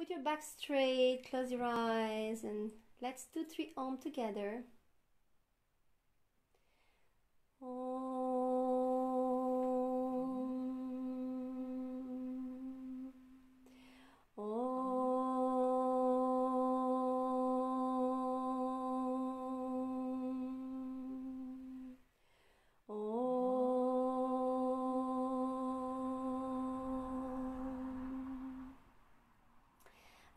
put your back straight, close your eyes, and let's do 3 Om together.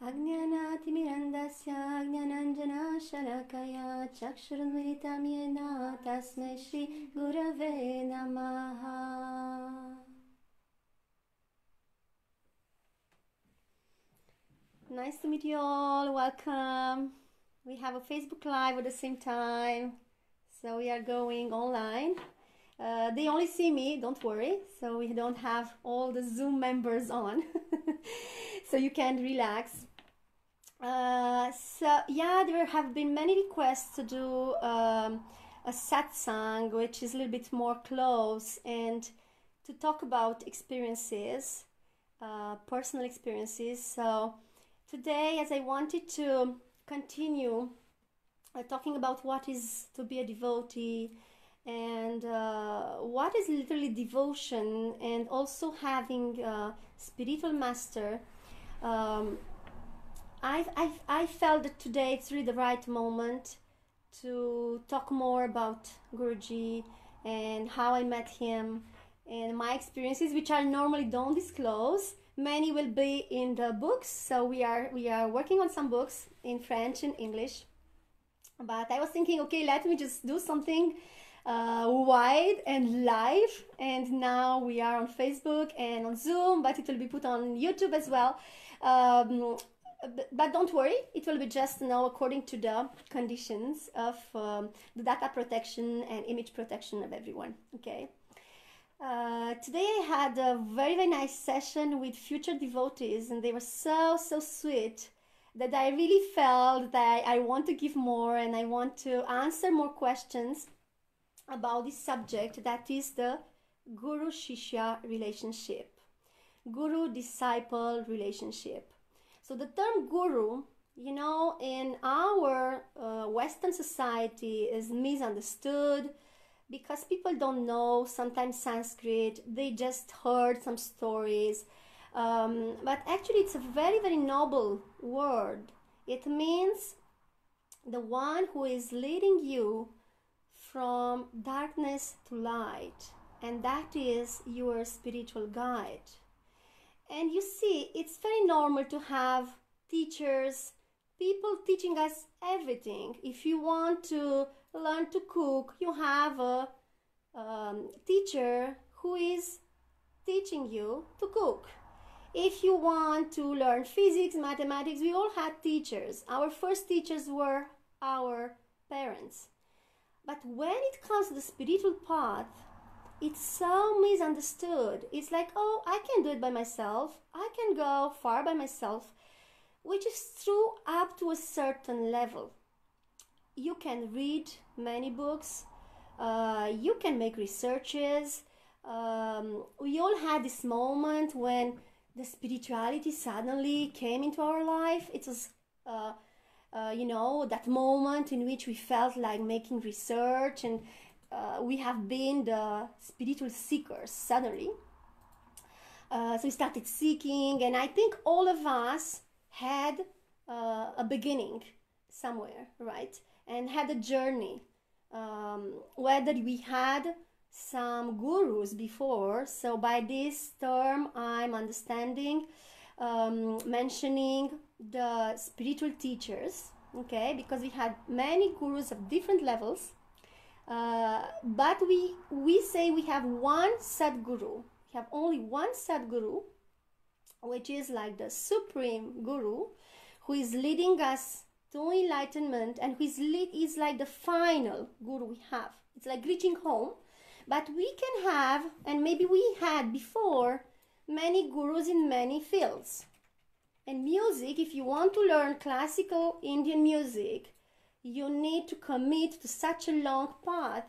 Ajnanatimirandasya Ajnananjana Shalakaya Chakshurunmilitam Yena Tasmai Shri Gurave Namaha. Nice to meet you all. Welcome. We have a Facebook Live at the same time, so we are going online. They only see me, don't worry, so we don't have all the Zoom members on. So you can relax. So yeah, there have been many requests to do a satsang, which is a little bit more close, and to talk about experiences, personal experiences. So today, as I wanted to continue talking about what is to be a devotee, and what is literally devotion, and also having a spiritual master, I felt that today it's really the right moment to talk more about Gurji and how I met him and my experiences, which I normally don't disclose. Many will be in the books, so we are working on some books in French and English. But I was thinking, okay, let me just do something wide and live, and now we are on Facebook and on Zoom, but it will be put on YouTube as well. But don't worry, it will be just now according to the conditions of the data protection and image protection of everyone. Okay. Today I had a very, very nice session with future devotees, and they were so sweet that I really felt that I want to give more, and I want to answer more questions about this subject, that is the Guru-Shishya relationship, Guru-disciple relationship. So the term Guru, you know, in our Western society is misunderstood because people don't know sometimes Sanskrit, they just heard some stories. But actually it's a very, very noble word. It means the one who is leading you from darkness to light, and that is your spiritual guide. And you see, it's very normal to have teachers, people teaching us everything. If you want to learn to cook, you have a teacher who is teaching you to cook. If you want to learn physics, mathematics, we all had teachers. Our first teachers were our parents. But when it comes to the spiritual path, it's so misunderstood. It's like, oh, I can do it by myself. I can go far by myself, which is true up to a certain level. You can read many books. You can make researches. We all had this moment when the spirituality suddenly came into our life. It was, you know, that moment in which we felt like making research, and we have been the spiritual seekers suddenly. So we started seeking, and I think all of us had a beginning somewhere, right? And had a journey. Whether we had some gurus before, so by this term I'm understanding, mentioning the spiritual teachers, okay? Because we had many gurus of different levels. But we say we have one Sadguru. We have only one Sadguru, which is like the supreme Guru, who is leading us to enlightenment, and who is like the final Guru we have. It's like reaching home. But we can have, and maybe we had before, many gurus in many fields. And music, if you want to learn classical Indian music, you need to commit to such a long path,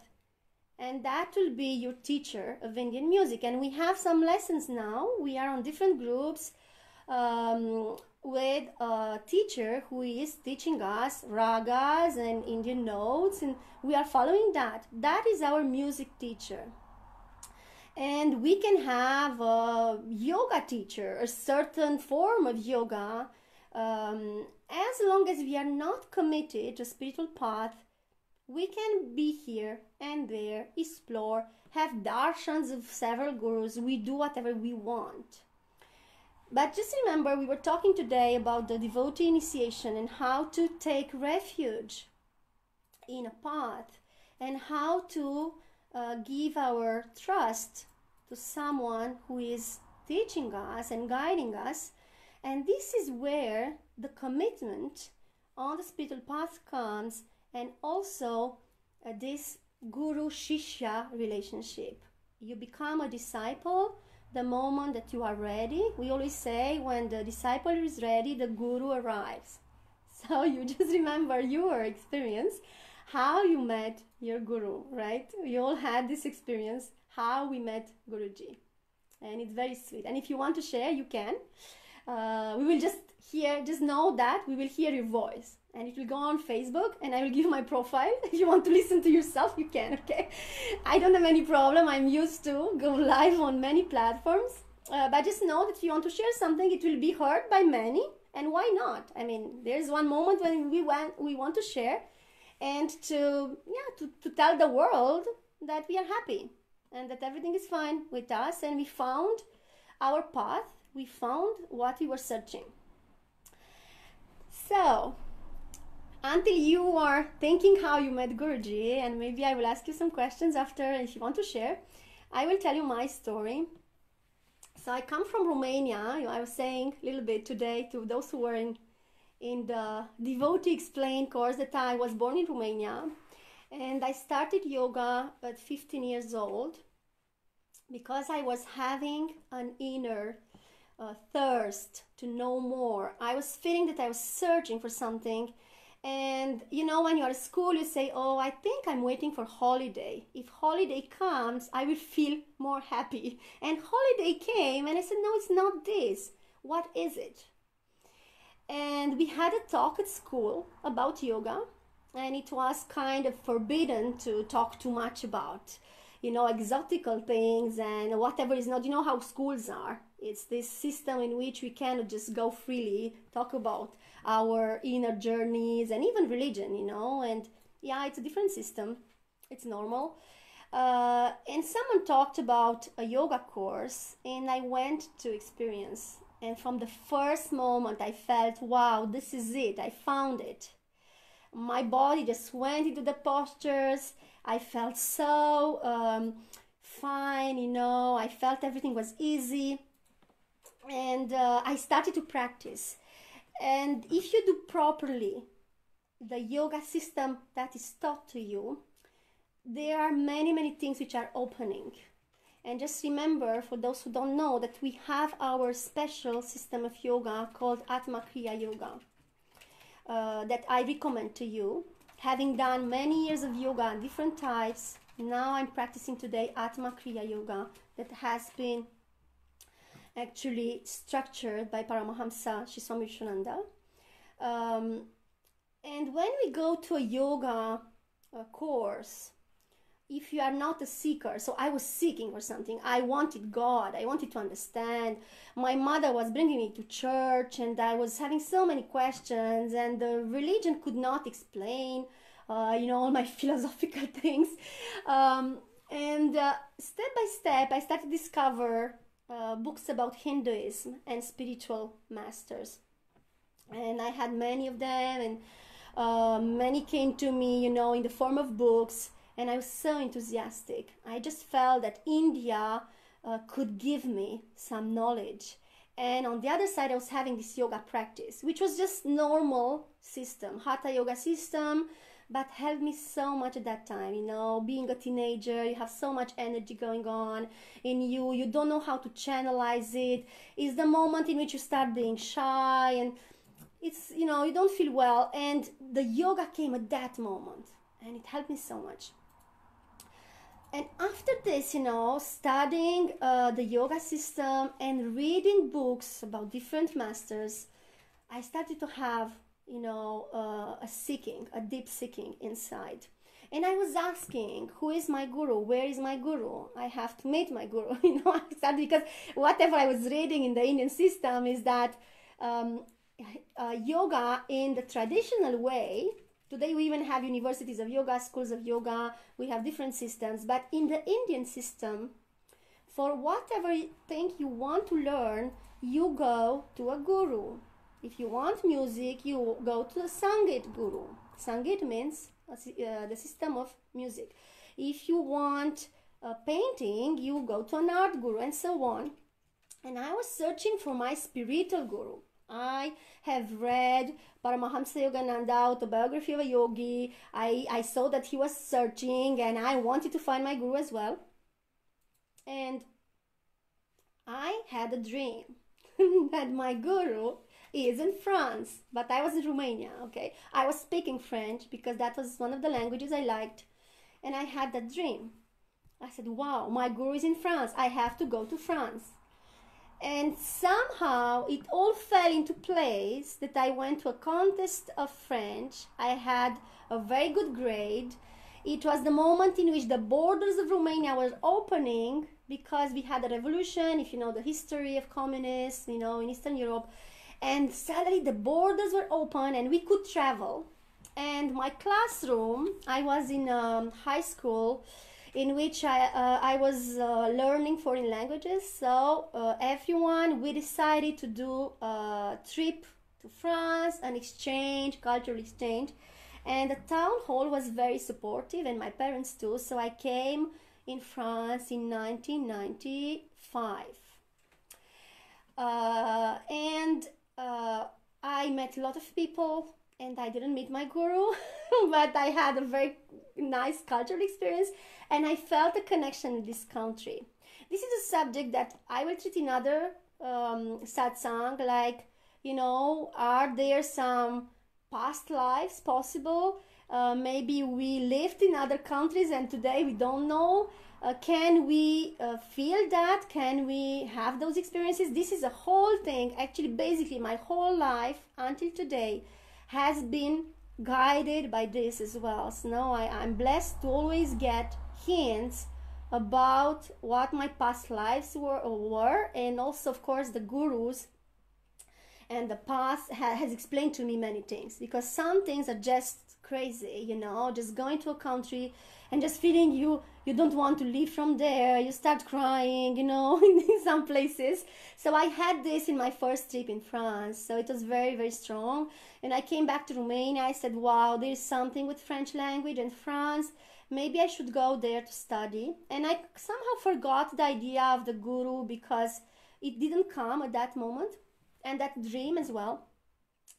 and that will be your teacher of Indian music. And we have some lessons now. We are on different groups. with a teacher who is teaching us ragas and Indian notes, and we are following that. That is our music teacher. And we can have a yoga teacher, a certain form of yoga, as long as we are not committed to spiritual path. We can be here and there, explore, have darshans of several gurus. We do whatever we want. But just remember, we were talking today about the devotee initiation and how to take refuge in a path, and how to give our trust to someone who is teaching us and guiding us. And this is where the commitment on the spiritual path comes, and also this guru-shishya relationship. You become a disciple the moment that you are ready. We always say, when the disciple is ready, the guru arrives. So you just remember your experience, how you met your guru, right? We all had this experience, how we met Guruji. And it's very sweet. And if you want to share, you can. We will just know that we will hear your voice. And it will go on Facebook, and I will give my profile. If you want to listen to yourself, you can, okay? I don't have any problem. I'm used to go live on many platforms. But just know that if you want to share something, it will be heard by many. And why not? I mean, there's one moment when we want to share, and to tell the world that we are happy and that everything is fine with us, and we found our path. We found what we were searching. So, until you are thinking how you met Guruji, and maybe I will ask you some questions after if you want to share, I will tell you my story. So I come from Romania. I was saying a little bit today to those who were in the Devotee Explained course that I was born in Romania, and I started yoga at 15 years old because I was having an inner thirst to know more. I was feeling that I was searching for something. And when you're at school, you say, oh, I think I'm waiting for holiday. If holiday comes, I will feel more happy. And holiday came, and I said, no, it's not this. What is it? And we had a talk at school about yoga, and it was kind of forbidden to talk too much about, exotical things and whatever is not, how schools are. It's this system in which we cannot just go freely, talk about our inner journeys and even religion, and it's a different system. It's normal. And someone talked about a yoga course, and I went to experience. And from the first moment, I felt, wow, this is it. I found it. My body just went into the postures. I felt so fine, I felt everything was easy. And I started to practice. And if you do properly the yoga system that is taught to you, there are many, many things which are opening. And just remember, for those who don't know, that we have our special system of yoga called Atma Kriya Yoga that I recommend to you. Having done many years of yoga, different types, now I'm practicing today Atma Kriya Yoga that has been actually structured by Paramahamsa Sri Swami Vishwananda. And when we go to a yoga course, if you are not a seeker, so I was seeking for something, I wanted God, I wanted to understand. My mother was bringing me to church, and I was having so many questions, and the religion could not explain, all my philosophical things. And step by step, I started to discover books about Hinduism and spiritual masters. And I had many of them, and many came to me, in the form of books. And I was so enthusiastic. I just felt that India could give me some knowledge. And on the other side, I was having this yoga practice, which was just normal system, Hatha yoga system, but helped me so much at that time. Being a teenager, you have so much energy going on in you. You don't know how to channelize it. It's the moment in which you start being shy, and it's, you don't feel well. And the yoga came at that moment, and it helped me so much. And after this, studying the yoga system and reading books about different masters, I started to have, a deep seeking inside. And I was asking, who is my guru? Where is my guru? I have to meet my guru. I started, because whatever I was reading in the Indian system is that yoga in the traditional way, today we even have universities of yoga, schools of yoga, we have different systems, but in the Indian system, for whatever thing you want to learn, you go to a guru. If you want music, you go to the Sangeet guru. Sangeet means the system of music. If you want painting, you go to an art guru, and so on. And I was searching for my spiritual guru. I have read Paramahamsa Yogananda, Autobiography of a Yogi. I saw that he was searching, and I wanted to find my guru as well. And I had a dream that my guru is in France, but I was in Romania, okay? I was speaking French because that was one of the languages I liked, and I had that dream. I said, wow, my guru is in France. I have to go to France. And somehow it all fell into place that I went to a contest of French. I had a very good grade. It was the moment in which the borders of Romania were opening, because we had a revolution, if you know the history of communists, in Eastern Europe. And suddenly the borders were open and we could travel. And my classroom, I was in high school in which I was learning foreign languages. So everyone, we decided to do a trip to France, an exchange, cultural exchange. And the town hall was very supportive, and my parents too. So I came in France in 1995. I met a lot of people, and I didn't meet my guru, but I had a very nice cultural experience, and I felt a connection in this country. This is a subject that I will treat in other satsang, like, are there some past lives possible? Maybe we lived in other countries and today we don't know. Can we feel that? Can we have those experiences? This is a whole thing. Actually, basically, my whole life until today has been guided by this as well. So now I'm blessed to always get hints about what my past lives were, and also, of course, the gurus and the past has explained to me many things, because some things are just crazy, just going to a country and just feeling you don't want to leave from there, you start crying, in some places. So I had this in my first trip in France, so it was very, very strong. And I came back to Romania. I said, wow, there's something with French language and France, maybe I should go there to study. And I somehow forgot the idea of the guru, because it didn't come at that moment, and that dream as well.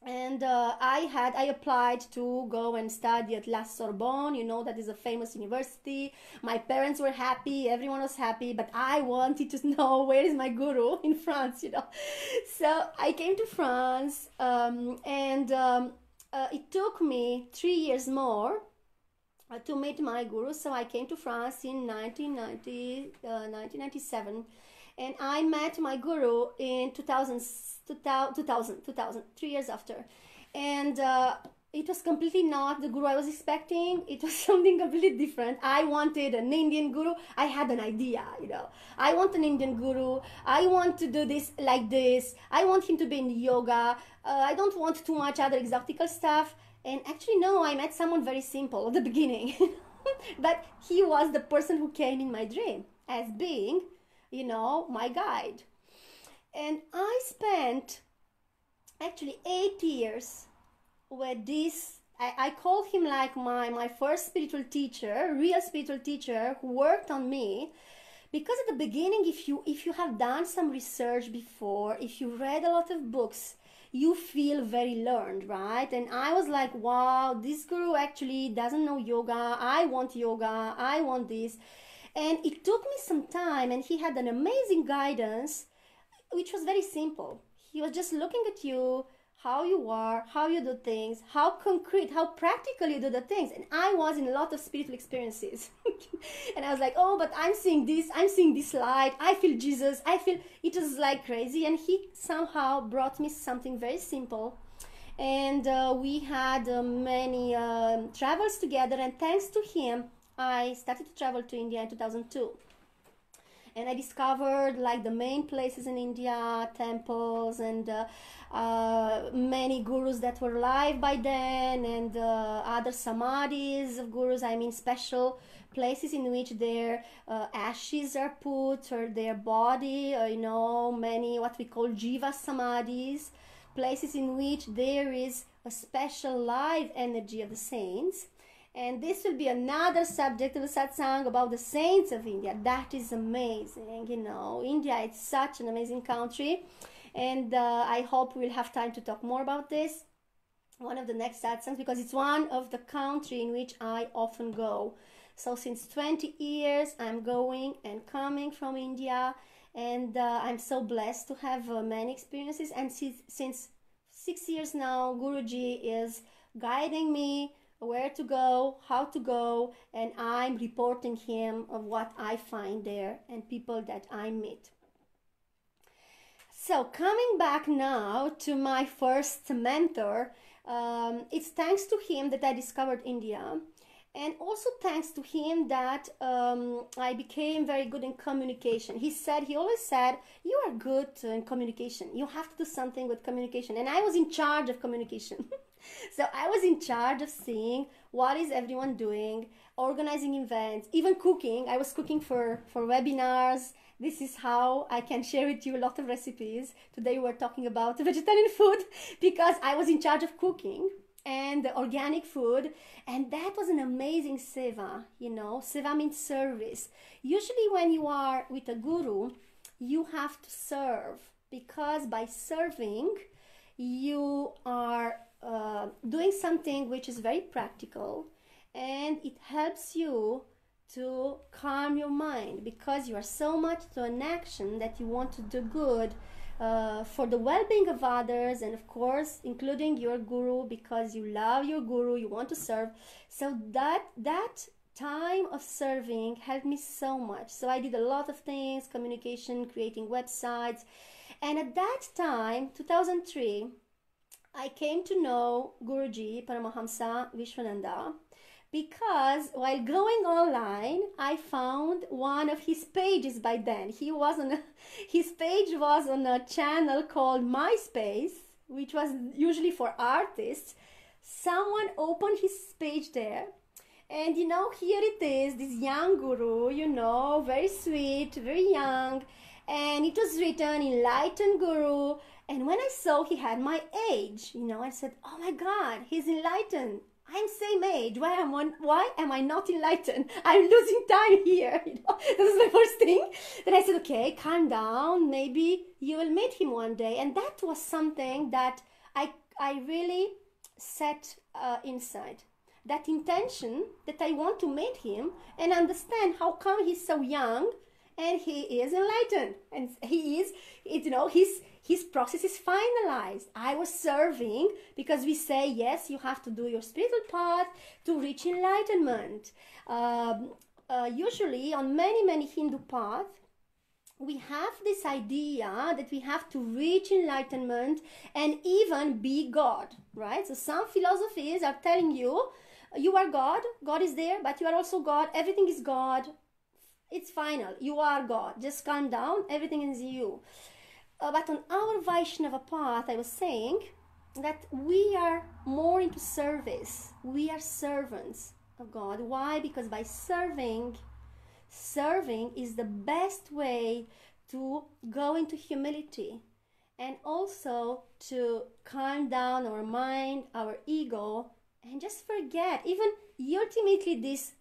And I applied to go and study at La Sorbonne, that is a famous university. My parents were happy, everyone was happy, but I wanted to know, where is my guru in France, So I came to France, and it took me 3 years more to meet my guru. So I came to France in 1997, and I met my guru in 2000, 3 years after. And it was completely not the guru I was expecting. It was something completely different. I wanted an Indian guru. I had an idea, I want an Indian guru. I want to do this like this. I want him to be in yoga. I don't want too much other exotic stuff. And actually, no, I met someone very simple at the beginning. But he was the person who came in my dream as being, my guide. And I spent actually 8 years with this. I call him like my first spiritual teacher, real spiritual teacher, who worked on me. Because at the beginning, if you have done some research before, if you read a lot of books, you feel very learned, right? And I was like, wow, this guru actually doesn't know yoga. I want yoga. I want this. And it took me some time, and he had an amazing guidance, which was very simple. He was just looking at you, how you are, how you do things, how concrete, how practical you do the things. And I was in a lot of spiritual experiences. And I was like, oh, but I'm seeing this light, I feel Jesus, I feel, it was like crazy. And he somehow brought me something very simple. And we had many travels together, and thanks to him, I started to travel to India in 2002. And I discovered like the main places in India, temples, and many gurus that were alive by then, and other samadhis of gurus, I mean special places in which their ashes are put, or their body, many what we call jiva samadhis, places in which there is a special live energy of the saints. And this will be another subject of a satsang about the saints of India. That is amazing, India is such an amazing country, and I hope we'll have time to talk more about this one of the next satsangs, because it's one of the country in which I often go. So since 20 years I'm going and coming from India, and I'm so blessed to have many experiences. And since 6 years now, Guruji is guiding me where to go, how to go, and I'm reporting him of what I find there and people that I meet. So coming back now to my first mentor, it's thanks to him that I discovered India, and also thanks to him that I became very good in communication. He always said, you are good in communication, you have to do something with communication. And I was in charge of communication. So I was in charge of seeing what is everyone doing, organizing events, even cooking. I was cooking for webinars. This is how I can share with you a lot of recipes. Today we're talking about vegetarian food, because I was in charge of cooking and organic food. And that was an amazing seva, seva means service. Usually when you are with a guru, you have to serve, because by serving, you are doing something which is very practical, and it helps you to calm your mind, because you are so much to an action that you want to do good for the well-being of others, and of course including your guru, because you love your guru, you want to serve. So that time of serving helped me so much. So I did a lot of things, communication, creating websites. And at that time, 2003, I came to know Gurji, Paramahamsa Vishwananda, because while going online, I found one of his pages by then. His page was on a channel called MySpace, which was usually for artists. Someone opened his page there, and here it is, this young guru, very sweet, very young, and it was written Enlightened Guru. And when I saw he had my age, I said, oh my God, he's enlightened. I'm same age. Why am I not enlightened? I'm losing time here. This is my first thing. Then I said, okay, calm down. Maybe you will meet him one day. And that was something that I really set inside. That intention that I want to meet him and understand how come he's so young and he is enlightened. And he is, his process is finalized. I was serving, because we say, yes, you have to do your spiritual path to reach enlightenment. Usually on many Hindu paths, we have this idea that we have to reach enlightenment and even be God, right? So some philosophies are telling you, you are God, God is there, but you are also God, everything is God. It's final, you are God, just calm down, everything is you. But on our Vaishnava path, I was saying that we are more into service. We are servants of God. Why? Because by serving is the best way to go into humility, and also to calm down our mind, our ego, and just forget. Even ultimately this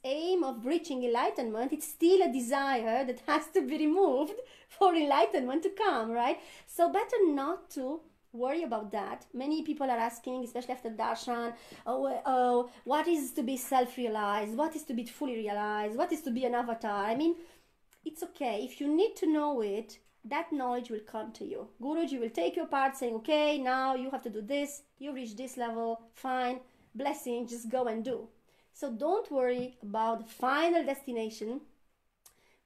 aim of reaching enlightenment, it's still a desire that has to be removed for enlightenment to come, right? So better not to worry about that. Many people are asking, especially after darshan, what is to be self-realized? What is to be fully realized? What is to be an avatar? I mean, it's okay. If you need to know it, that knowledge will come to you. Guruji will take you apart saying, okay, now you have to do this, you reach this level, fine, blessing, just go and do. So don't worry about the final destination.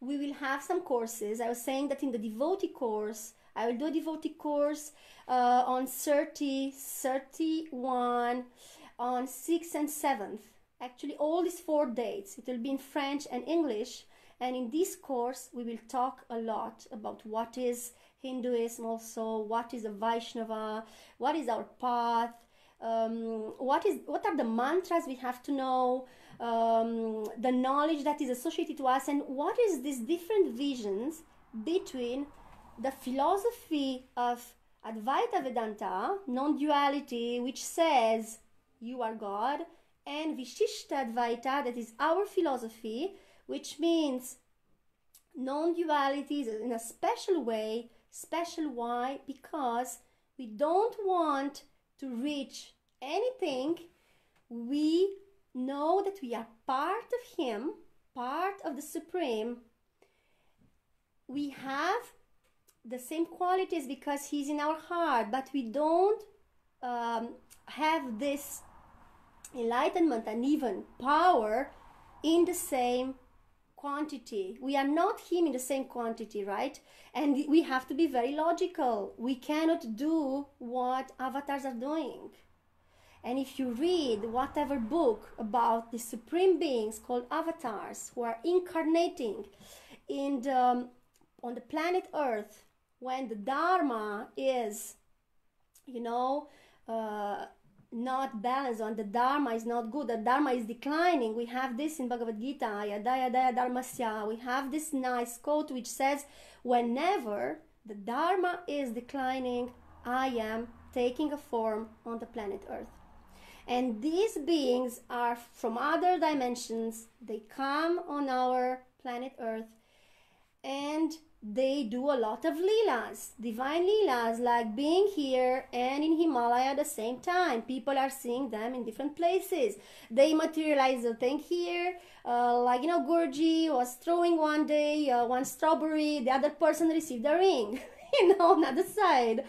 We will have some courses. I was saying that in the devotee course, I will do a devotee course on 30, 31, on 6th and 7th. Actually, all these 4 dates. It will be in French and English. And in this course, we will talk a lot about what is Hinduism also, what is a Vaishnava, what is our path, what are the mantras we have to know, the knowledge that is associated to us, and what is these different visions between the philosophy of Advaita Vedanta, non-duality, which says you are God, and Vishishta Advaita, that is our philosophy, which means non-duality is in a special way. Special why? Because we don't want to reach anything. We know that we are part of Him, part of the Supreme. We have the same qualities because He's in our heart, but we don't have this enlightenment and even power in the same quantity. We are not Him in the same quantity, right? And we have to be very logical. We cannot do what avatars are doing. And if you read whatever book about the supreme beings called avatars who are incarnating in on the planet Earth when the Dharma is, not balanced, and the Dharma is not good, the Dharma is declining. We have this in Bhagavad Gita, Yadaya Daya Dharmasya. We have this nice quote which says, whenever the Dharma is declining, I am taking a form on the planet Earth. And these beings are from other dimensions. They come on our planet Earth and they do a lot of Lilas, divine Lilas, like being here and in Himalaya at the same time. People are seeing them in different places. They materialize a thing here, Gurji was throwing one day one strawberry, the other person received a ring, on the other side.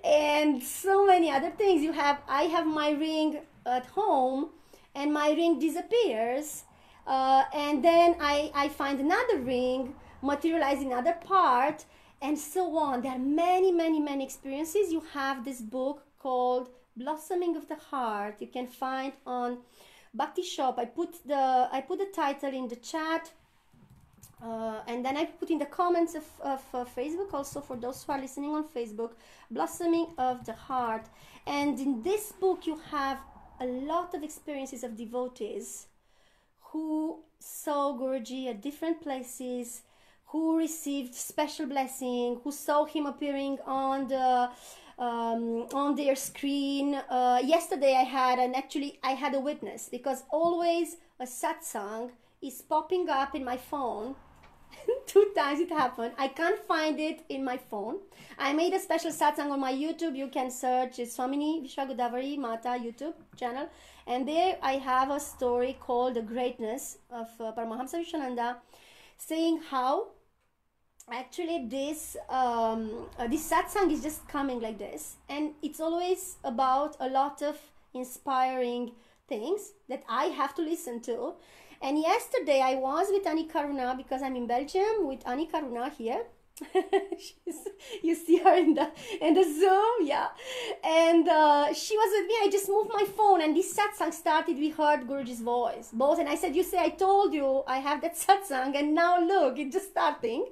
And so many other things. I have my ring at home and my ring disappears. And then I find another ring, materialize in other part, and so on. There are many, many, many experiences. You have this book called Blossoming of the Heart. You can find on Bhakti Shop. I put the title in the chat, and then I put in the comments of Facebook also for those who are listening on Facebook. Blossoming of the Heart. And in this book you have a lot of experiences of devotees who saw Guruji at different places, who received special blessing, who saw him appearing on their screen. Yesterday I had a witness, because always a satsang is popping up in my phone. 2 times it happened. I can't find it in my phone. I made a special satsang on my YouTube. You can search Swamini Vishwagodavari Mata YouTube channel, and there I have a story called The Greatness of Paramahamsa Vishwananda, saying how actually this satsang is just coming like this, and it's always about a lot of inspiring things that I have to listen to. And yesterday I was with Ani Karuna, because I'm in Belgium with Ani Karuna here. You see her in the Zoom, yeah. And she was with me. I just moved my phone and this satsang started. We heard Guruji's voice both, and I said, you say I told you I have that satsang, and now look, it's just starting.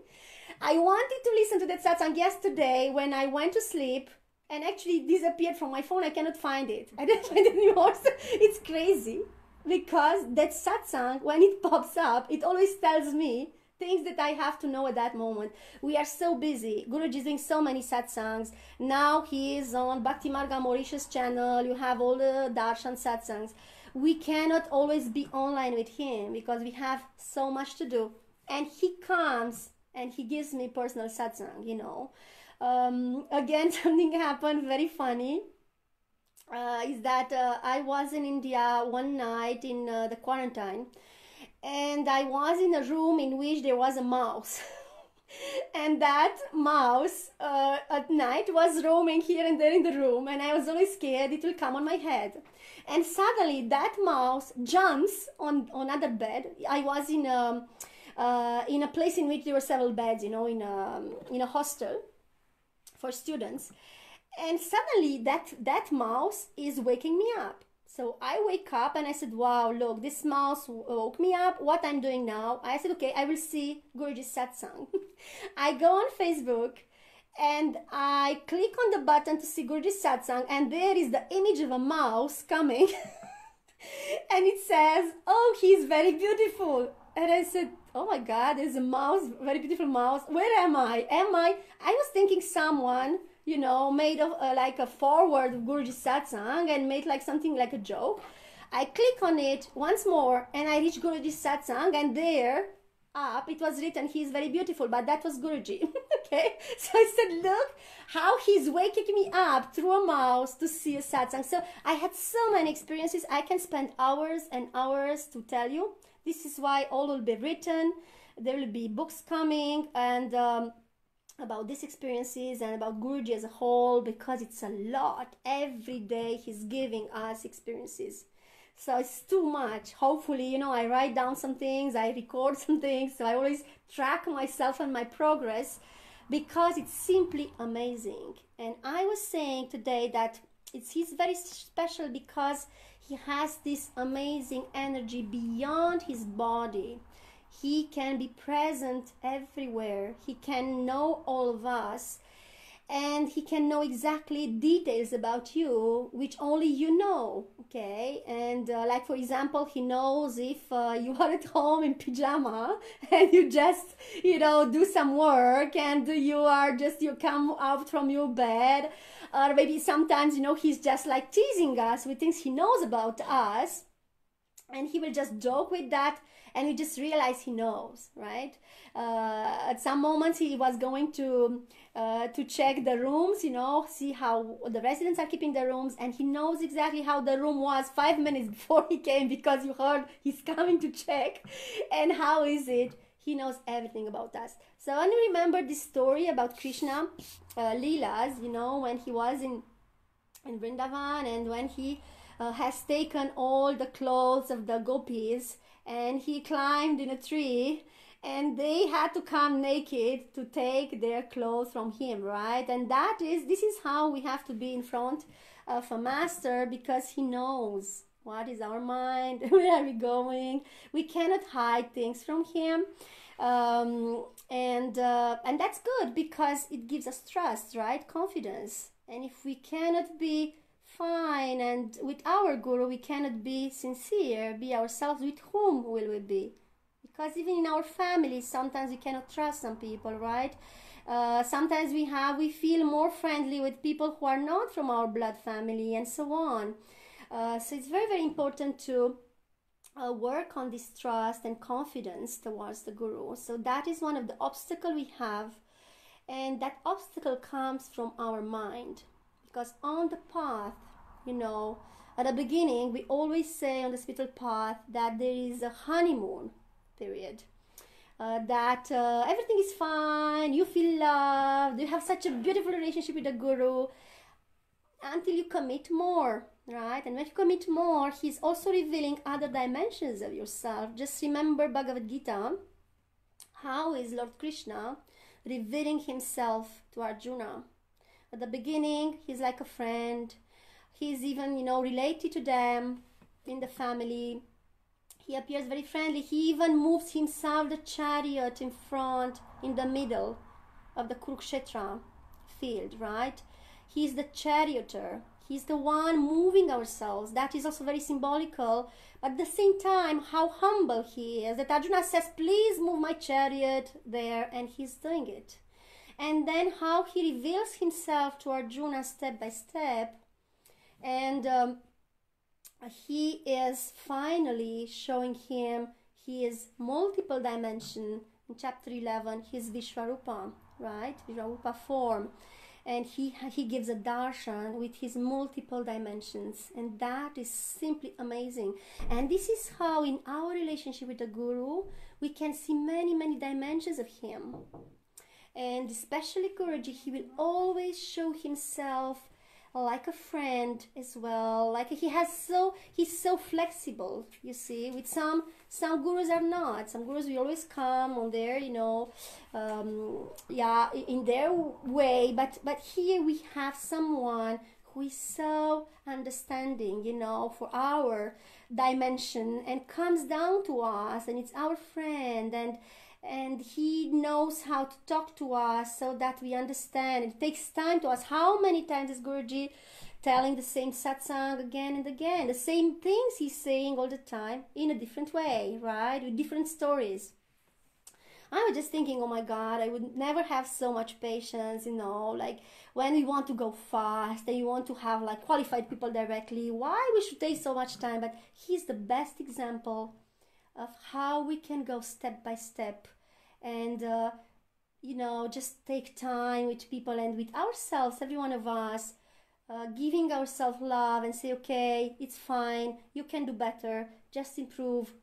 I wanted to listen to that satsang yesterday when I went to sleep, and actually it disappeared from my phone. I cannot find it. I don't find it anymore. So it's crazy, because that satsang, when it pops up, it always tells me things that I have to know at that moment. We are so busy. Guruji is doing so many satsangs. Now he is on Bhakti Marga Mauritius channel. You have all the darshan satsangs. We cannot always be online with him because we have so much to do. And he comes and he gives me personal satsang, Again, something happened very funny. Is that I was in India one night in the quarantine, and I was in a room in which there was a mouse. And that mouse at night was roaming here and there in the room, and I was always scared it will come on my head. And suddenly that mouse jumps on another bed. I was in a place in which there were several beds, you know, in a hostel for students. And suddenly that mouse is waking me up. So I wake up and I said, wow, look, this mouse woke me up. What I'm doing now? I said, okay, I will see Gurji's Satsang. I go on Facebook and I click on the button to see Gurji's Satsang, and there is the image of a mouse coming. And it says, oh, he's very beautiful. And I said, oh my God, there's a mouse, very beautiful mouse. Where am I? I was thinking someone, you know, made of like a forward of Guruji's Satsang and made like something like a joke. I click on it once more and I reach Guruji's Satsang, and there up it was written, he's very beautiful, but that was Guruji. Okay, so I said, look how he's waking me up through a mouse to see a Satsang. So I had so many experiences. I can spend hours and hours to tell you. This is why all will be written. There will be books coming, and about these experiences and about Guruji as a whole, because it's a lot. Every day he's giving us experiences. So it's too much. Hopefully, you know, I write down some things, I record some things, so I always track myself and my progress, because it's simply amazing. And I was saying today that he's very special because he has this amazing energy beyond his body. He can be present everywhere. He can know all of us, and he can know exactly details about you which only you know. Okay, and like for example, he knows if you are at home in pajama and you just, you know, do some work, and you come out from your bed, or maybe sometimes, you know, he's just like teasing us with things he knows about us, and he will just joke with that, and we just realize he knows, right? At some moments he was going to check the rooms, you know, see how the residents are keeping the rooms, and he knows exactly how the room was 5 minutes before he came, because you heard he's coming to check. And how is it? He knows everything about us. So when you remember this story about Krishna, Lilas, you know, when he was in Vrindavan, and when he has taken all the clothes of the gopis, and he climbed in a tree, and they had to come naked to take their clothes from him, right? And this is how we have to be in front of a master, because he knows what is our mind, where are we going. We cannot hide things from him. And that's good, because it gives us trust, right? Confidence. And if we cannot be fine and with our guru, we cannot be sincere, be ourselves, with whom will we be? Because even in our family, sometimes we cannot trust some people, right? Sometimes we feel more friendly with people who are not from our blood family, and so on. So it's very, very important to work on this trust and confidence towards the guru. So that is one of the obstacles we have, and that obstacle comes from our mind. Because on the path, you know, at the beginning, we always say on the spiritual path that there is a honeymoon period. That everything is fine, you feel loved, you have such a beautiful relationship with the guru, until you commit more, right? And when you commit more, he's also revealing other dimensions of yourself. Just remember Bhagavad Gita. How is Lord Krishna revealing himself to Arjuna? At the beginning, he's like a friend. He's even, you know, related to them in the family. He appears very friendly. He even moves himself the chariot in front, in the middle of the Kurukshetra field, right? He's the charioteer. He's the one moving ourselves. That is also very symbolical. But at the same time, how humble he is. That Arjuna says, please move my chariot there, and he's doing it. And then how he reveals himself to Arjuna step by step. And he is finally showing him his multiple dimension. In chapter 11, his Vishwarupa, right? Vishwarupa form. And he gives a darshan with his multiple dimensions. And that is simply amazing. And this is how in our relationship with the guru, we can see many, many dimensions of him. And especially Guruji, he will always show himself like a friend as well. Like he's so flexible, you see. With some gurus are not. Some gurus will always come on their, yeah, in their way. But here we have someone who is so understanding, for our dimension, and comes down to us, and it's our friend, and he knows how to talk to us so that we understand. It takes time to us. How many times is Guruji telling the same satsang again and again? The same things he's saying all the time in a different way, right? With different stories. I was just thinking, oh my God, I would never have so much patience, like when we want to go fast and you want to have like qualified people directly, why we should take so much time? But he's the best example of how we can go step by step and, just take time with people and with ourselves, every one of us, giving ourselves love and say, okay, it's fine, you can do better, just improve,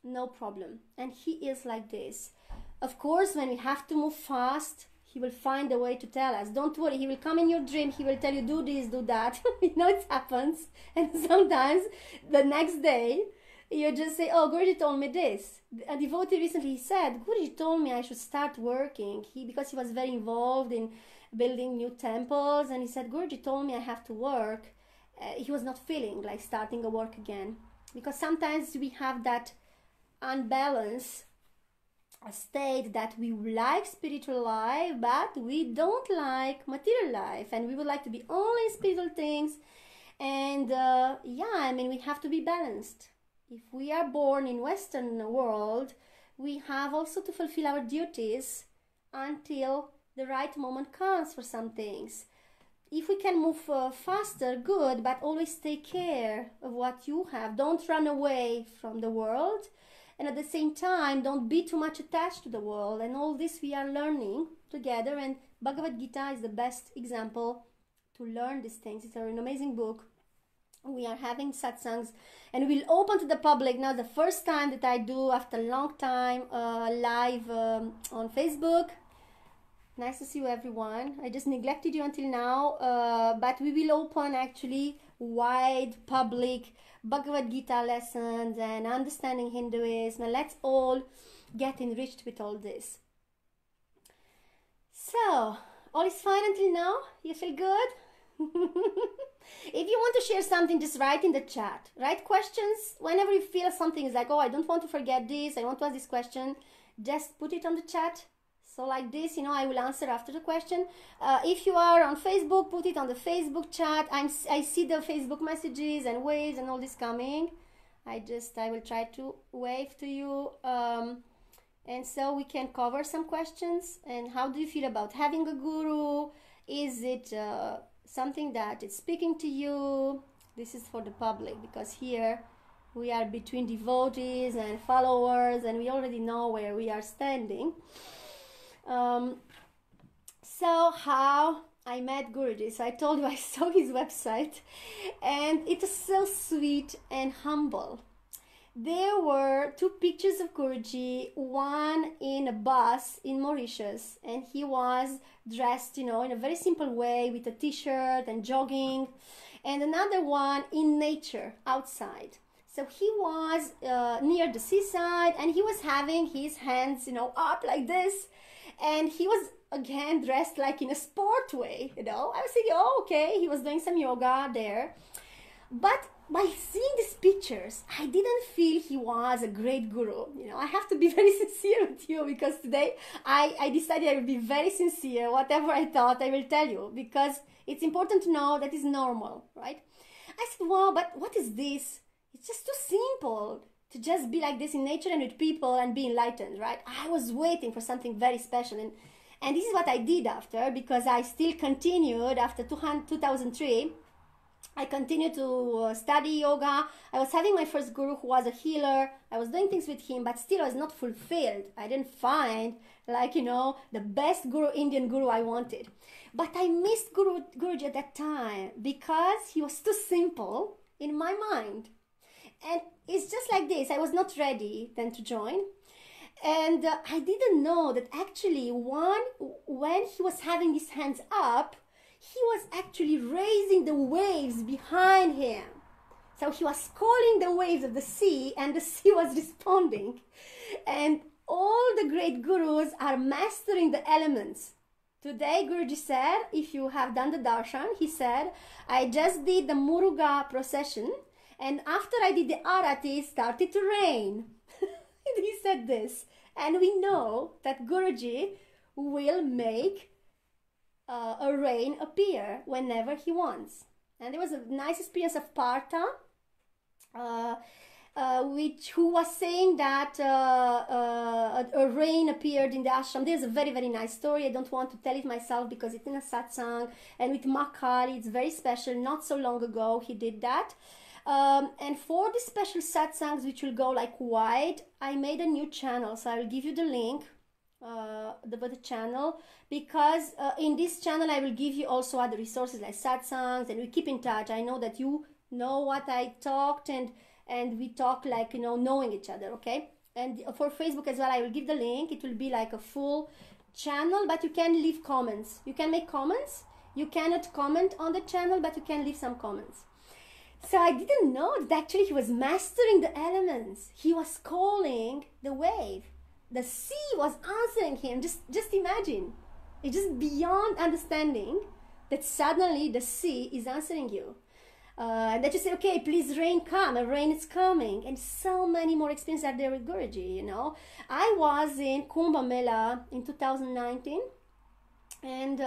no problem. And he is like this. Of course, when we have to move fast, he will find a way to tell us. Don't worry, he will come in your dream, he will tell you, do this, do that. It happens. And sometimes the next day, you just say, oh, Guruji told me this. A devotee recently said, Guruji told me I should start working. Because he was very involved in building new temples. And he said, Guruji told me I have to work. He was not feeling like starting a work again. Because sometimes we have that unbalance, a state that we like spiritual life, but we don't like material life. And we would like to be only in spiritual things. And we have to be balanced. If we are born in Western world, we have also to fulfill our duties until the right moment comes for some things. If we can move faster, good, but always take care of what you have. Don't run away from the world. And at the same time, don't be too much attached to the world. And all this we are learning together. And Bhagavad Gita is the best example to learn these things. It's an amazing book. We are having satsangs, and we'll open to the public now. The first time that I do after a long time live on Facebook. Nice to see you, everyone. I just neglected you until now, but we will open actually wide public Bhagavad Gita lessons and understanding Hinduism. And let's all get enriched with all this. So, all is fine until now? You feel good? If you want to share something, just write in the chat. Write questions whenever you feel something is like, oh, I don't want to forget this, I want to ask this question. Just put it on the chat. So like this, I will answer after the question. If you are on Facebook, put it on the Facebook chat. I see the Facebook messages and waves and all this coming. I will try to wave to you. And so we can cover some questions. And how do you feel about having a guru? Is it something that is speaking to you? This is for the public, because here we are between devotees and followers, and we already know where we are standing. So how I met Guruji. So I told you I saw his website, and it was so sweet and humble. There were two pictures of Guruji, one in a bus in Mauritius, and he was dressed, in a very simple way with a t-shirt and jogging, and another one in nature, outside. So he was near the seaside, and he was having his hands, up like this, and he was again dressed like in a sport way, I was thinking, oh, okay, he was doing some yoga there. But by seeing these pictures, I didn't feel he was a great guru. I have to be very sincere with you, because today I decided I will be very sincere. Whatever I thought, I will tell you, because it's important to know that is normal, right? I said, wow, but what is this? It's just too simple to just be like this in nature and with people and be enlightened, right? I was waiting for something very special. And this is what I did after, because I still continued after 2003. I continued to study yoga. I was having my first guru who was a healer. I was doing things with him, but still I was not fulfilled. I didn't find, the best guru, Indian guru I wanted. But I missed Guruji at that time, because he was too simple in my mind. And it's just like this. I was not ready then to join. And I didn't know that actually when he was having his hands up, he was actually raising the waves behind him. So he was calling the waves of the sea, and the sea was responding. And all the great gurus are mastering the elements. Today, Guruji said, if you have done the darshan, he said, I just did the Muruga procession, and after I did the arati, it started to rain. He said this. And we know that Guruji will make a rain appear whenever he wants. And there was a nice experience of Partha, who was saying that a rain appeared in the ashram. There's a very, very nice story. I don't want to tell it myself because it's in a satsang. And with Makali, it's very special. Not so long ago, he did that. And for the special satsangs, which will go like wide, I made a new channel. So I will give you the link, the channel, because in this channel, I will give you also other resources like satsangs, and we keep in touch. I know that you know what I talked, and we talk like, you know, knowing each other, okay? And for Facebook as well, I will give the link. It will be like a full channel, but you can leave comments. You can make comments. You cannot comment on the channel, but you can leave some comments. So I didn't know that actually he was mastering the elements. He was calling the wave. The sea was answering him. Just imagine. It's just beyond understanding that suddenly the sea is answering you. And that you say, okay, please rain come, and rain is coming. And so many more experiences are there with Guruji, you know. I was in Kumbh Mela in 2019, and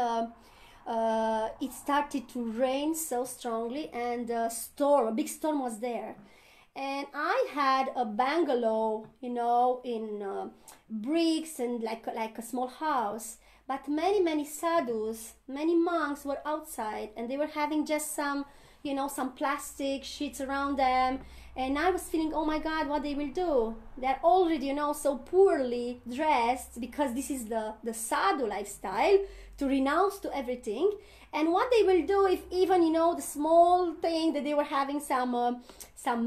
it started to rain so strongly, and a big storm was there. And I had a bungalow, you know, in bricks and like a small house. But many sadhus, many monks were outside, and they were having just some, you know, some plastic sheets around them. And I was feeling, oh my God, what they will do. They're already, you know, so poorly dressed, because this is the sadhu lifestyle, to renounce to everything. And what they will do if even, you know, the small thing that they were having some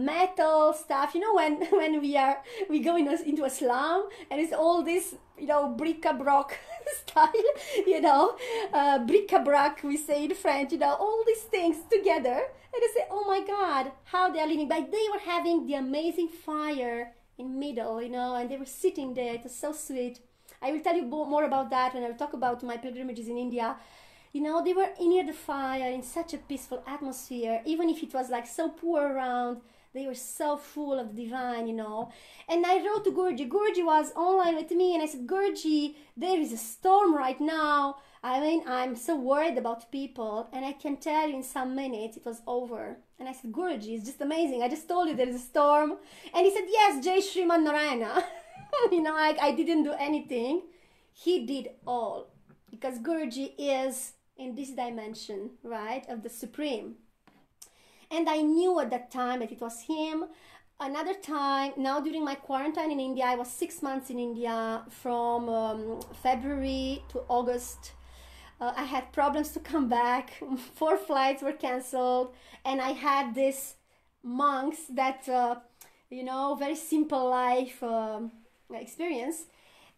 metal stuff, you know, when we go into a slum, and it's all this, you know, bric-a-brac style, you know, bric-a-brac, we say in French, you know, all these things together. And I say, oh my God, how they are living. But they were having the amazing fire in middle, you know, and they were sitting there. It was so sweet. I will tell you more about that when I will talk about my pilgrimages in India. You know, they were near the fire in such a peaceful atmosphere. Even if it was like so poor around, they were so full of the divine, you know. And I wrote to Gurji. Gurji was online with me, and I said, Gurji, there is a storm right now. I mean, I'm so worried about people, and I can tell you in some minutes it was over. And I said, Guruji, it's just amazing. I just told you there is a storm. And he said, yes, Jai Shriman Narayana. You know, I didn't do anything. He did all. Because Guruji is in this dimension, right, of the Supreme. And I knew at that time that it was him. Another time, now during my quarantine in India, I was 6 months in India from February to August. I had problems to come back. 4 flights were cancelled. And I had these monks that, you know, very simple life experience.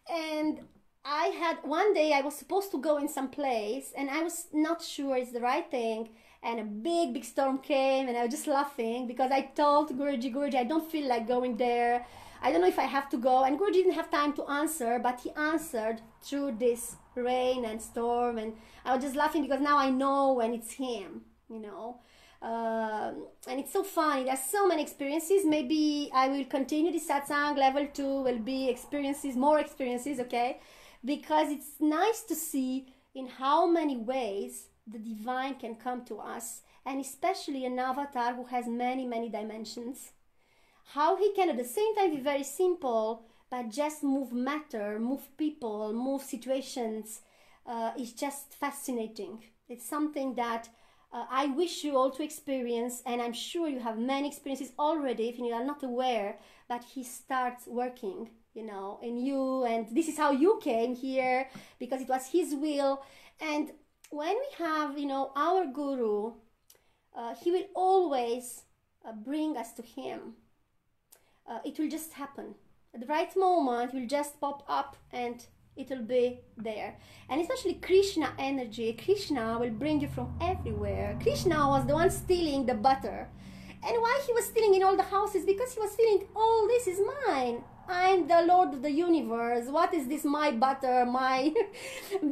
And I had one day I was supposed to go in some place, and I was not sure it's the right thing. And a big storm came, and I was just laughing because I told Guruji, I don't feel like going there. I don't know if I have to go. And Guruji didn't have time to answer, but he answered through this rain and storm. And I was just laughing because now I know when it's him, you know. And it's so fun. There's so many experiences. Maybe I will continue the satsang. Level 2 will be experiences, more experiences, okay? Because it's nice to see in how many ways the divine can come to us, and especially an avatar who has many dimensions. How he can at the same time be very simple, but just move matter, move people, move situations, is just fascinating. It's something that I wish you all to experience, and I'm sure you have many experiences already if you are not aware, but he starts working, you know, in you, and this is how you came here, because it was his will. And when we have, you know, our Guru, he will always bring us to him. It will just happen. At the right moment, will just pop up and it will be there. And especially Krishna energy. Krishna will bring you from everywhere. Krishna was the one stealing the butter. And why he was stealing in all the houses? Because he was feeling, all this is mine. I'm the Lord of the universe. What is this? My butter, my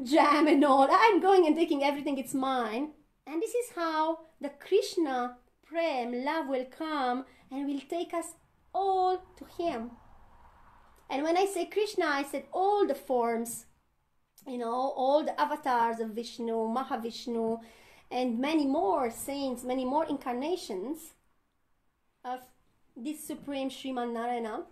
jam and all. I'm going and taking everything, it's mine. And this is how the Krishna Prem, love will come and will take us all to him. And when I say Krishna, I said all the forms, you know, all the avatars of Vishnu, Mahavishnu, and many more saints, many more incarnations of this supreme Sriman Narayana,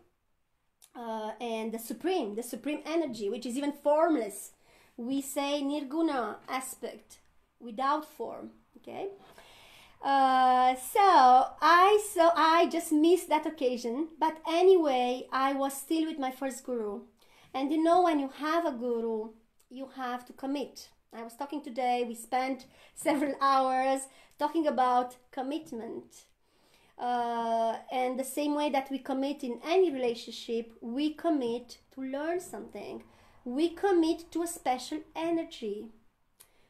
and the supreme energy, which is even formless. We say Nirguna aspect, without form, okay? So I just missed that occasion, but anyway, I was still with my first guru. And you know, when you have a guru, you have to commit. I was talking today, we spent several hours talking about commitment. And the same way that we commit in any relationship, we commit to learn something. We commit to a special energy.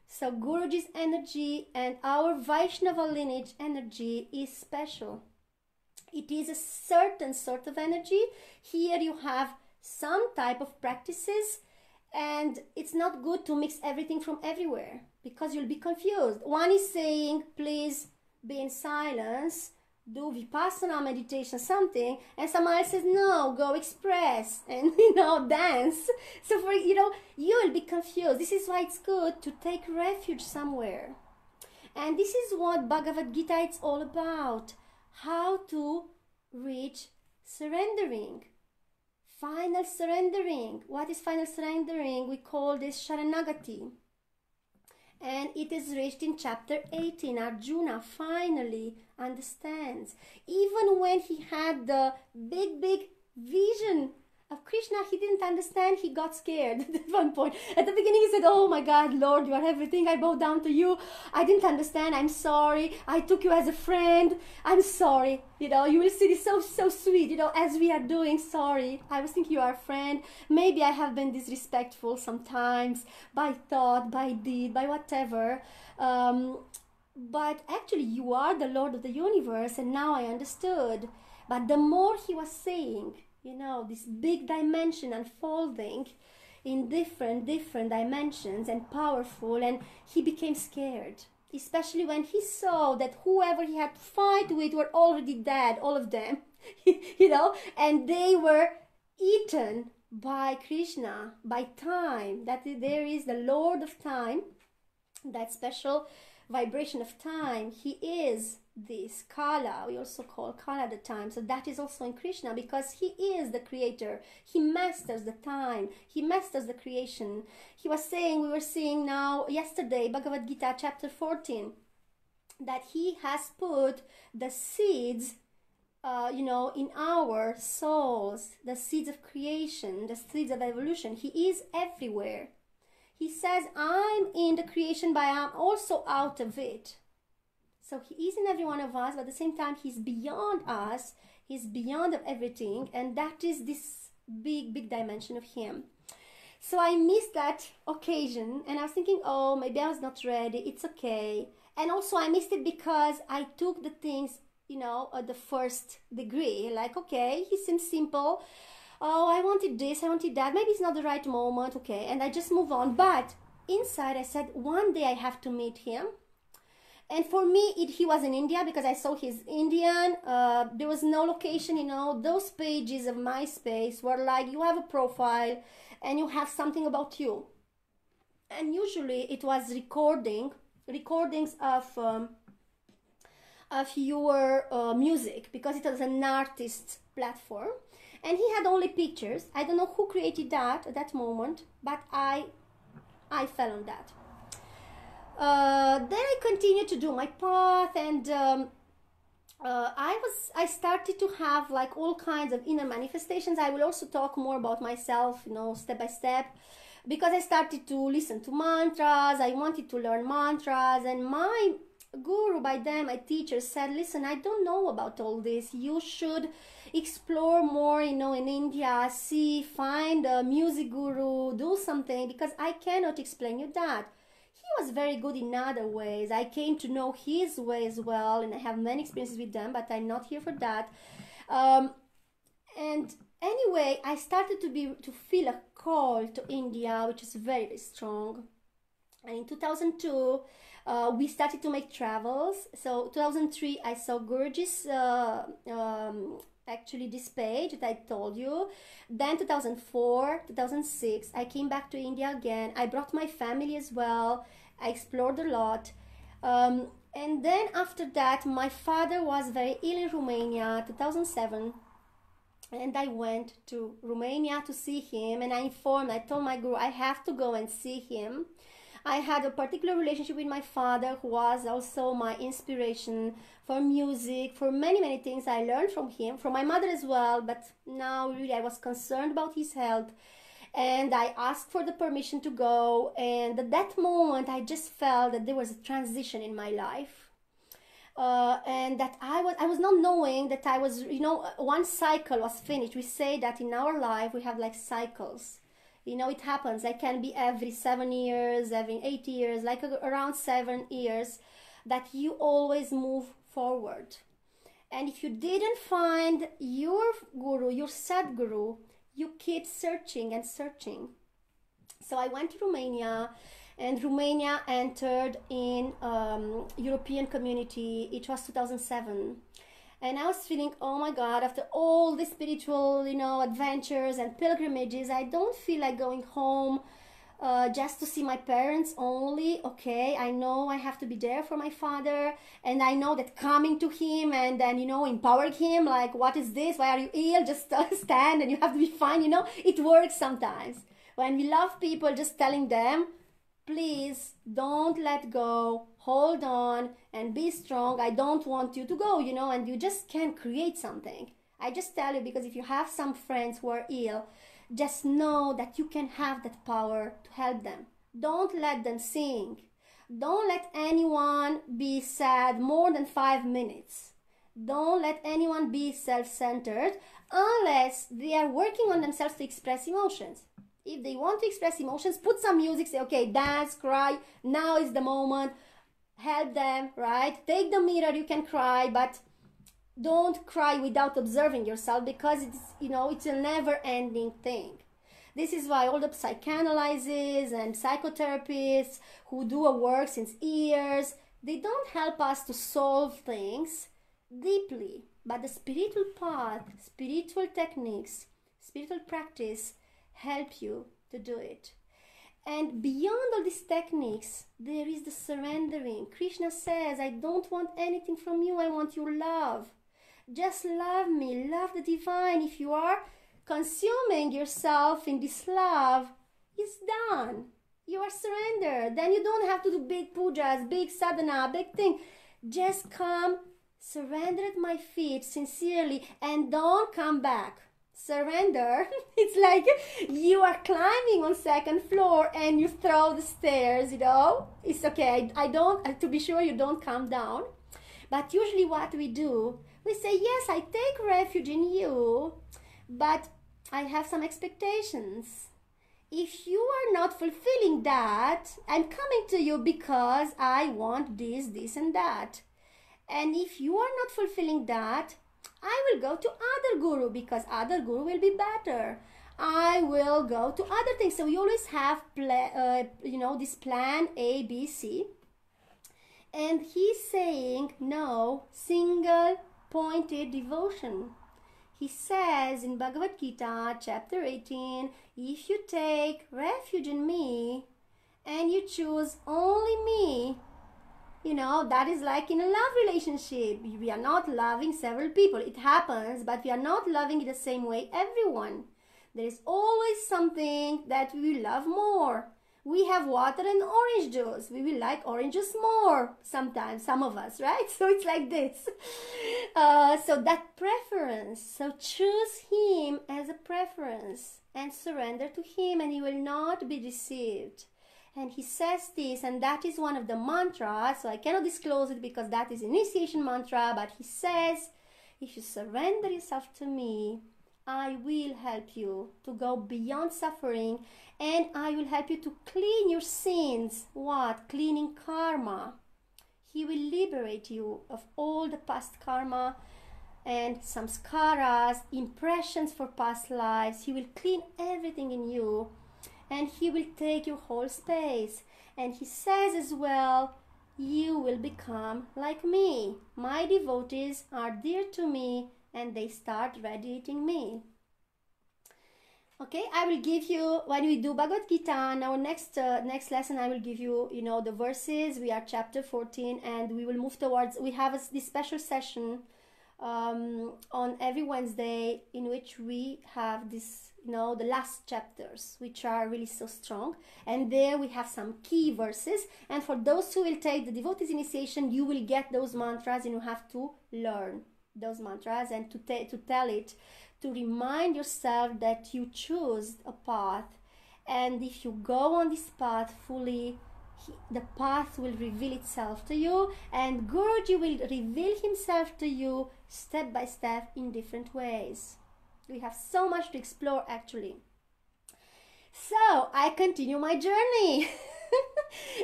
So Guruji's energy and our Vaishnava lineage energy is special. It is a certain sort of energy. Here you have some type of practices, and it's not good to mix everything from everywhere because you'll be confused. One is saying, please be in silence, do Vipassana meditation, something, and someone else says, no, go express and, you know, dance. So for, you know, you will be confused. This is why it's good to take refuge somewhere. And this is what Bhagavad Gita is all about. How to reach surrendering. Final surrendering. What is final surrendering? We call this Sharanagati. And it is reached in chapter 18. Arjuna finally understands. Even when he had the big vision of Krishna, he didn't understand. He got scared at one point. At the beginning he said, oh my God, Lord, you are everything. I bow down to you. I didn't understand. I'm sorry. I took you as a friend. I'm sorry. You know, you will see this so sweet, you know, as we are doing. Sorry. I was thinking you are a friend. Maybe I have been disrespectful sometimes by thought, by deed, by whatever. But actually you are the Lord of the universe, and now I understood. But the more he was saying, you know, this big dimension unfolding in different dimensions and powerful, and he became scared, especially when he saw that whoever he had to fight with were already dead, all of them, you know, and they were eaten by Krishna, by time, that there is the Lord of time, that special vibration of time. He is this Kala. We also call Kala the time. So that is also in Krishna, because he is the creator. He masters the time. He masters the creation. He was saying, we were seeing now yesterday, Bhagavad Gita chapter 14, that he has put the seeds, you know, in our souls, the seeds of creation, the seeds of evolution. He is everywhere. He says, I'm in the creation, but I'm also out of it. So he is in every one of us, but at the same time, he's beyond us. He's beyond of everything. And that is this big dimension of him. So I missed that occasion. And I was thinking, oh, maybe I was not ready. It's okay. And also I missed it because I took the things, you know, at the first degree. Like, okay, he seems simple. Oh, I wanted this, I wanted that. Maybe it's not the right moment. Okay. And I just move on. But inside I said, one day I have to meet him. And for me, he was in India because I saw he's Indian. There was no location, you know. Those pages of MySpace were like, you have a profile and you have something about you. And usually it was recordings of your music, because it was an artist platform. And he had only pictures. I don't know who created that at that moment, but I fell on that. Then I continued to do my path, and I started to have like all kinds of inner manifestations. I will also talk more about myself, you know, step by step, because I started to listen to mantras. I wanted to learn mantras, and my guru, by then my teacher said, listen, I don't know about all this. You should explore more, in India, find a music guru, do something, because I cannot explain you that. He was very good in other ways. I came to know his way as well, and I have many experiences with them, but I'm not here for that. And anyway, I started to feel a call to India, which is very, very strong. And in 2002, we started to make travels. So 2003, I saw Gurji's, actually this page that I told you. Then 2004, 2006, I came back to India again. I brought my family as well. I explored a lot. And then after that, my father was very ill in Romania, 2007. And I went to Romania to see him, and I told my guru, I have to go and see him. I had a particular relationship with my father, who was also my inspiration for music, for many, many things I learned from him, from my mother as well, but now really I was concerned about his health, and I asked for the permission to go, and at that moment I just felt that there was a transition in my life. And that I was not knowing that I was, one cycle was finished. We say that in our life we have like cycles. It happens. It can be every 7 years, every 8 years, like around 7 years, that you always move forward. And if you didn't find your guru, your Sadguru, you keep searching and searching. So I went to Romania, and Romania entered in European community. It was 2007. And I was feeling, oh my God, after all the spiritual, adventures and pilgrimages, I don't feel like going home just to see my parents only. Okay, I know I have to be there for my father, and I know that coming to him and then, empowering him, like, what is this? Why are you ill? Just stand and you have to be fine, It works sometimes. When we love people, just telling them, please don't let go, hold on and be strong. I don't want you to go, and you just can create something. I just tell you, because if you have some friends who are ill, just know that you can have that power to help them. Don't let them sing. Don't let anyone be sad more than 5 minutes. Don't let anyone be self-centered unless they are working on themselves to express emotions. If they want to express emotions, put some music, say, okay, dance, cry, now is the moment, help them, right? Take the mirror, you can cry, but don't cry without observing yourself, because it's a never-ending thing. This is why all the psychoanalysts and psychotherapists who do a work since years, they don't help us to solve things deeply, but the spiritual path, spiritual techniques, spiritual practice help you to do it. And beyond all these techniques, there is the surrendering. Krishna says, I don't want anything from you, I want your love. Just love me, love the divine. If you are consuming yourself in this love, it's done. You are surrendered. Then you don't have to do big pujas, big sadhana, big thing. Just come, surrender at my feet sincerely, and don't come back. Surrender. It's like you are climbing on 2nd floor and you throw the stairs, It's okay. I don't, to be sure you don't come down. But usually what we do, we say, yes, I take refuge in you, but I have some expectations. If you are not fulfilling that, I'm coming to you because I want this, this and that. And if you are not fulfilling that, I will go to other guru, because other guru will be better. I will go to other things. So we always have, this plan A, B, C. And he's saying, no, single pointed devotion. He says in Bhagavad Gita, chapter 18, if you take refuge in me and you choose only me, that is like in a love relationship. We are not loving several people. It happens, but we are not loving it the same way everyone. There is always something that we love more. We have water and orange juice. We will like orange juice more sometimes, some of us, right? So it's like this. So that preference. So choose him as a preference and surrender to him, and you will not be deceived. And he says this, and that is one of the mantras, so I cannot disclose it because that is initiation mantra, but he says, if you surrender yourself to me, I will help you to go beyond suffering, and I will help you to clean your sins. What? Cleaning karma. He will liberate you of all the past karma and samskaras, impressions for past lives. He will clean everything in you, and he will take your whole space. And he says as well, you will become like me. My devotees are dear to me, and they start radiating me. Okay, I will give you, when we do Bhagavad Gita, in our next lesson, I will give you, the verses. We are chapter 14, and we will move towards, we have this special session on every Wednesday in which we have this, the last chapters, which are really so strong. And there we have some key verses. And for those who will take the devotees initiation, you will get those mantras, and you have to learn those mantras and to tell it, to remind yourself that you choose a path, and if you go on this path fully, the path will reveal itself to you, and Guruji will reveal himself to you step by step in different ways. We have so much to explore actually. So I continue my journey.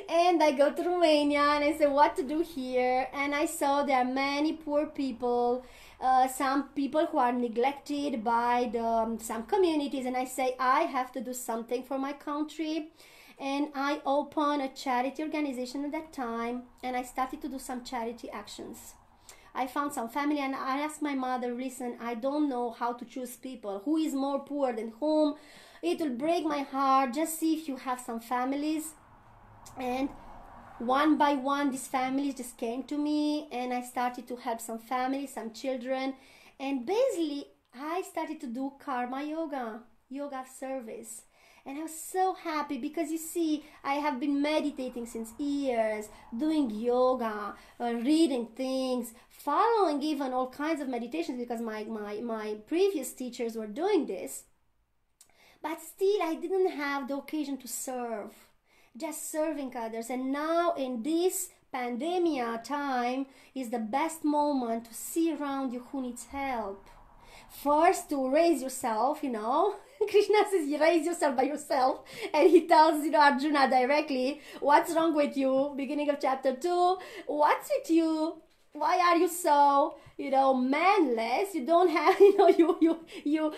And I go to Romania, and I say what to do here, and I saw there are many poor people, some people who are neglected by some communities, and I say I have to do something for my country. And I opened a charity organization at that time, and I started to do some charity actions. I found some family, and I asked my mother, listen, I don't know how to choose people, who is more poor than whom. It will break my heart. Just see if you have some families. And one by one, these families just came to me, and I started to help some families, some children. And basically, I started to do karma yoga of service. And I was so happy because, you see, I have been meditating since years, doing yoga, reading things, following even all kinds of meditations because my previous teachers were doing this. But still, I didn't have the occasion to serve, just serving others. And now in this pandemia time is the best moment to see around you who needs help. First, to raise yourself, Krishna says, you raise yourself by yourself, and he tells Arjuna directly, what's wrong with you? Beginning of chapter 2, what's with you? Why are you so, manless? You don't have, you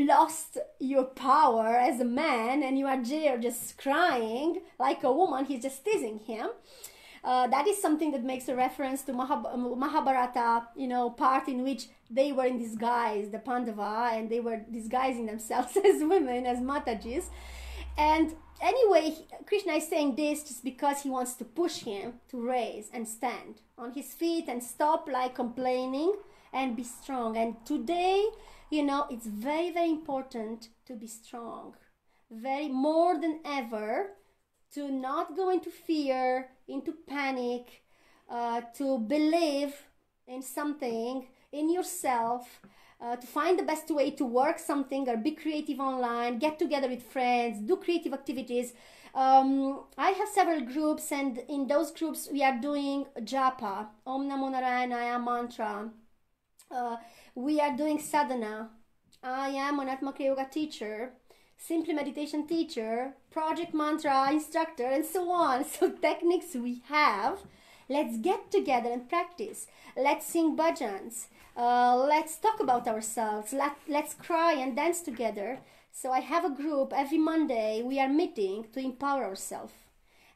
lost your power as a man, and you are there just crying like a woman. He's just teasing him. That is something that makes a reference to Mahabharata, part in which they were in disguise, the Pandava, and they were disguising themselves as women, as Matajis. And anyway, Krishna is saying this just because he wants to push him to raise and stand on his feet and stop like complaining and be strong. And today, it's very, very important to be strong, very more than ever, to not go into fear, into panic, to believe in something, in yourself, to find the best way to work something or be creative online, get together with friends, do creative activities. I have several groups, and in those groups we are doing japa, Om Namo Narayanaya mantra. We are doing sadhana. I am an Atma Kriya Yoga teacher, Simply Meditation teacher, project mantra instructor, and so on. So techniques we have. Let's get together and practice. Let's sing bhajans. Let's talk about ourselves. Let's cry and dance together. So I have a group every Monday. We are meeting to empower ourselves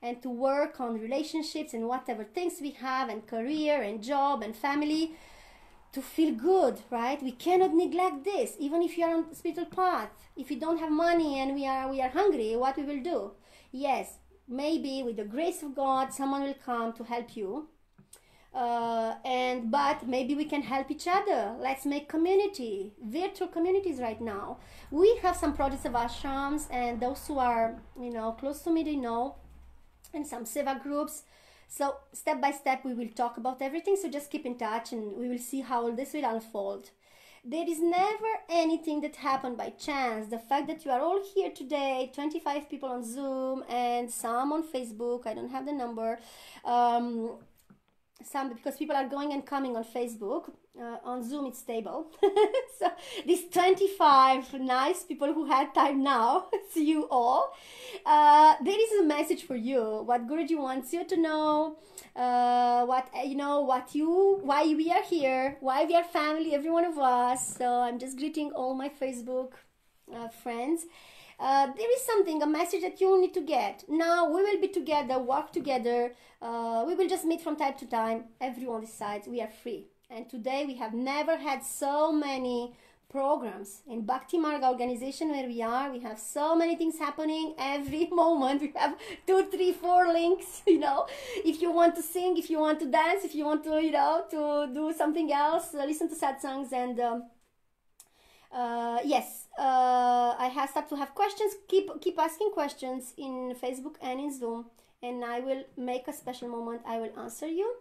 and to work on relationships and whatever things we have, and career and job and family, to feel good, right? We cannot neglect this. Even if you are on the spiritual path, if you don't have money and we are hungry, what we will do? Yes, maybe with the grace of God, someone will come to help you. But maybe we can help each other. Let's make community, virtual communities right now. We have some projects of ashrams, and those who are, close to me, they know, and some seva groups. So step by step we will talk about everything. So just keep in touch, and we will see how this will unfold. There is never anything that happened by chance. The fact that you are all here today, 25 people on Zoom and some on Facebook, I don't have the number, some because people are going and coming on Facebook. On Zoom it's stable. So these 25 nice people who had time now, see you all. There is a message for you, what Guruji wants you to know, why we are here, why we are family, every one of us. So I'm just greeting all my Facebook friends. There is something, a message that you need to get. Now we will be together, work together. We will just meet from time to time. Everyone decides we are free. And today we have never had so many programs in Bhakti Marga organization where we are. We have so many things happening every moment. We have 2, 3, 4 links, if you want to sing, if you want to dance, if you want to, to do something else, listen to satsangs. And yes, I have started to have questions. Keep asking questions in Facebook and in Zoom, and I will make a special moment. I will answer you.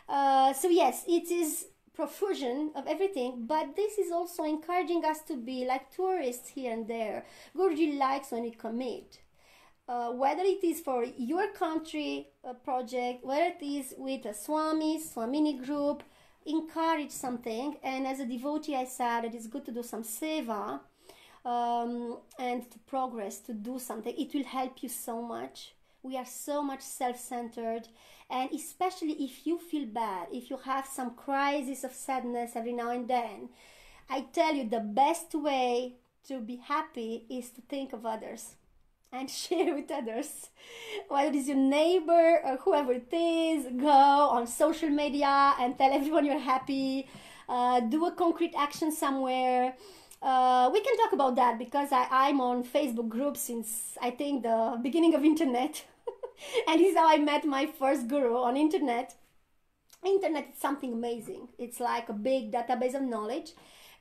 So yes, it is profusion of everything, but this is also encouraging us to be like tourists here and there. Gurji likes when we commit. Whether it is for your country project, whether it is with a Swamini group, encourage something. And as a devotee, I said it is good to do some seva and to progress, to do something. It will help you so much. We are so much self-centered, and especially if you feel bad, if you have some crisis of sadness every now and then, I tell you the best way to be happy is to think of others and share with others. Whether it is your neighbor or whoever it is, go on social media and tell everyone you're happy. Do a concrete action somewhere. We can talk about that because I'm on Facebook groups since I think the beginning of internet. And this is how I met my first guru, on internet. Internet is something amazing. It's like a big database of knowledge.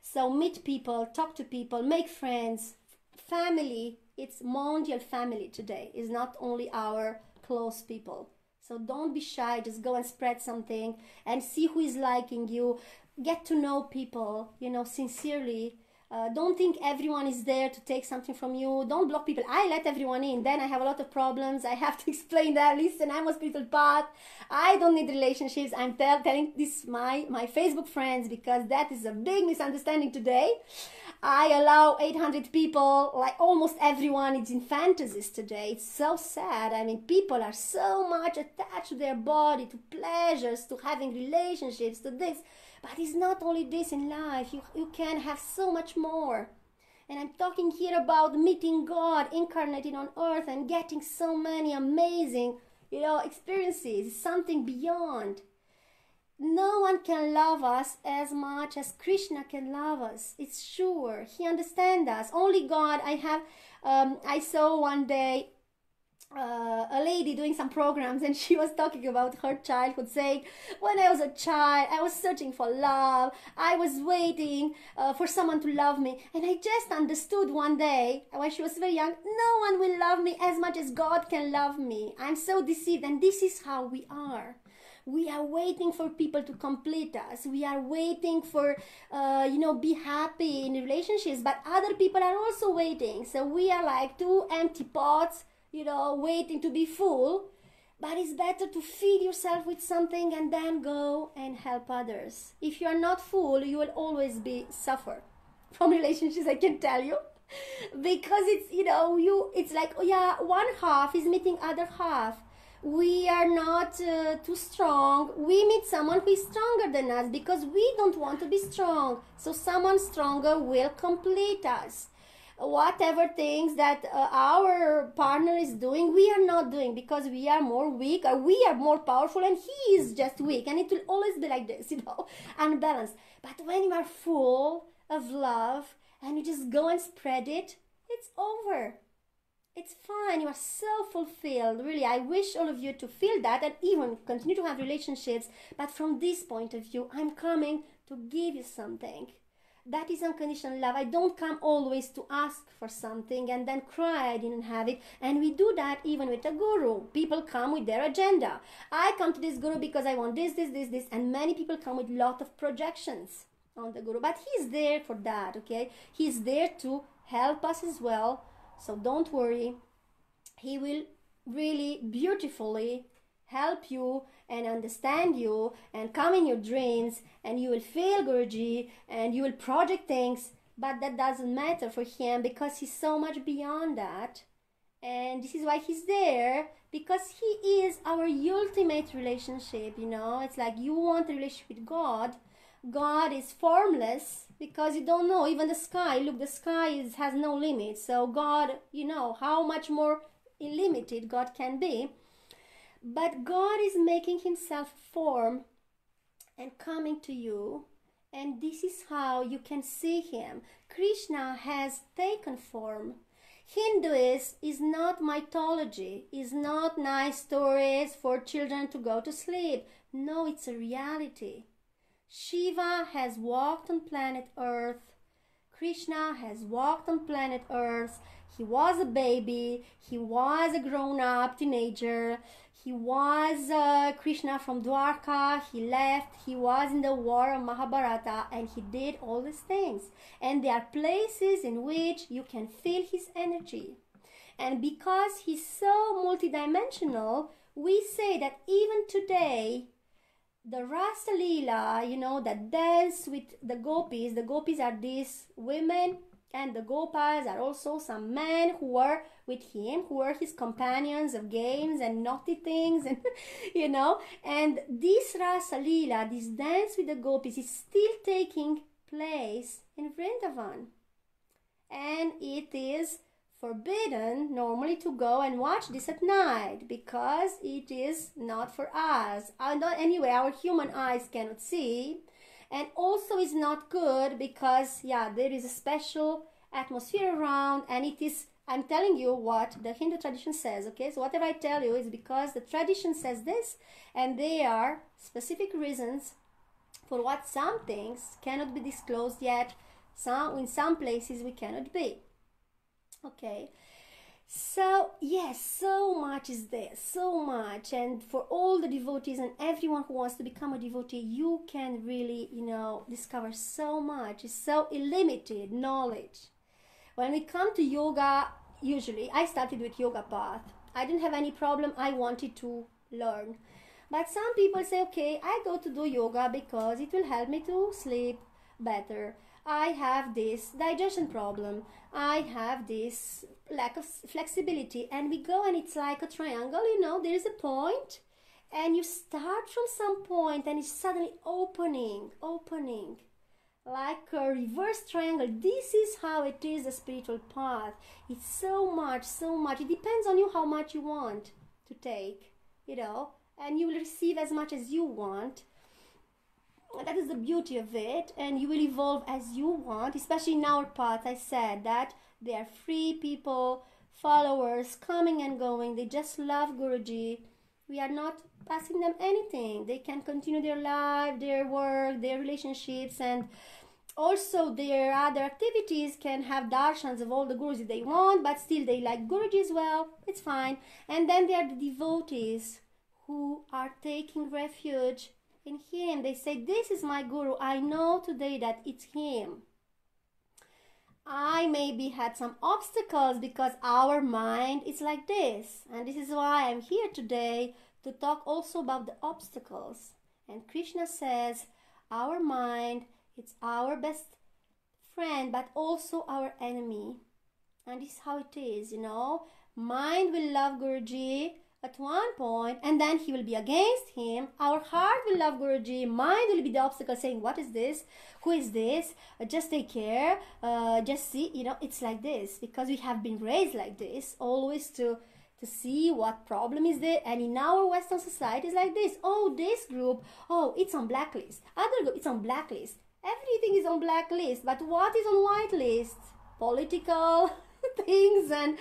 So meet people, talk to people, make friends, family. It's mondial family today. It's not only our close people. So don't be shy. Just go and spread something and see who is liking you. Get to know people, sincerely. Don't think everyone is there to take something from you. Don't block people. I let everyone in. Then I have a lot of problems. I have to explain that. Listen, I'm a spiritual path. I don't need relationships. I'm telling this my Facebook friends because that is a big misunderstanding today. I allow 800 people, like almost everyone is in fantasies today. It's so sad. I mean, people are so much attached to their body, to pleasures, to having relationships, to this. But it's not only this in life. You can have so much more. And I'm talking here about meeting God incarnated on earth and getting so many amazing, experiences. Something beyond. No one can love us as much as Krishna can love us. It's sure. He understands us. Only God. I saw one day a lady doing some programs, and she was talking about her childhood, saying, when I was a child, I was searching for love. I was waiting for someone to love me. And I just understood one day, when she was very young, no one will love me as much as God can love me. I'm so deceived. And this is how we are. We are waiting for people to complete us. We are waiting for, be happy in relationships. But other people are also waiting. So we are like two empty pots, waiting to be full. But it's better to feed yourself with something and then go and help others. If you are not full, you will always suffer from relationships, I can tell you. Because it's, it's like, one half is meeting other half. We are not too strong. We meet someone who is stronger than us because we don't want to be strong. So someone stronger will complete us. Whatever things that our partner is doing, we are not doing because we are more weak or we are more powerful and he is just weak. And it will always be like this, unbalanced. But when you are full of love and you just go and spread it, it's over. It's fine. You are so fulfilled. Really, I wish all of you to feel that and even continue to have relationships. But from this point of view, I'm coming to give you something. That is unconditional love. I don't come always to ask for something and then cry I didn't have it. And we do that even with a guru. People come with their agenda. I come to this guru because I want this. And many people come with a lot of projections. on the Guru. But he's there for that, okay? He's there to help us as well. So don't worry. He will really beautifully help you and understand you and come in your dreams, and you will feel Guruji and you will project things. But that doesn't matter for him, because he's so much beyond that. And this is why he's there, because he is our ultimate relationship, you know. It's like you want a relationship with God. God is formless, because you don't know, even the sky, look, the sky has no limit. So God, you know, how much more unlimited God can be. But God is making himself form and coming to you. And this is how you can see him. Krishna has taken form. Hinduism is not mythology, is not nice stories for children to go to sleep. No, it's a reality. Shiva has walked on planet Earth. Krishna has walked on planet Earth. He was a baby. He was a grown-up teenager. He was Krishna from Dwarka. He left. He was in the war of Mahabharata, and he did all these things. And there are places in which you can feel his energy. And because he's so multidimensional, we say that even today, the Rasa Leela, you know, that dance with the gopis are these women, and the Gopas are also some men who were with him, who were his companions of games and naughty things, and you know. And this Rasa Leela, this dance with the gopis, is still taking place in Vrindavan. And it is forbidden normally to go and watch this at night, because it is not for us. Anyway, our human eyes cannot see. And also is not good because, yeah, there is a special atmosphere around, and it is, I'm telling you what the Hindu tradition says, okay? So whatever I tell you is because the tradition says this, and there are specific reasons for what some things cannot be disclosed yet. In some places we cannot be. Okay. So, yes, so much is there, so much. And for all the devotees and everyone who wants to become a devotee, you can really, you know, discover so much. It's so unlimited knowledge. When we come to yoga, usually, I started with yoga path. I didn't have any problem. I wanted to learn. But some people say, okay, I go to do yoga because it will help me to sleep better. I have this digestion problem. I have this lack of flexibility. And we go, and it's like a triangle, you know, there is a point, and you start from some point, and it's suddenly opening, like a reverse triangle. This is how it is, the spiritual path. It's so much. It depends on you how much you want to take, you know, and you will receive as much as you want. That is the beauty of it, and you will evolve as you want, especially in our path. I said that they are free people, followers, coming and going. They just love Guruji. We are not asking them anything. They can continue their life, their work, their relationships, and also their other activities, can have darshans of all the Gurus they want, but still they like Guruji as well. It's fine. And then there are the devotees who are taking refuge in him. They say, this is my Guru. I know today that it's him. I maybe had some obstacles because our mind is like this. And this is why I'm here today to talk also about the obstacles. And Krishna says, our mind, it's our best friend, but also our enemy. And this is how it is, you know. Mind will love Guruji at one point, and then he will be against him. Our heart will love Guruji. Mind will be the obstacle, saying, what is this? Who is this? Just take care. Just see, you know, it's like this. Because we have been raised like this, always to see what problem is there. And in our Western society, it's like this. Oh, this group, oh, it's on blacklist. Other group, it's on blacklist. Everything is on blacklist. But what is on whitelist? Political things, and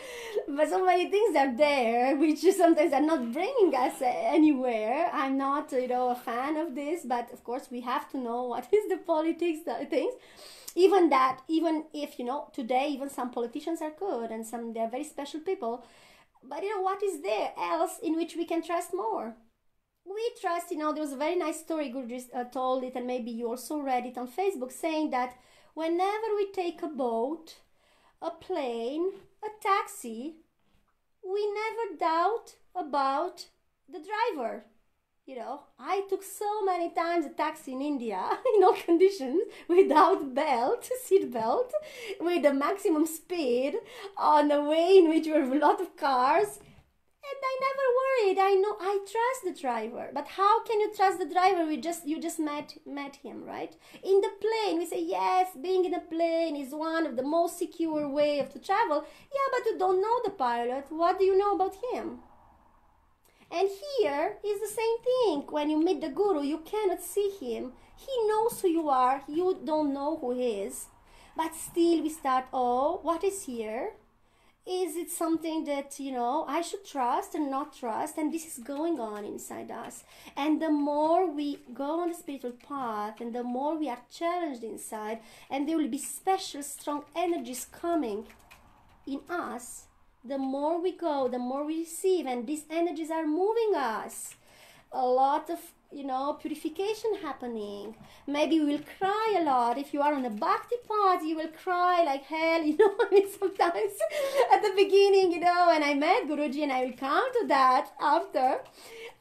but so many things are there which sometimes are not bringing us anywhere. I'm not, you know, a fan of this, but of course we have to know what is the politics, the things. Even if, you know, today even some politicians are good and some they're very special people, but you know, what is there else in which we can trust more? we trust, there was a very nice story, Gurji told it, and maybe you also read it on Facebook, saying that whenever we take a boat, a plane, a taxi, we never doubt about the driver. I took so many times a taxi in India in all conditions without seat belt, with the maximum speed on a way in which there were a lot of cars. And I never worried. I know, I trust the driver. But how can you trust the driver? You just met him, right? In the plane, we say, yes, being in a plane is one of the most secure way to travel. Yeah, but you don't know the pilot. What do you know about him? And here is the same thing. When you meet the Guru, you cannot see him. He knows who you are. You don't know who he is. But still we start, oh, what is here? Is it something that, I should trust and not trust? And this is going on inside us. And the more we go on the spiritual path, and the more we are challenged inside, and there will be special, strong energies coming in us, the more we go, the more we receive, and these energies are moving us. A lot of, purification happening. Maybe we will cry a lot. If you are on a bhakti path, you will cry like hell, sometimes at the beginning, when I met Guruji, and I will come to that after,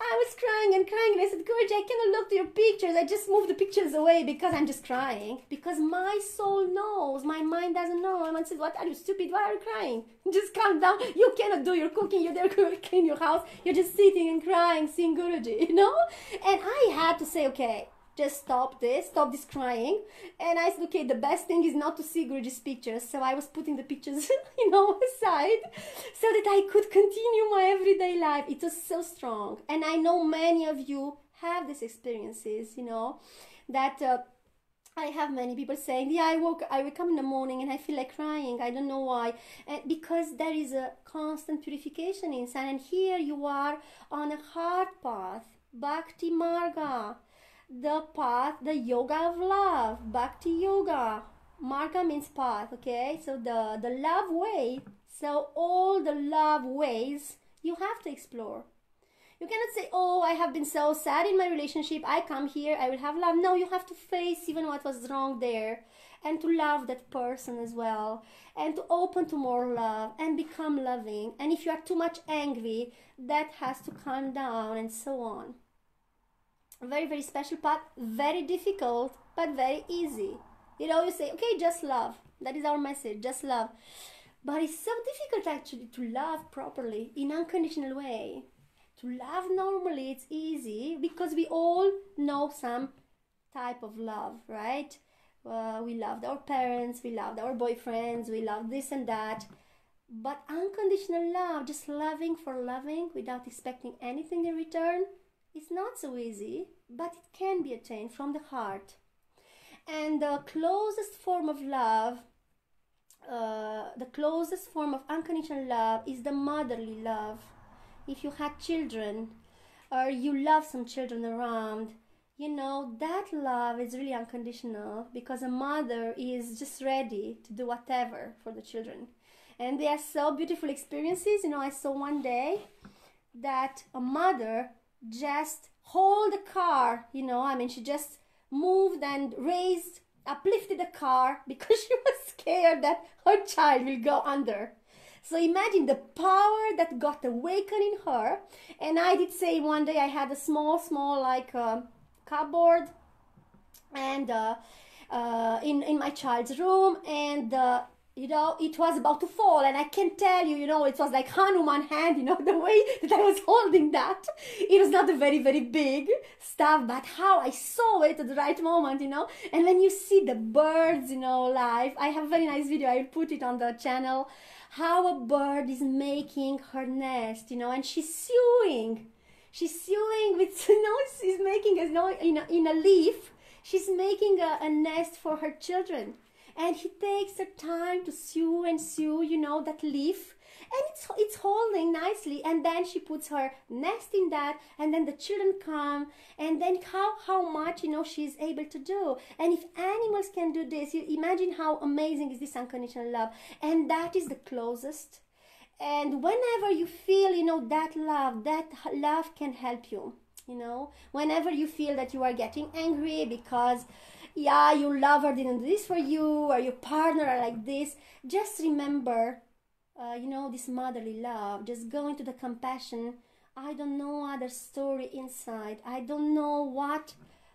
I was crying and crying, and I said, Guruji, I cannot look to your pictures. I just move the pictures away because I'm just crying. Because my soul knows, my mind doesn't know. My mind says, what are you, stupid? Why are you crying? Just calm down. You cannot do your cooking. You're there clean your house. You're just sitting and crying, seeing Guruji, And I had to say, okay, just stop this crying. And I said, okay, the best thing is not to see Guruji's pictures. So I was putting the pictures, aside so that I could continue my everyday life. It was so strong. And I know many of you have these experiences, that I have many people saying, yeah, I wake up in the morning and I feel like crying. I don't know why. And because there is a constant purification inside. And here you are on a hard path, Bhakti Marga. The path, the yoga of love, bhakti yoga. Marga means path, okay? So the love way. So all the love ways you have to explore. You cannot say, oh, I have been so sad in my relationship. I come here, I will have love. No, you have to face even what was wrong there. And to love that person as well. And to open to more love and become loving. And if you are too much angry, that has to calm down and so on. Very, very special path, very difficult, but very easy. You say, okay, just love. That is our message, just love. But it's so difficult actually to love properly in unconditional way. To love normally, it's easy because we all know some type of love, right? We loved our parents, we loved our boyfriends, we loved this and that. But unconditional love, just loving for loving without expecting anything in return, it's not so easy, but it can be attained from the heart. And the closest form of love, the closest form of unconditional love is the motherly love. If you had children, or you love some children around, that love is really unconditional because a mother is just ready to do whatever for the children. And they are so beautiful experiences. I saw one day that a mother just hold the car, she just moved and uplifted the car because she was scared that her child will go under. So imagine the power that got awakened in her. And I did say one day I had a small like cupboard and in my child's room, and it was about to fall, and I can tell you, it was like Hanuman hand, the way that I was holding that. It was not a very, very big stuff, but how I saw it at the right moment, And when you see the birds, live, I have a very nice video, I will put it on the channel, how a bird is making her nest, and she's sewing. She's sewing with, she's making, in a leaf, she's making a nest for her children. And he takes the time to sew and sew, that leaf. And it's holding nicely. And then she puts her nest in that. And then the children come. And then how much, she's able to do. And if animals can do this, you imagine how amazing is this unconditional love. And that is the closest. And whenever you feel, that love can help you. you know. Whenever you feel that you are getting angry because, yeah, your lover didn't do this for you, or your partner are like this, just remember, you know, this motherly love. Just go into the compassion. I don't know other story inside. I don't know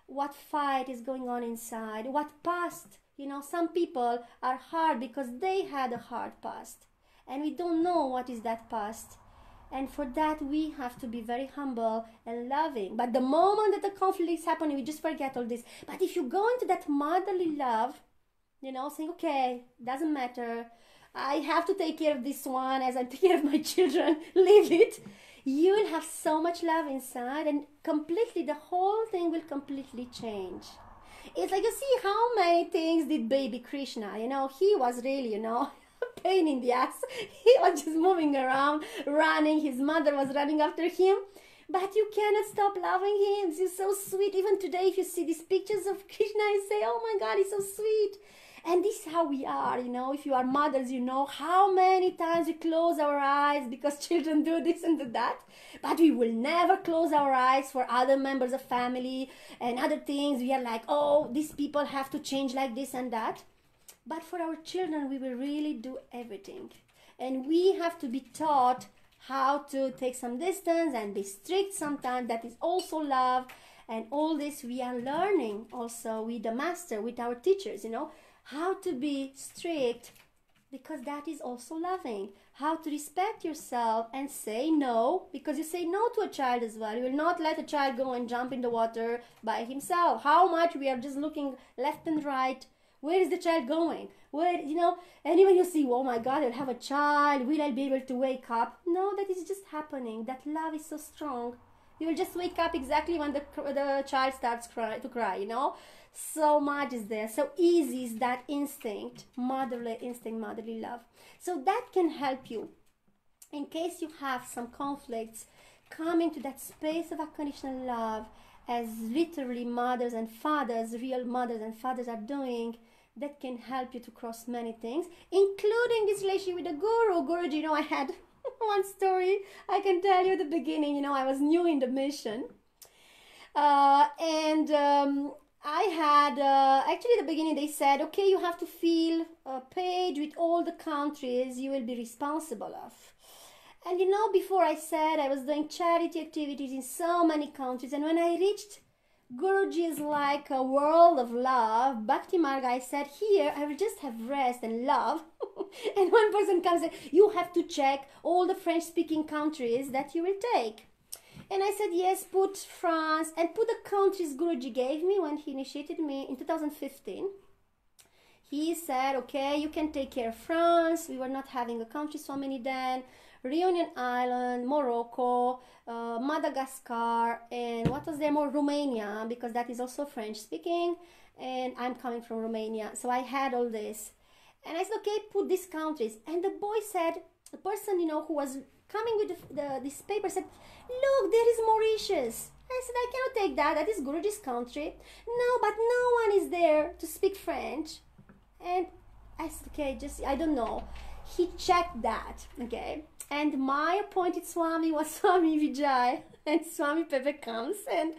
what fight is going on inside, what past. You know, some people are hard because they had a hard past, and we don't know what is that past. And for that, we have to be very humble and loving. But the moment that the conflict is happening, we just forget all this. But if you go into that motherly love, you know, saying, okay, doesn't matter, I have to take care of this one as I take care of my children, leave it. You will have so much love inside, and completely, the whole thing will completely change. It's like, you see how many things did baby Krishna, you know, he was really, you know, a pain in the ass. He was just moving around, running, his mother was running after him, but you cannot stop loving him. He's so sweet. Even today, if you see these pictures of Krishna, you say, oh my God, he's so sweet. And this is how we are, you know. If you are mothers, you know how many times we close our eyes because children do this and do that. But we will never close our eyes for other members of family and other things. We are like, oh, these people have to change like this and that. But for our children, we will really do everything. And we have to be taught how to take some distance and be strict sometimes. That is also love. And all this we are learning also with the master, with our teachers, you know. How to be strict, because that is also loving. How to respect yourself and say no, because you say no to a child as well. You will not let a child go and jump in the water by himself. How much we are just looking left and right. Where is the child going? Where, you know, and even you see, oh my God, I'll have a child. Will I be able to wake up? No, that is just happening. That love is so strong. You will just wake up exactly when the child starts to cry, you know. So much is there. So easy is that instinct, motherly instinct, motherly love. So that can help you. In case you have some conflicts, come into that space of unconditional love, as literally mothers and fathers, real mothers and fathers are doing. That can help you to cross many things, including this relationship with the Guru. Guruji, you know, I had one story I can tell you at the beginning. You know, I was new in the mission. I had, actually at the beginning they said, okay, you have to fill a page with all the countries you will be responsible of. And you know, before I said I was doing charity activities in so many countries, and when I reached Guruji is like a world of love, Bhakti Marga, I said, here I will just have rest and love. And one person comes and said, you have to check all the French-speaking countries that you will take. And I said, yes, put France and put the countries Guruji gave me when he initiated me in 2015. He said, okay, you can take care of France. We were not having a country so many then. Reunion Island, Morocco, Madagascar, and what was there more? Romania, because that is also French speaking. And I'm coming from Romania. So I had all this. And I said, okay, put these countries. And the boy said, the person, you know, who was coming with this paper said, look, there is Mauritius. I said, I cannot take that. That is Guruji's country. No, but no one is there to speak French. And I said, okay, just, I don't know. He checked that, okay. And my appointed Swami was Swami Vijay. And Swami Pepe comes and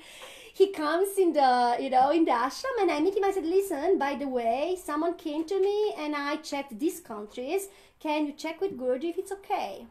he comes in the, you know, in the ashram, and I meet him. I said, listen, by the way, someone came to me and I checked these countries. Can you check with Guruji if it's okay?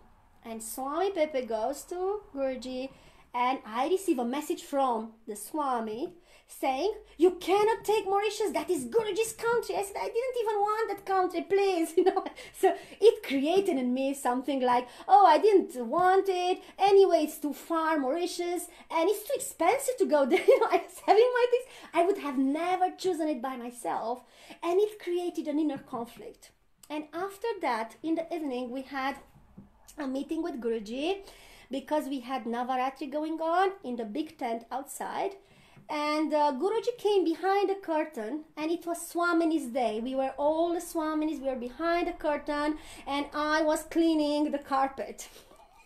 And Swami Pepe goes to Gurji, and I receive a message from the Swami saying, you cannot take Mauritius, that is Guruji's country. I said, I didn't even want that country, please, you know. So it created in me something like, oh, I didn't want it, anyway, it's too far, Mauritius, and it's too expensive to go there, you know. I was having my things. I would have never chosen it by myself, and it created an inner conflict. And after that, in the evening, we had a meeting with Guruji, because we had Navaratri going on in the big tent outside. And Guruji came behind the curtain, and it was Swamini's day. We were all the Swaminis, we were behind the curtain, and I was cleaning the carpet.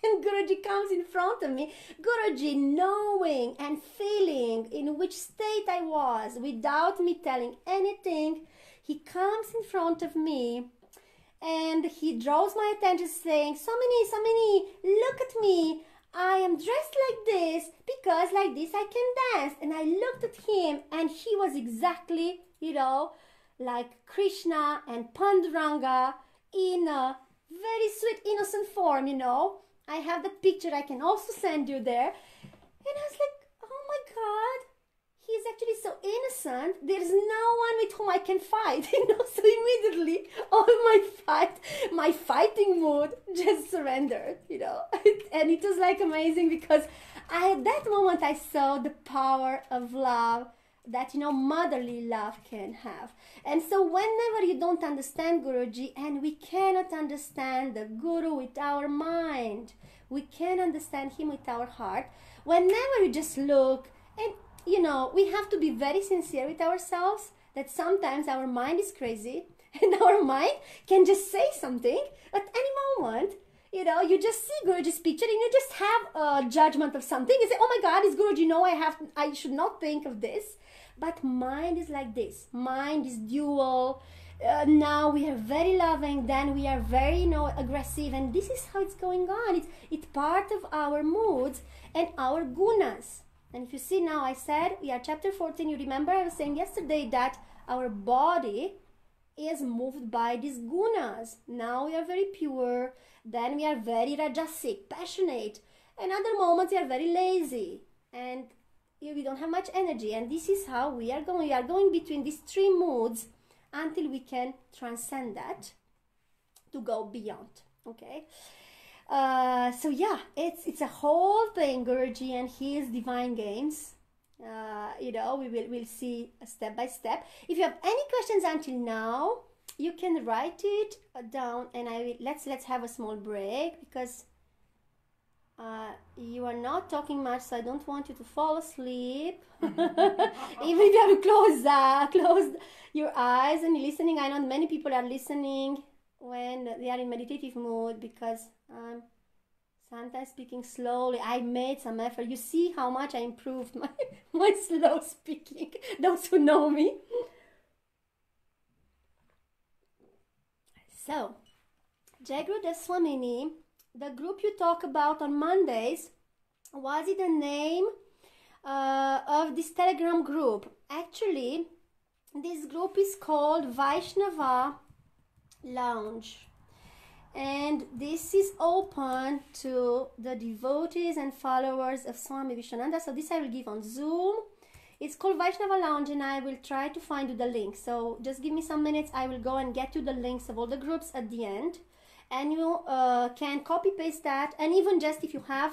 And Guruji comes in front of me. Guruji, knowing and feeling in which state I was, without me telling anything, he comes in front of me and he draws my attention saying, Swamini, look at me. I am dressed like this because like this I can dance. And I looked at him and he was exactly, like Krishna and Panduranga in a very sweet, innocent form, I have the picture, I can also send you there. And I was like, oh my God, he's actually so innocent. There's no one with whom I can fight, So immediately, all my fighting mood just surrendered, And it was like amazing because at that moment I saw the power of love that, motherly love can have. And so whenever you don't understand Guruji, and we cannot understand the Guru with our mind, we can understand him with our heart. Whenever you just look and, we have to be very sincere with ourselves that sometimes our mind is crazy and our mind can just say something at any moment. You just see Guruji's picture and you just have a judgment of something. You say, oh my God, it's Guruji. No, I should not think of this. But mind is like this. Mind is dual. Now we are very loving, then we are very, aggressive. And this is how it's going on. It's part of our moods and our gunas. And if you see now, I said, we are chapter 14. You remember I was saying yesterday that our body is moved by these gunas. Now we are very pure. Then we are very rajasic, passionate. And other moments we are very lazy. And we don't have much energy. And this is how we are going. We are going between these three moods until we can transcend that to go beyond. Okay? So yeah, it's a whole thing, Gurji and his divine games. We'll see step by step. If you have any questions until now, you can write it down, and let's have a small break because you are not talking much, so I don't want you to fall asleep. Even if you have to close your eyes and listening. I know many people are listening when they are in meditative mood because I'm sometimes speaking slowly. I made some effort. You see how much I improved my slow speaking, those who know me. So, Jagrut Swamini, the group you talk about on Mondays, was it the name of this Telegram group? Actually, this group is called Vaishnava Lounge. And this is open to the devotees and followers of Swami Vishwananda. So this I will give on Zoom. It's called Vaishnava Lounge, and I will try to find you the link. So just give me some minutes. I will go and get you the links of all the groups at the end. And you can copy paste that. And even just if you are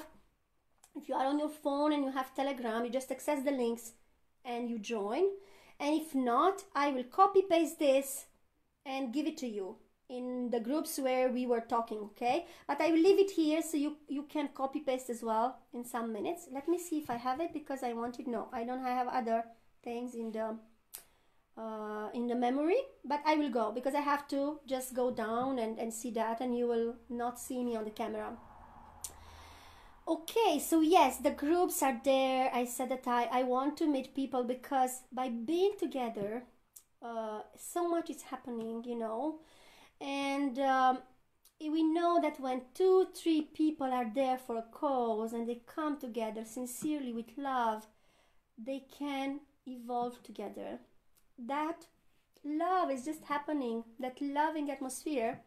on your phone and you have Telegram, you just access the links and you join. And if not, I will copy paste this and give it to you in the groups where we were talking, okay? But I will leave it here so you can copy paste as well in some minutes. Let me see if I have it because I want it. No, I don't have other things in the memory, but I will go because I have to just go down and see that, and you will not see me on the camera. Okay, so yes, the groups are there. I said that I want to meet people because by being together, so much is happening, and we know that when 2-3 people are there for a cause and they come together sincerely with love, they can evolve together. That love is just happening. That loving atmosphere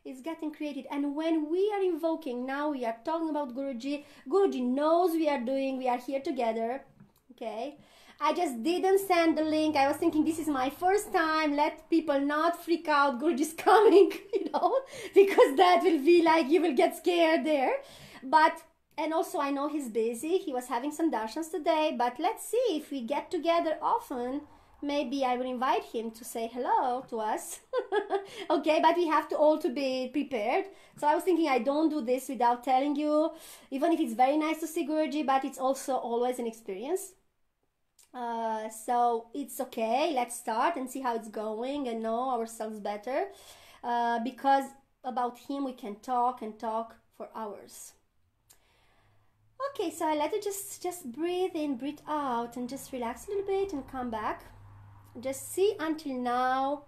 is getting created. And when we are invoking, now we are talking about Guruji. Guruji knows we are here together. Okay. I just didn't send the link. I was thinking this is my first time. Let people not freak out. Guruji's coming, because that will be like you will get scared there. And also I know he's busy. He was having some darshans today. But let's see if we get together often. Maybe I will invite him to say hello to us. Okay, but we have to all to be prepared. So I was thinking I don't do this without telling you, even if it's very nice to see Guruji, but it's also always an experience. So it's okay. Let's start and see how it's going and know ourselves better. Because about him we can talk and talk for hours. Okay, so I let you just breathe in, breathe out, and just relax a little bit and come back. Just see until now,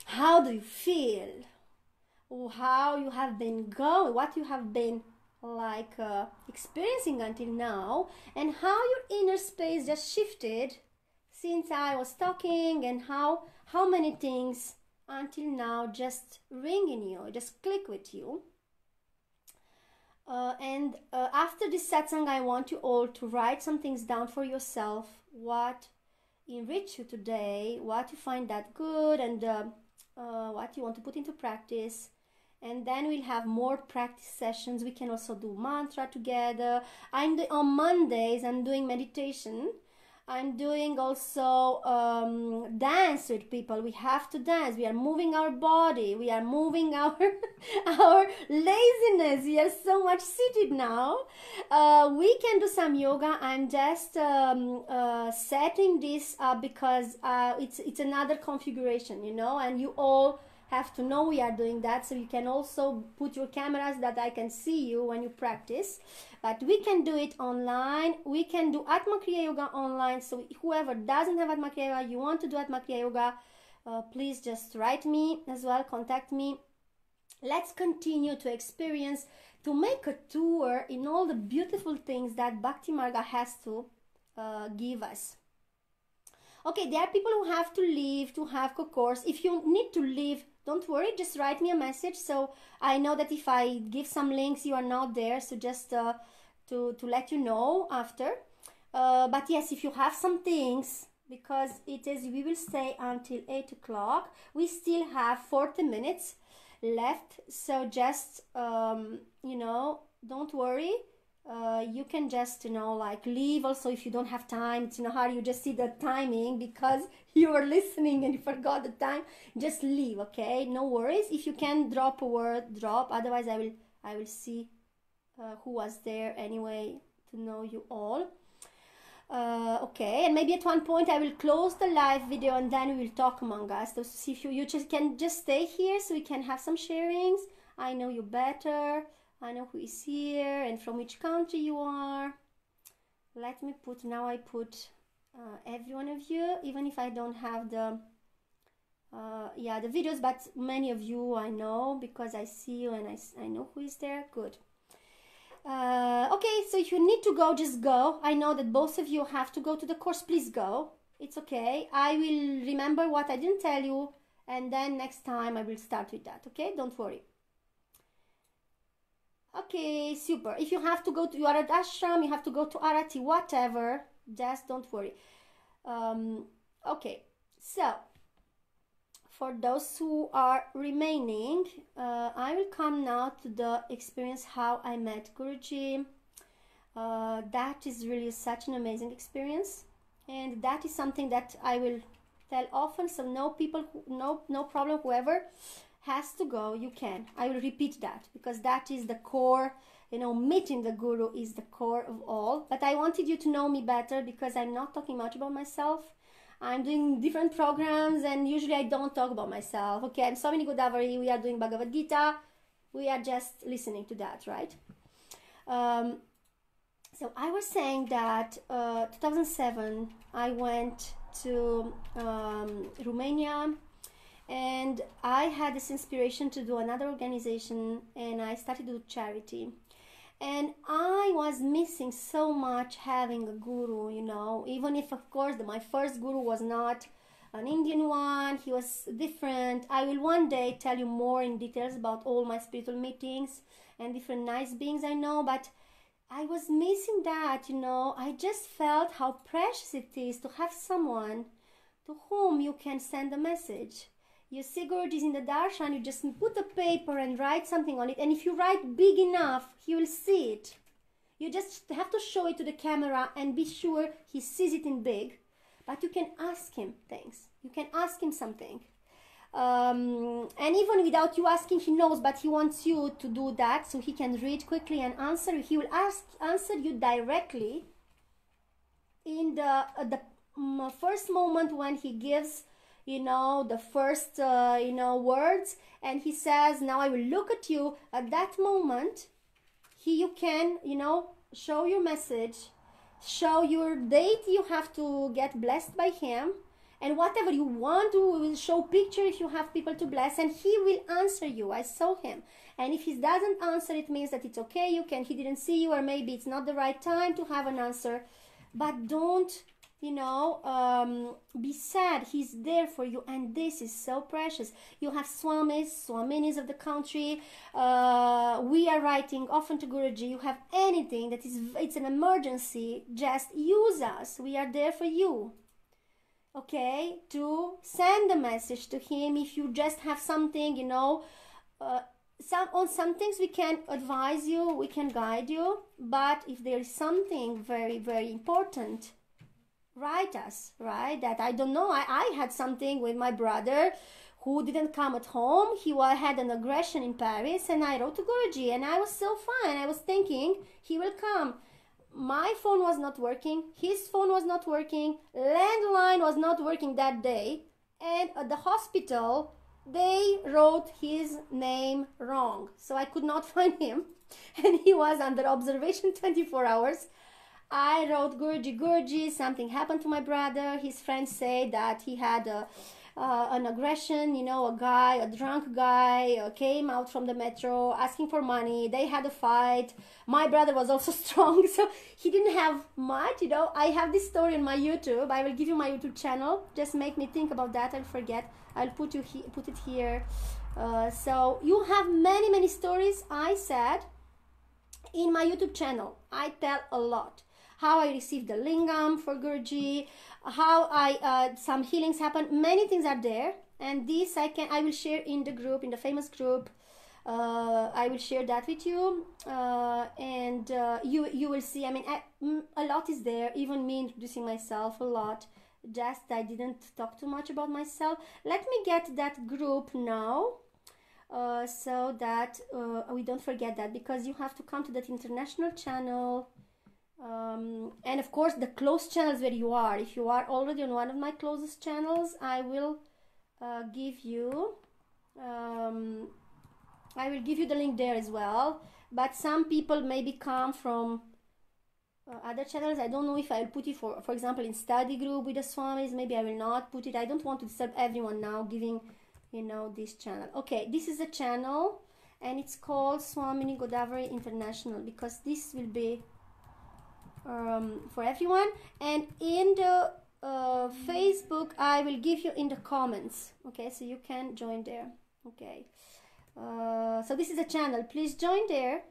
how do you feel? How you have been going, what you have been like experiencing until now, and how your inner space just shifted since I was talking, and how many things until now just ring in you, just click with you. And after this satsang, I want you all to write some things down for yourself, what enrich you today, what you find that good, and what you want to put into practice. And then we'll have more practice sessions. We can also do mantra together. On Mondays, I'm doing meditation. I'm doing also dance with people. We have to dance. We are moving our body. We are moving our our laziness. We are so much seated now. We can do some yoga. I'm just setting this up because it's another configuration, you know, and you all have to know we are doing that, so you can also put your cameras that I can see you when you practice. But we can do it online. We can do Atma Kriya Yoga online. So whoever doesn't have Atma Kriya Yoga, you want to do Atma Kriya Yoga, please just write me as well, contact me. Let's continue to experience, to make a tour in all the beautiful things that Bhakti Marga has to give us. Okay, there are people who have to leave to have a course. If you need to leave, don't worry, just write me a message, so I know that if I give some links, you are not there, so just to let you know after. But yes, if you have some things, because we will stay until 8 o'clock, we still have 40 minutes left, so just, you know, don't worry. You can just, you know, like leave also if you don't have time. It's, you know, how you just see the timing because you were listening and you forgot the time. Just leave, okay? No worries. If you can drop a word, drop. Otherwise, I will see who was there anyway to know you all. Okay, and maybe at one point I will close the live video and then we will talk among us. So see if you just can just stay here so we can have some sharings. I know you better. I know who is here and from which country you are. Let me put, now I put every one of you, even if I don't have the the videos, but many of you I know because I see you and I know who is there. Good. Okay, so if you need to go, just go. I know that both of you have to go to the course. Please go. It's okay. I will remember what I didn't tell you, and then next time I will start with that. Okay, don't worry. Okay, super. If you have to go to, you are at ashram, you have to go to Arati, whatever, just don't worry. Okay, so for those who are remaining, I will come now to the experience how I met Guruji. That is really such an amazing experience, and that is something that I will tell often. So no problem, whoever has to go, you can. I will repeat that because that is the core, you know, meeting the Guru is the core of all. But I wanted you to know me better because I'm not talking much about myself. I'm doing different programs and usually I don't talk about myself. Okay, I'm Swami Godavari, we are doing Bhagavad Gita. We are just listening to that, right? So I was saying that 2007, I went to Romania. And I had this inspiration to do another organization and I started to do charity. And I was missing so much having a guru, you know, even if of course my first guru was not an Indian one, he was different. I will one day tell you more in details about all my spiritual meetings and different nice beings I know, but I was missing that, you know. I just felt how precious it is to have someone to whom you can send a message. You see Guruji is in the darshan, you just put a paper and write something on it, and if you write big enough, he will see it. You just have to show it to the camera and be sure he sees it in big. But you can ask him things. You can ask him something. And even without you asking, he knows, but he wants you to do that so he can read quickly and answer. He will answer you directly in the first moment when he gives, you know, the first, words, and he says, now I will look at you. At that moment, you can, you know, show your message, show your date you have to get blessed by him, And whatever you want to show picture if you have people to bless, and he will answer you. I saw him. And if he doesn't answer, it means that it's okay. He didn't see you, or maybe it's not the right time to have an answer. But don't, be sad. He's there for you, and this is so precious. You have Swamis, Swaminis of the country. We are writing often to Guruji. You have anything that it's an emergency, just use us. We are there for you. Okay, to send a message to him. If you just have something, on some things we can advise you, we can guide you. But if there is something very, very important, write us, right? That I don't know. I had something with my brother who didn't come at home. He had an aggression in Paris, and I wrote to Guruji, and I was so fine. I was thinking he will come. My phone was not working. His phone was not working. Landline was not working that day. And at the hospital, they wrote his name wrong. So I could not find him. And he was under observation 24 hours. I wrote Gurji, something happened to my brother. His friends say that he had an aggression, a drunk guy came out from the metro asking for money. They had a fight. My brother was also strong, so he didn't have much, I have this story on my YouTube. I will give you my YouTube channel. Just make me think about that. I'll forget. I'll put it here. So you have many, many stories. I said in my YouTube channel, I tell a lot. How I received the lingam for Gurji, how some healings happen. Many things are there, and this I will share in the group, in the famous group. I will share that with you, and you will see. I mean, a lot is there. Even me introducing myself a lot. Just I didn't talk too much about myself. Let me get that group now. So that we don't forget that, because you have to come to that international channel. And of course the closed channels where you are. If you are already on one of my closest channels, I will give you the link there as well. But some people maybe come from other channels. I don't know if I'll put it for example in study group with the Swamis. Maybe I will not put it. I don't want to disturb everyone now giving this channel. Okay, this is a channel, and it's called Swamini Godavari International, because this will be for everyone. And in the Facebook, I will give you in the comments. Okay, so you can join there. Okay, so this is a channel. Please join there,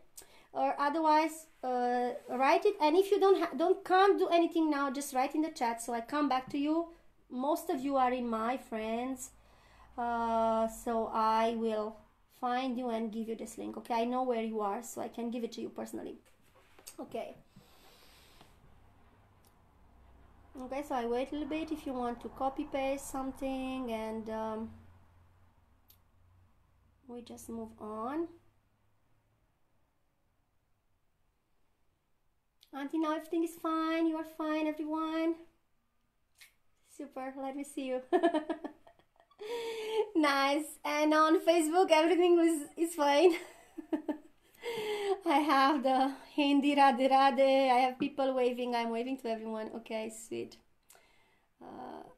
or otherwise write it. And if you can't do anything now, just write in the chat, so I come back to you. Most of you are in my friends, so I will find you and give you this link. Okay, I know where you are, so I can give it to you personally. Okay. Okay, so I wait a little bit if you want to copy paste something, and we just move on. Until now everything is fine. You are fine, everyone. Super, let me see you. Nice. And on Facebook everything is fine. I have the Hindi Radhe Radhe. I have people waving. I'm waving to everyone. Okay, sweet.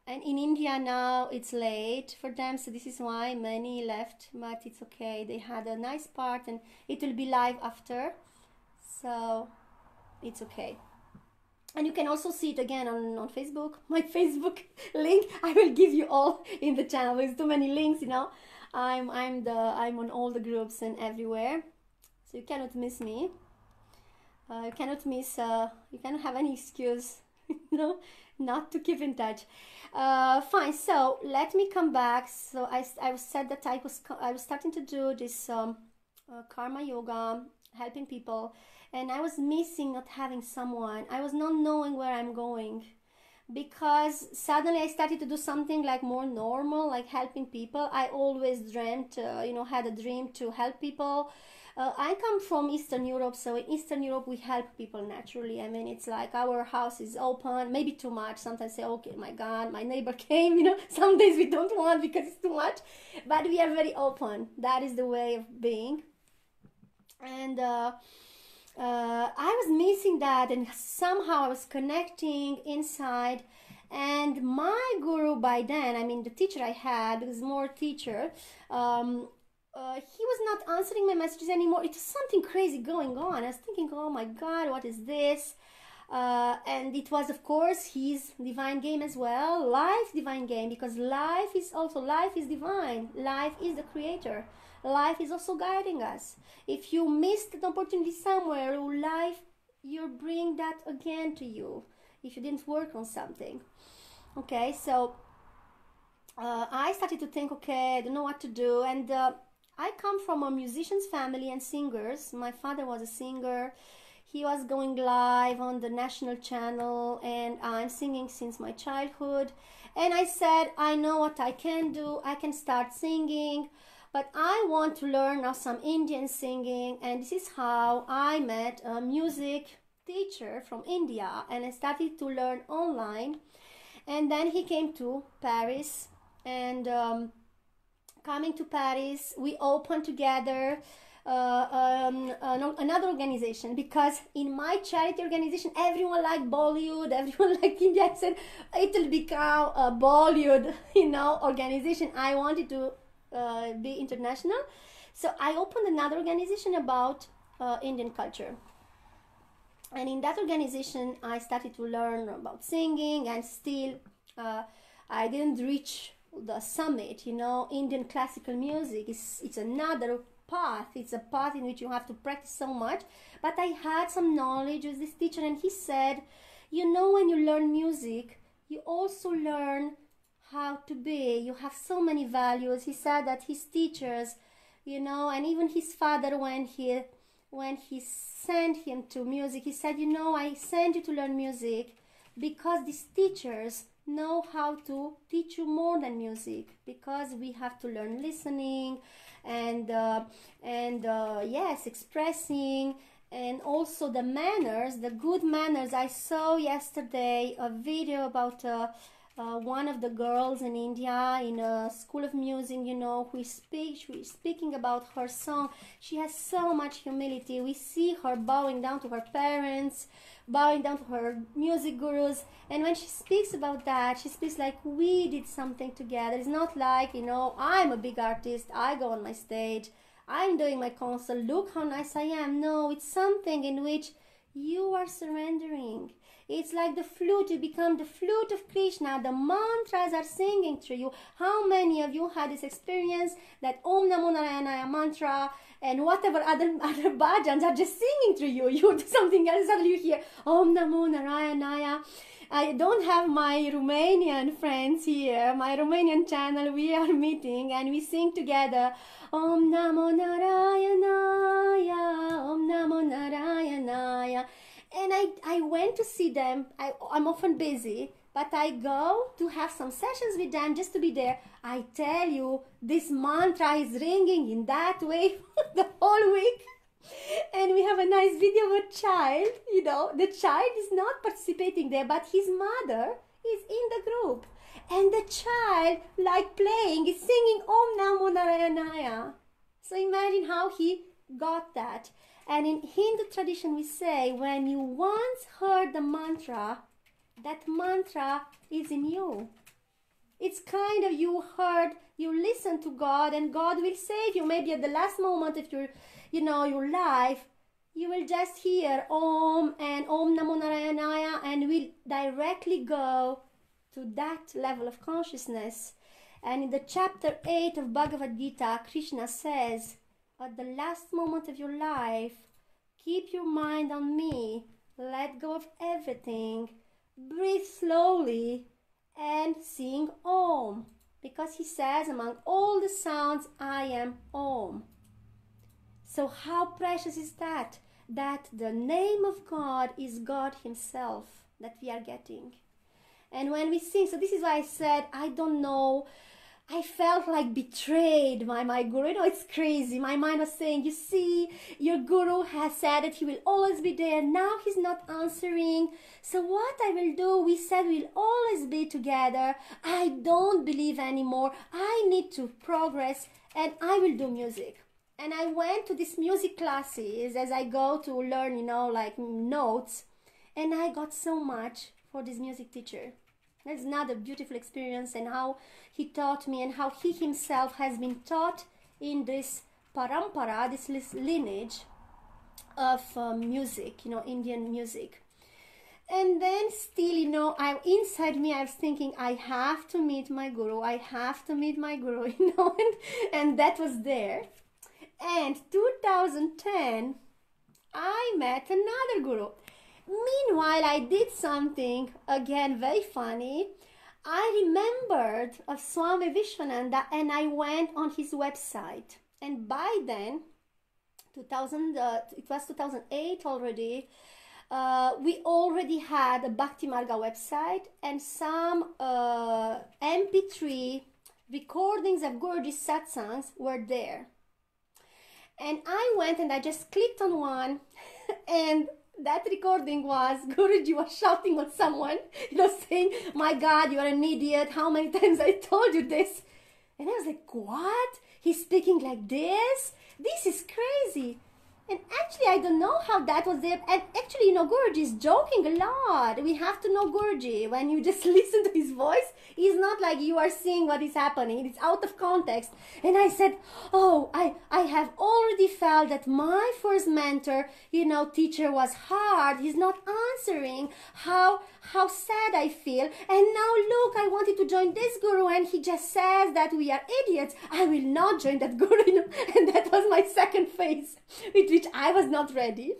And in India now it's late for them, so this is why many left, but it's okay. They had a nice part, and it will be live after, so it's okay. And you can also see it again on Facebook. My Facebook link, I will give you all in the channel. There's too many links, I'm on all the groups and everywhere. So you cannot miss me. You cannot have any excuse, not to keep in touch. Fine. So let me come back. So I said that I was starting to do this karma yoga, helping people, and I was missing not having someone. I was not knowing where I'm going, because suddenly I started to do something like more normal, like helping people. I always dreamt, had a dream to help people. I come from Eastern Europe, so in Eastern Europe we help people naturally. I mean, it's like our house is open, maybe too much. Sometimes say, okay, my God, my neighbor came, some days we don't want because it's too much, but we are very open. That is the way of being. And I was missing that, and somehow I was connecting inside. And my guru by then, I mean the teacher I had, because more teacher, he was not answering my messages anymore. It was something crazy going on. I was thinking, oh my God, what is this? And it was, of course, his divine game as well, life divine game, because life is divine. Life is the creator. Life is also guiding us. If you missed an opportunity somewhere, life, you bring that again to you if you didn't work on something. Okay, so I started to think, okay, I don't know what to do. And I come from a musician's family and singers. My father was a singer. He was going live on the national channel, and I'm singing since my childhood. And I said, I know what I can do. I can start singing, but I want to learn now some Indian singing. And this is how I met a music teacher from India, and I started to learn online. And then he came to Paris, and coming to Paris, we opened together another organization, because in my charity organization everyone liked Bollywood, everyone liked India. I said it will become a Bollywood, organization. I wanted to be international, so I opened another organization about Indian culture. And in that organization I started to learn about singing, and still I didn't reach the summit. Indian classical music it's another path. It's a path in which you have to practice so much. But I had some knowledge with this teacher, and he said, when you learn music, you also learn how to be. You have so many values. He said that his teachers, and even his father, when he sent him to music, he said, I sent you to learn music because these teachers know how to teach you more than music, because we have to learn listening and yes, expressing, and also the manners, the good manners. I saw yesterday a video about one of the girls in India in a school of music, who is speaking about her song. She has so much humility. We see her bowing down to her parents, bowing down to her music gurus, and when she speaks about that, she speaks like we did something together. It's not like, I'm a big artist, I go on my stage, I'm doing my concert, look how nice I am. No, it's something in which you are surrendering. It's like the flute. You become the flute of Krishna. The mantras are singing through you. How many of you had this experience that Om Namo Narayana mantra and whatever other bhajans are just singing through you? You do something else, suddenly you hear Om Namo Narayana. I don't have my Romanian friends here, my Romanian channel. We are meeting and we sing together Om Namo Narayana, Om Namo Narayana. And I went to see them. I'm often busy, but I go to have some sessions with them just to be there. I tell you, this mantra is ringing in that way the whole week. And we have a nice video of a child. The child is not participating there, but his mother is in the group. And the child, like playing, is singing Om Namo Narayana. So imagine how he got that. And in Hindu tradition we say, when you once heard the mantra, that mantra is in you. It's kind of you listen to God, and God will save you. Maybe at the last moment of your life, you will just hear Om and Om Namo Narayana, and will directly go to that level of consciousness. And in the chapter 8 of Bhagavad Gita, Krishna says, at the last moment of your life, keep your mind on me, let go of everything, breathe slowly, and sing Om. Because he says, among all the sounds, I am Om. So how precious is that? That the name of God is God himself that we are getting. And when we sing, so this is why I said, I don't know, I felt like betrayed by my guru. It's crazy. My mind was saying, you see, your guru has said that he will always be there. Now he's not answering. So what I will do, we said we'll always be together. I don't believe anymore. I need to progress, and I will do music. And I went to these music classes as I go to learn, like notes. And I got so much for this music teacher. That's another beautiful experience, and how he taught me, and how he himself has been taught in this parampara, this lineage of music, Indian music. And then still, inside me, I was thinking, I have to meet my guru, I have to meet my guru, and that was there. And 2010, I met another guru. Meanwhile, I did something, again, very funny. I remembered of Swami Vishwananda, and I went on his website. And by then, it was 2008 already, we already had a Bhakti Marga website, and some MP3 recordings of Guruji's satsangs were there. And I went and I just clicked on one, and that recording was Guruji was shouting on someone, saying, "My God, you are an idiot. How many times I told you this?" And I was like, what? He's speaking like this? This is crazy. And actually, I don't know how that was there. And actually, Guruji is joking a lot. We have to know Guruji. When you just listen to his voice, he's not like you are seeing what is happening. It's out of context. And I said, oh, I have already felt that my first mentor, teacher was hard. He's not answering how sad I feel. And now look, I wanted to join this guru, and he just says that we are idiots. I will not join that guru. And that was my second phase, with which I was not ready.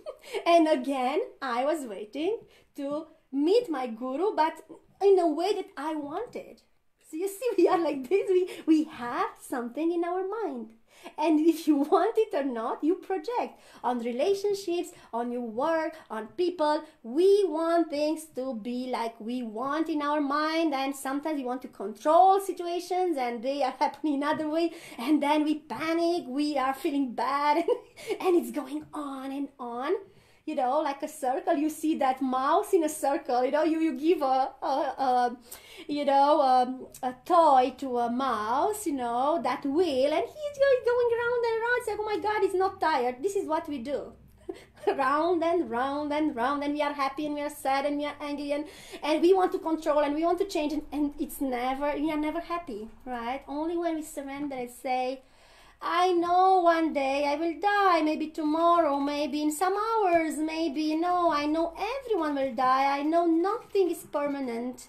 And again, I was waiting to meet my guru, but in a way that I wanted. So you see, we are like this. We have something in our mind. And if you want it or not, you project on relationships, on your work, on people. We want things to be like we want in our mind, and sometimes we want to control situations and they are happening another way, and then we panic, we are feeling bad, and it's going on and on. Like a circle. You see that mouse in a circle. You give a toy to a mouse. That wheel, and he's going round and round. It's like, oh my God, he's not tired. This is what we do. Round and round and round, and we are happy and we are sad and we are angry, and we want to control and we want to change, and we are never happy, right? Only when we surrender and say, I know one day I will die, maybe tomorrow, maybe in some hours, maybe I know everyone will die. I know nothing is permanent.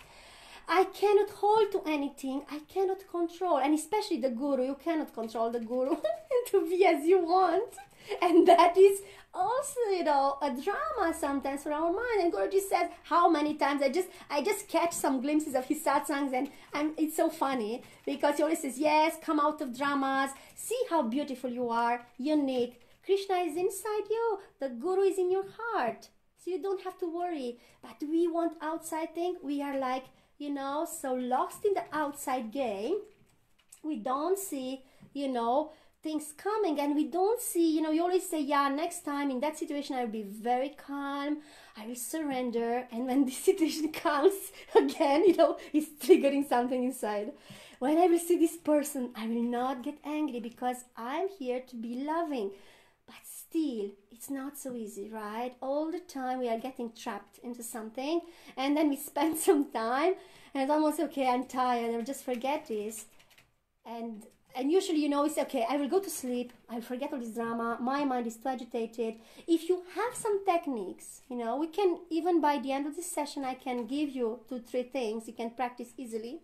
I cannot hold to anything. I cannot control, and especially the guru. You cannot control the guru to be as you want. And that is also, a drama sometimes for our mind. And Guruji says, how many times I just catch some glimpses of his satsangs, and it's so funny because he always says, yes, come out of dramas. See how beautiful you are, unique. Krishna is inside you. The Guru is in your heart. So you don't have to worry. But we want outside thing. We are like, so lost in the outside game. We don't see, things coming, and we don't see, you always say, yeah, next time in that situation I will be very calm, I will surrender. And when this situation comes again, it's triggering something inside. When I will see this person, I will not get angry because I'm here to be loving. But still, it's not so easy, right? All the time we are getting trapped into something, and then we spend some time and it's almost, okay, I'm tired, I'll just forget this. And usually, we say, okay, I will go to sleep. I'll forget all this drama. My mind is too agitated. If you have some techniques, we can, even by the end of this session, I can give you 2-3 things you can practice easily.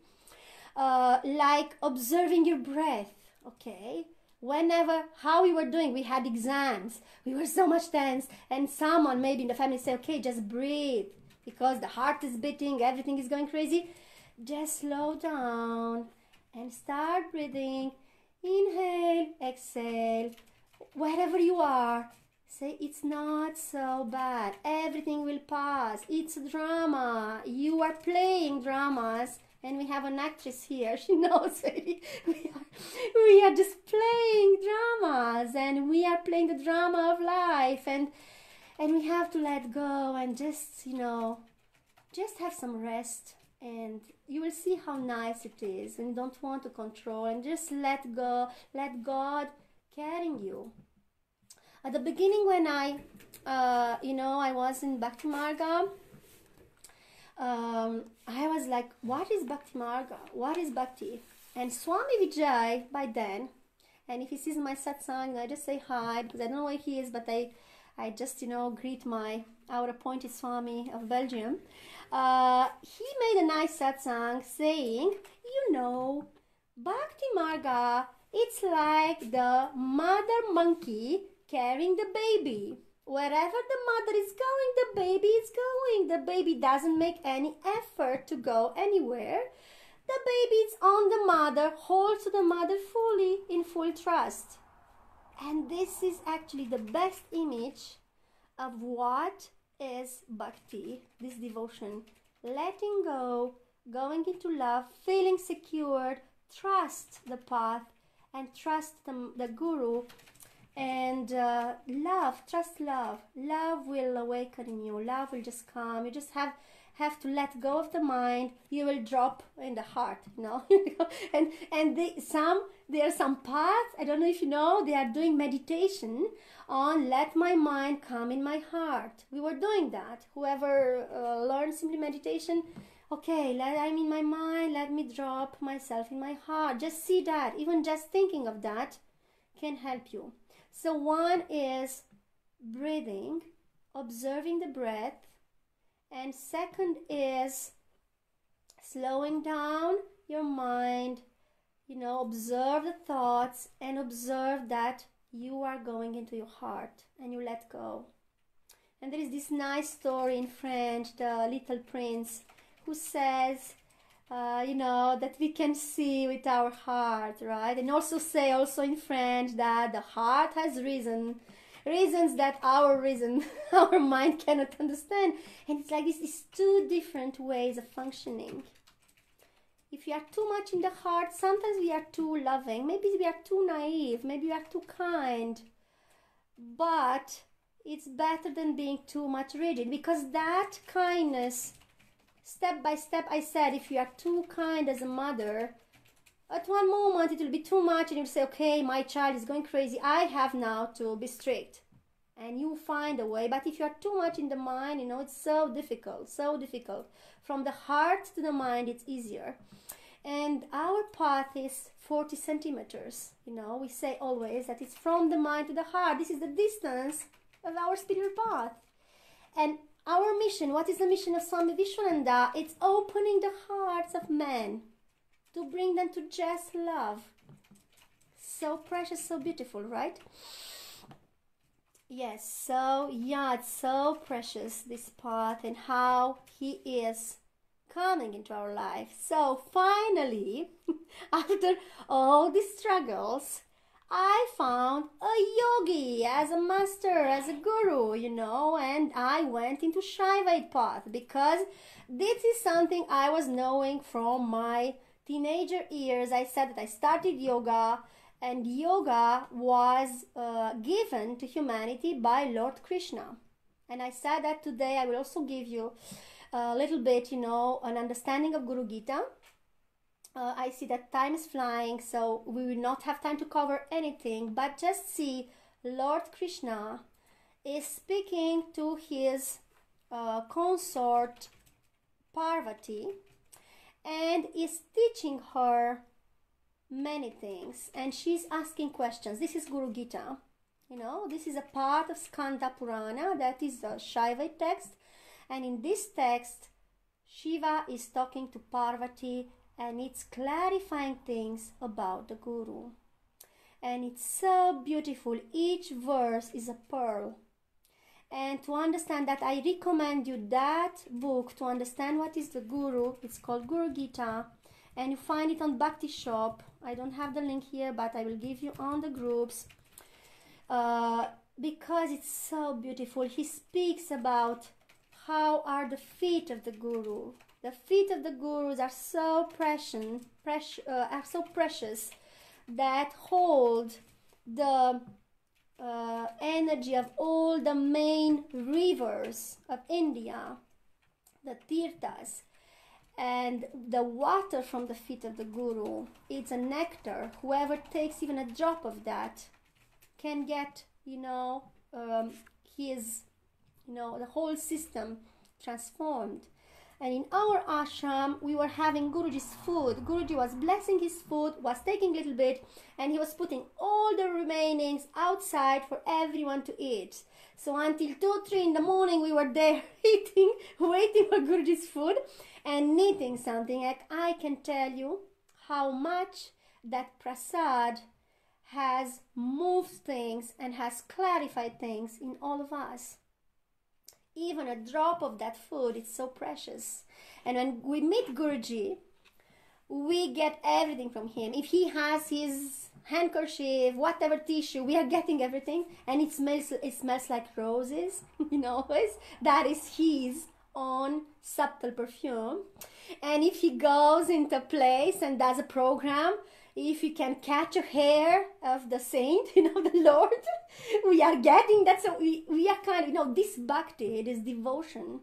Like observing your breath, okay? How we were doing, we had exams. We were so much tense. And someone maybe in the family say, okay, just breathe. Because the heart is beating, everything is going crazy. Just slow down and start breathing. Inhale, exhale. Wherever you are, say, it's not so bad. Everything will pass. It's drama. You are playing dramas. And we have an actress here. She knows we are just playing dramas. And we are playing the drama of life. And we have to let go and just, just have some rest. And you will see how nice it is, and don't want to control, and just let go, let God carrying you. At the beginning, when I was in Bhakti Marga, I was like, what is Bhakti Marga? What is Bhakti? And Swami Vijay, by then, and if he sees my satsang, I just say hi, because I don't know where he is, but I just, greet our appointed Swami of Belgium. He made a nice satsang saying, Bhakti Marga, it's like the mother monkey carrying the baby. Wherever the mother is going, the baby is going. The baby doesn't make any effort to go anywhere. The baby is on the mother, holds to the mother fully, in full trust. And this is actually the best image of what is bhakti, this devotion. Letting go, going into love, feeling secured, trust the path, and trust the Guru. And love, trust love. Love will awaken in you. Love will just come. You just have to let go of the mind. You will drop in the heart, and there are some paths, I don't know if you know, they are doing meditation on let my mind come in my heart. We were doing that. Whoever learned simply meditation, okay, I'm in my mind, let me drop myself in my heart. Just see that. Even just thinking of that can help you. So one is breathing, observing the breath, and second is slowing down your mind, observe the thoughts and observe that you are going into your heart and you let go. And there is this nice story in French, The Little Prince, who says, that we can see with our heart, right? And also say in French that the heart has reasons that our mind cannot understand. And it's like this is two different ways of functioning. If you are too much in the heart, sometimes we are too loving, maybe we are too naive, maybe we are too kind, but it's better than being too much rigid, because that kindness, step by step, I said, if you are too kind as a mother, at one moment it will be too much and you'll say, okay, my child is going crazy, I have now to be strict. And you find a way. But if you are too much in the mind, it's so difficult. From the heart to the mind, it's easier. And our path is 40 centimeters. We say always that it's from the mind to the heart. This is the distance of our spiritual path. And our mission, what is the mission of Swami Vishwananda? It's opening the hearts of men to bring them to just love. So precious, so beautiful, right? Yes, it's so precious, this path, and how he is coming into our life. So finally, after all these struggles, I found a yogi as a master, as a guru, and I went into Shaivite path, because this is something I was knowing from my teenager years. I said that I started yoga, and yoga was given to humanity by Lord Krishna. And I said that today I will also give you a little bit, an understanding of Guru Gita. I see that time is flying, so we will not have time to cover anything, but just see Lord Krishna is speaking to his consort Parvati and is teaching her many things, and she's asking questions. This is Guru Gita, this is a part of Skanda Purana, that is a Shaivite text, and in this text Shiva is talking to Parvati and it's clarifying things about the Guru, and it's so beautiful. Each verse is a pearl, and to understand that, I recommend you that book to understand what is the Guru. It's called Guru Gita, and you find it on Bhakti Shop. I don't have the link here, but I will give you on the groups, because it's so beautiful. He speaks about how are the feet of the Guru. The feet of the Gurus are so precious, that hold the energy of all the main rivers of India, the tirthas. And the water from the feet of the Guru, it's a nectar. Whoever takes even a drop of that can get, his, the whole system transformed. And in our ashram, we were having Guruji's food. Guruji was blessing his food, was taking a little bit, and he was putting all the remainings outside for everyone to eat. So until 2, 3 in the morning, we were there eating, waiting for Guruji's food and eating something. Like, I can tell you how much that prasad has moved things and has clarified things in all of us. Even a drop of that food, it's so precious. And when we meet Guruji, we get everything from him. If he has his handkerchief, whatever tissue, we are getting everything. And it smells like roses, that is his own subtle perfume. And if he goes into a place and does a program, if you can catch a hair of the saint, the Lord, we are getting that. So we are kind of, this bhakti, this devotion,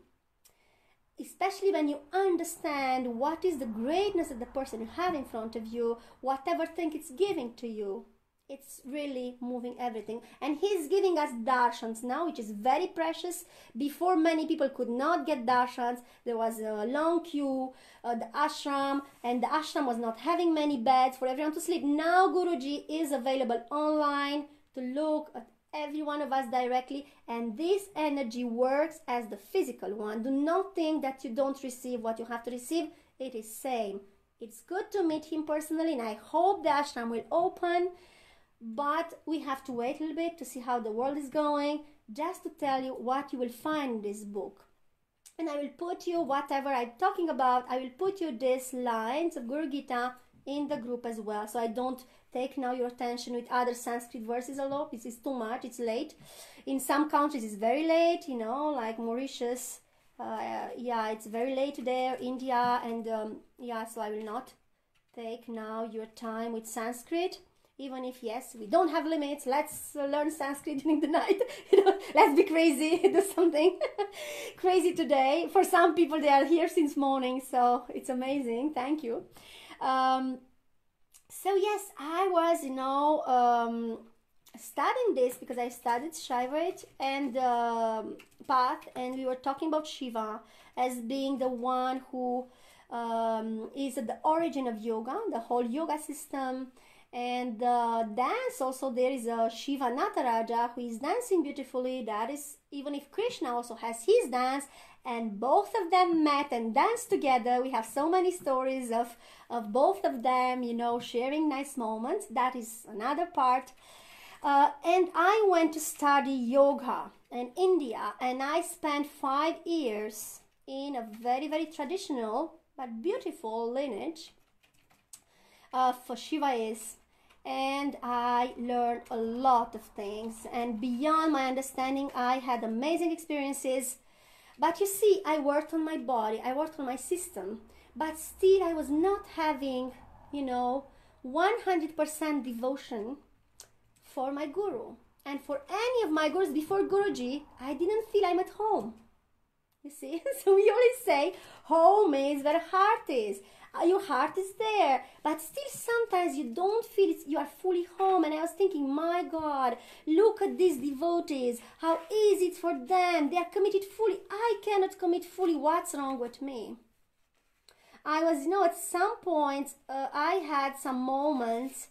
especially when you understand what is the greatness of the person you have in front of you, whatever thing it's giving to you, it's really moving everything. And he's giving us darshans now, which is very precious. Before, many people could not get darshans. There was a long queue, the ashram, and the ashram was not having many beds for everyone to sleep. Now Guruji is available online to look at every one of us directly, and this energy works as the physical one. Do not think that you don't receive what you have to receive. It is same. It's good to meet him personally, and I hope the ashram will open. But we have to wait a little bit to see how the world is going, just to tell you what you will find in this book. And I will put you, whatever I'm talking about, I will put you these lines of Guru Gita in the group as well. So I don't take now your attention with other Sanskrit verses a lot. This is too much, it's late. In some countries it's very late, like Mauritius. It's very late there, India, and so I will not take now your time with Sanskrit. Even if, yes, we don't have limits, let's learn Sanskrit during the night. Let's be crazy, do something crazy today. For some people, they are here since morning, so it's amazing. Thank you. So yes, I was, studying this because I studied Shaivat and Path, and we were talking about Shiva as being the one who is at the origin of yoga, the whole yoga system. And dance also, there is a Shiva Nataraja who is dancing beautifully. That is, even if Krishna also has his dance, and both of them met and danced together. We have so many stories of both of them, sharing nice moments. That is another part. And I went to study yoga in India, and I spent 5 years in a very, very traditional but beautiful lineage for Shiva is. And I learned a lot of things, and beyond my understanding, I had amazing experiences. But you see, I worked on my body, I worked on my system, but still I was not having 100% devotion for my guru. And for any of my gurus before Guruji, I didn't feel I'm at home. You see, so we always say home is where heart is. Your heart is there, but still sometimes you don't feel you are fully home. And I was thinking, my God, look at these devotees, how easy it's for them. They are committed fully. I cannot commit fully. What's wrong with me? I was, at some point, I had some moments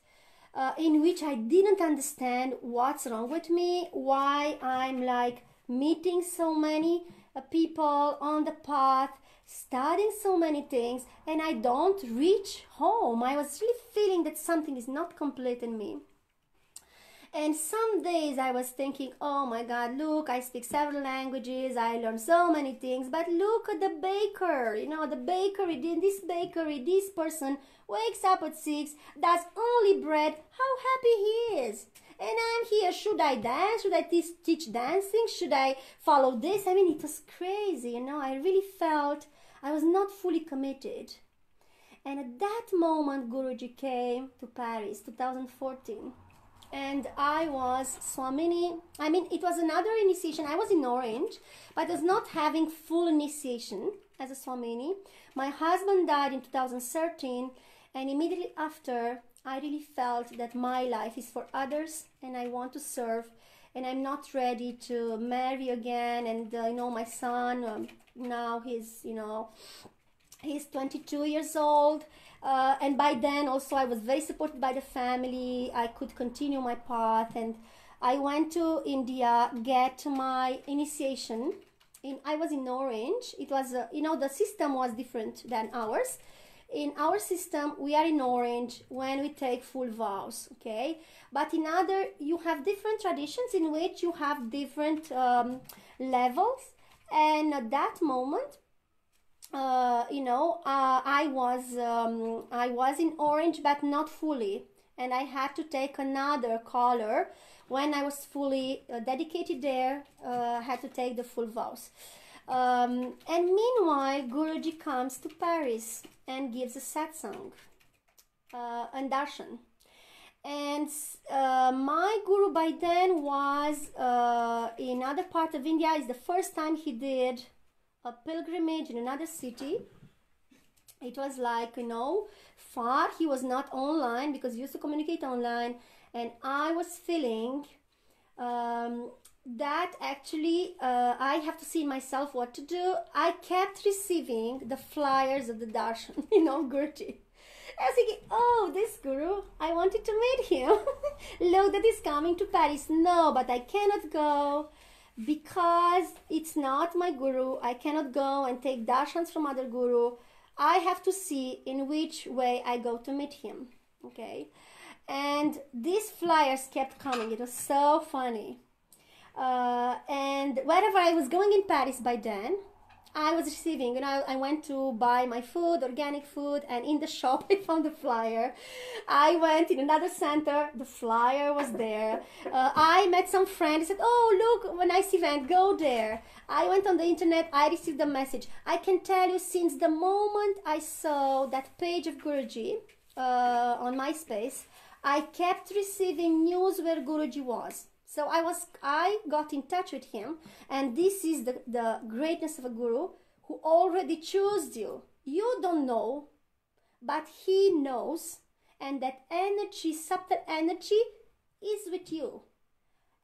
in which I didn't understand what's wrong with me, why I'm like meeting so many people on the path, studying so many things, and I don't reach home. I was really feeling that something is not complete in me. And some days I was thinking, oh my God, look, I speak several languages, I learn so many things, but look at the baker, the bakery, in this bakery, this person wakes up at 6, does only bread, how happy he is. And I'm here, should I dance? Should I teach dancing? Should I follow this? I mean, it was crazy, I really felt I was not fully committed. And at that moment, Guruji came to Paris, 2014. And I was Swamini. I mean, it was another initiation. I was in Orange, but I was not having full initiation as a Swamini. My husband died in 2013, and immediately after, I really felt that my life is for others, and I want to serve, and I'm not ready to marry again. And my son, now he's, you know, he's 22 years old. And by then also I was very supported by the family. I could continue my path, and I went to India, get my initiation. I was in Orange. It was, you know, the system was different than ours. In our system, we are in Orange when we take full vows, okay? But in other, you have different traditions in which you have different levels. And at that moment, you know, I was in Orange, but not fully, and I had to take another color when I was fully dedicated there. Had to take the full vows. And meanwhile, Guruji comes to Paris and gives a satsang and darshan. And my guru by then was in other part of India. It's the first time he did a pilgrimage in another city. It was like, you know, far. He was not online because he used to communicate online, and I was feeling that actually I have to see myself what to do. I kept receiving the flyers of the darshan, you know, Gurji. I was thinking, oh, this guru, I wanted to meet him. Look, that is coming to Paris. No, but I cannot go because it's not my guru. I cannot go and take darshans from other guru. I have to see in which way I go to meet him, okay? And these flyers kept coming. It was so funny. And wherever I was going in Paris by then, I was receiving, you know, I went to buy my food, organic food, and in the shop I found the flyer. I went in another center, the flyer was there. I met some friends, said, oh, look, a nice event, go there. I went on the internet, I received a message. I can tell you, since the moment I saw that page of Guruji on MySpace, I kept receiving news where Guruji was. So I got in touch with him, and this is the greatness of a guru who already chose you. You don't know, but he knows, and that energy, subtle energy, is with you.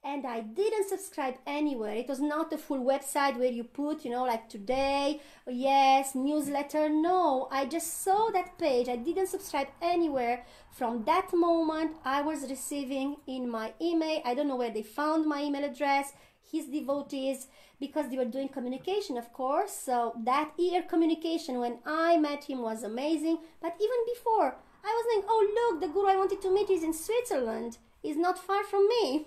And I didn't subscribe anywhere. It was not a full website where you put, you know, like today, yes, newsletter. No, I just saw that page. I didn't subscribe anywhere. From that moment, I was receiving in my email. I don't know where they found my email address, his devotees, because they were doing communication, of course. So that ear communication when I met him was amazing. But even before, I was thinking, oh, look, the guru I wanted to meet is in Switzerland. Is not far from me.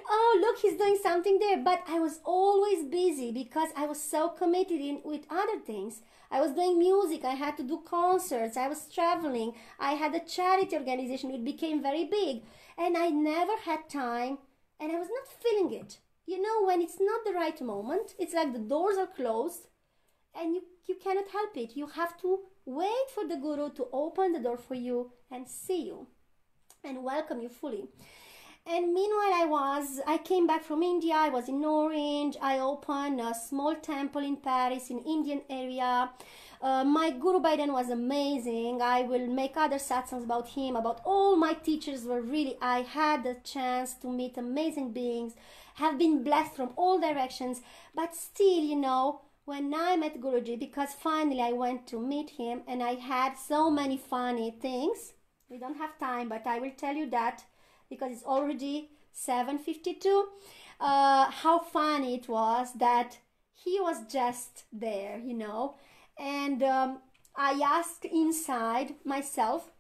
Oh, look, he's doing something there. But I was always busy because I was so committed with other things. I was doing music. I had to do concerts. I was traveling. I had a charity organization which became very big. And I never had time. And I was not feeling it. You know, when it's not the right moment, it's like the doors are closed. And you cannot help it. You have to wait for the guru to open the door for you and see you and welcome you fully. And meanwhile, I came back from India. I was in Orange. I opened a small temple in Paris, in Indian area. My guru by then was amazing. I will make other satsangs about him, about all my teachers were really, I had the chance to meet amazing beings, have been blessed from all directions. But still, you know, when I met Guruji, because finally I went to meet him and I had so many funny things. We don't have time, but I will tell you that because it's already 7:52. How funny it was that he was just there, you know. And I asked inside myself,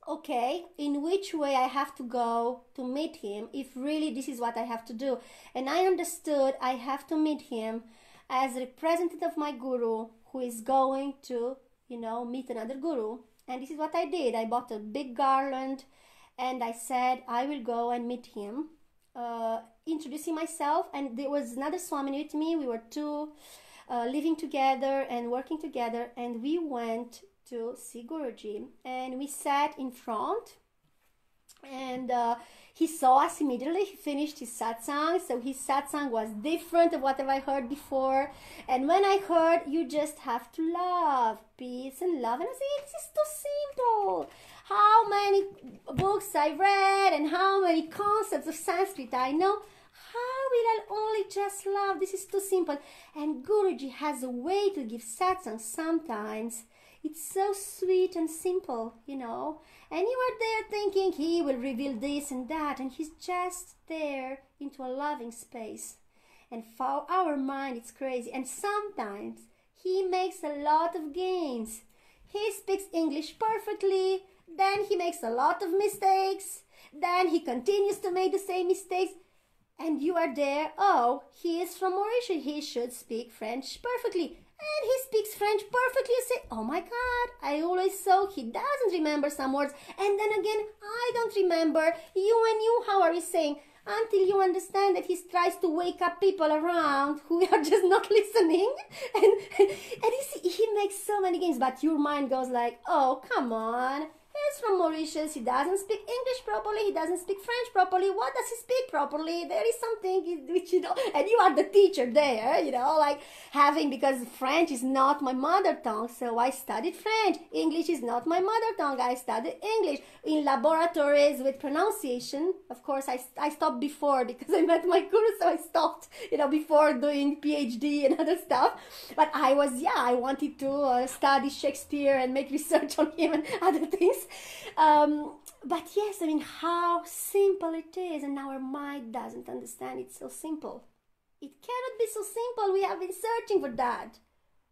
okay, in which way I have to go to meet him if really this is what I have to do. And I understood I have to meet him as a representative of my guru who is going to, you know, meet another guru. And this is what I did. I bought a big garland and I said, I will go and meet him, introducing myself. And there was another Swami with me. We were two living together and working together. And we went to see Guruji. And we sat in front. And he saw us immediately. He finished his satsang. So his satsang was different of whatever I heard before. And when I heard, you just have to love, peace and love. And I said, this is too simple. How many books I read and how many concepts of Sanskrit I know. How will I only just love? This is too simple. And Guruji has a way to give satsang sometimes. It's so sweet and simple, you know. And you are there thinking he will reveal this and that, and he's just there into a loving space. And for our mind, it's crazy. And sometimes he makes a lot of gains. He speaks English perfectly, then he makes a lot of mistakes, then he continues to make the same mistakes, and you are there, oh, he is from Mauritius, he should speak French perfectly. And he speaks French perfectly. You say, oh my God, I always saw he doesn't remember some words. And then again, I don't remember. You, how are you saying? Until you understand that he tries to wake up people around who are just not listening. And you see, he makes so many games, but your mind goes like, oh, come on. He's from Mauritius, he doesn't speak English properly, he doesn't speak French properly, what does he speak properly? There is something which, you know, and you are the teacher there, you know, like having, because French is not my mother tongue, so I studied French. English is not my mother tongue, I studied English. In laboratories with pronunciation, of course, I stopped before because I met my guru, so I stopped, you know, before doing PhD and other stuff. But I wanted to study Shakespeare and make research on him and other things. But yes, I mean, how simple it is, and our mind doesn't understand it's so simple. It cannot be so simple. We have been searching for that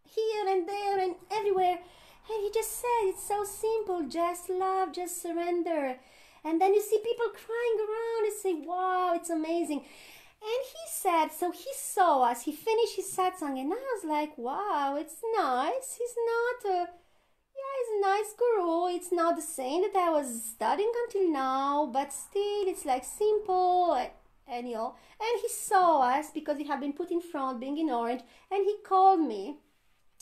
here and there and everywhere, and he just said it's so simple, just love, just surrender. And then you see people crying around and say, wow, it's amazing. And he said, so he saw us, he finished his satsang, and I was like, wow, it's nice. He's a nice guru. It's not the same that I was studying until now, but still it's like simple and you know. And he saw us because we have been put in front, being in orange, and he called me,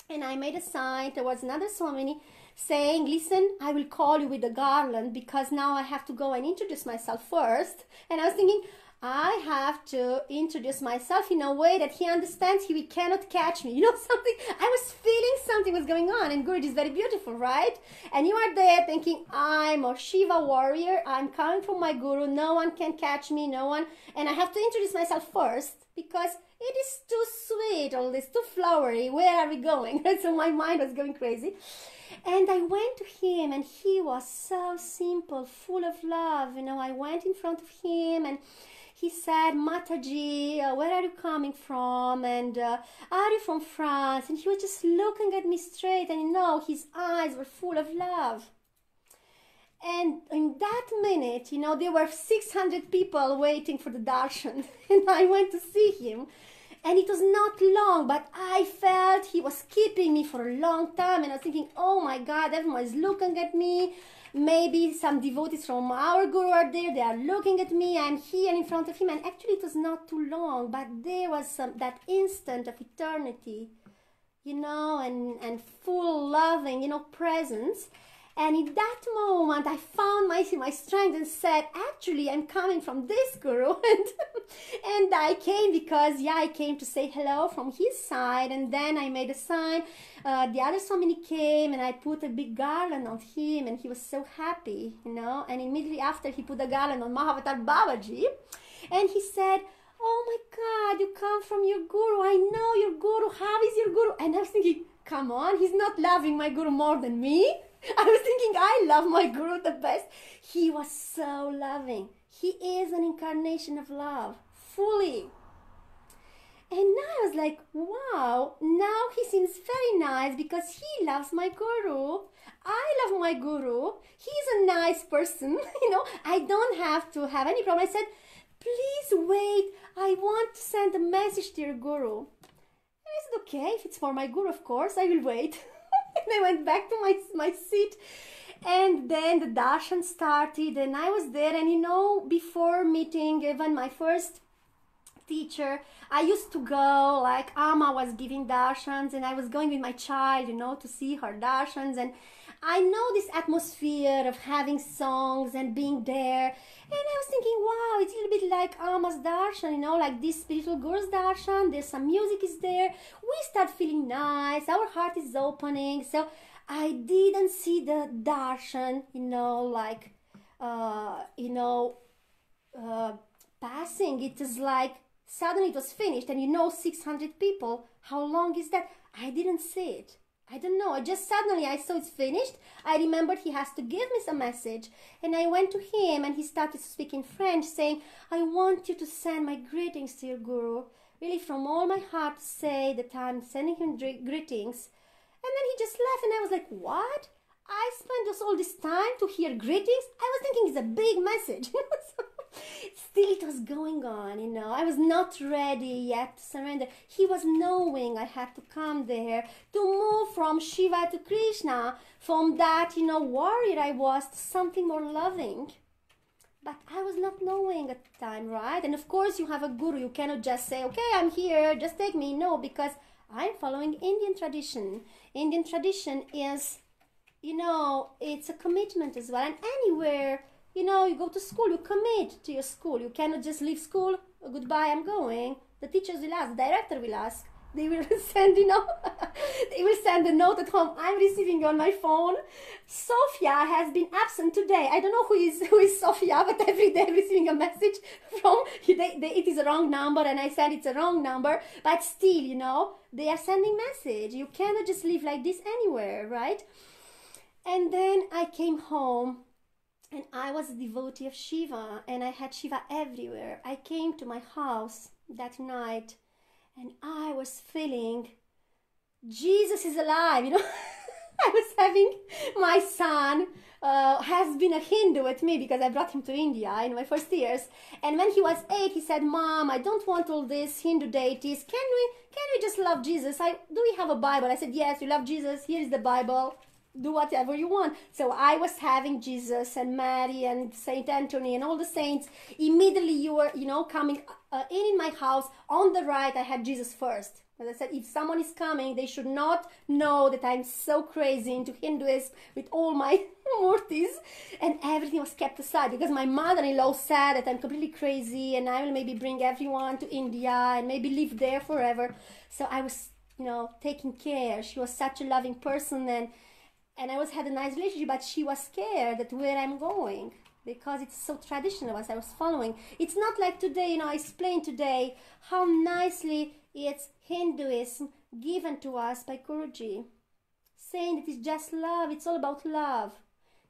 and I made a sign towards another Swamini saying, listen, I will call you with the garland because now I have to go and introduce myself first. And I was thinking, I have to introduce myself in a way that he understands he cannot catch me. You know something? I was feeling something was going on, and Guruji is very beautiful, right? And you are there thinking, I'm a Shiva warrior, I'm coming from my guru, no one can catch me, no one, and I have to introduce myself first because it is too sweet, all this, too flowery, where are we going? So my mind was going crazy. And I went to him, and he was so simple, full of love. You know, I went in front of him, and he said, Mataji, where are you coming from? And are you from France? And he was just looking at me straight, and you know, his eyes were full of love. And in that minute, you know, there were 600 people waiting for the darshan. And I went to see him. And it was not long, but I felt he was keeping me for a long time. And I was thinking, oh my God, everyone is looking at me. Maybe some devotees from our guru are there. They are looking at me. I'm here in front of him. And actually it was not too long, but there was that instant of eternity, you know, and full loving, you know, presence. And in that moment, I found my strength and said, actually, I'm coming from this guru. And I came because, I came to say hello from his side. And then I made a sign. The other Swamini came, and I put a big garland on him. And he was so happy, you know. And immediately after, he put a garland on Mahavatar Babaji. And he said, oh my God, you come from your guru. I know your guru. How is your guru? And I was thinking, come on, he's not loving my guru more than me. I was thinking, I love my guru the best. He was so loving. He is an incarnation of love, fully. And now I was like, wow, now he seems very nice because he loves my guru. I love my guru. He's a nice person. You know, I don't have to have any problem. I said, please wait. I want to send a message to your guru. And I said, okay, if it's for my guru, of course, I will wait. And I went back to my seat, and then the darshan started, and I was there. And you know, before meeting even my first teacher, I used to go, like Amma was giving darshans, and I was going with my child, you know, to see her darshans. And I know this atmosphere of having songs and being there. And I was thinking, wow, it's a little bit like Amma's darshan, you know, like this spiritual guru's darshan. There's some music is there. We start feeling nice. Our heart is opening. So I didn't see the darshan, you know, like, passing. It is like Suddenly it was finished, and 600 people, how long is that? I didn't see it. I don't know. Suddenly I saw it's finished. I remembered he has to give me some message. And I went to him and he started to speak in French, saying, I want you to send my greetings to your Guru. Really from all my heart to say that I'm sending him greetings. And then he just left and I was like, what? I spent all this time to hear greetings? I was thinking it's a big message. Still it was going on, I was not ready yet to surrender. He was knowing I had to come there to move from Shiva to Krishna, from that, warrior I was to something more loving. But I was not knowing at the time, right? And of course you have a guru. You cannot just say, okay, I'm here, just take me. No, because I'm following Indian tradition. Indian tradition is, it's a commitment as well. And anywhere, you go to school, you commit to your school. You cannot just leave school, goodbye, I'm going. The teachers will ask, the director will ask. They will send, they will send a note at home. I'm receiving on my phone. Sophia has been absent today. I don't know who is Sophia, but every day I'm receiving a message from, it is a wrong number, and I said it's a wrong number. But still, they are sending message. You cannot just live like this anywhere, right? And then I came home. And I was a devotee of Shiva, and I had Shiva everywhere. I came to my house that night, and I was feeling Jesus is alive, I was having my son has been a Hindu with me because I brought him to India in my first years. And when he was 8, he said, Mom, I don't want all these Hindu deities. Can we just love Jesus? Do we have a Bible? I said, yes, we love Jesus. Here is the Bible. Do whatever you want. So I was having Jesus and Mary and Saint Anthony and all the saints. Immediately you were, coming in my house. On the right, I had Jesus first. As I said, if someone is coming, they should not know that I'm so crazy into Hinduism with all my murtis. And everything was kept aside because my mother-in-law said that I'm completely crazy and I will maybe bring everyone to India and maybe live there forever. So I was, taking care. She was such a loving person, and I had a nice relationship, but she was scared that where I'm going because it's so traditional as I was following. It's not like today, I explained today how nicely it's Hinduism given to us by Guruji, saying that it's just love, it's all about love.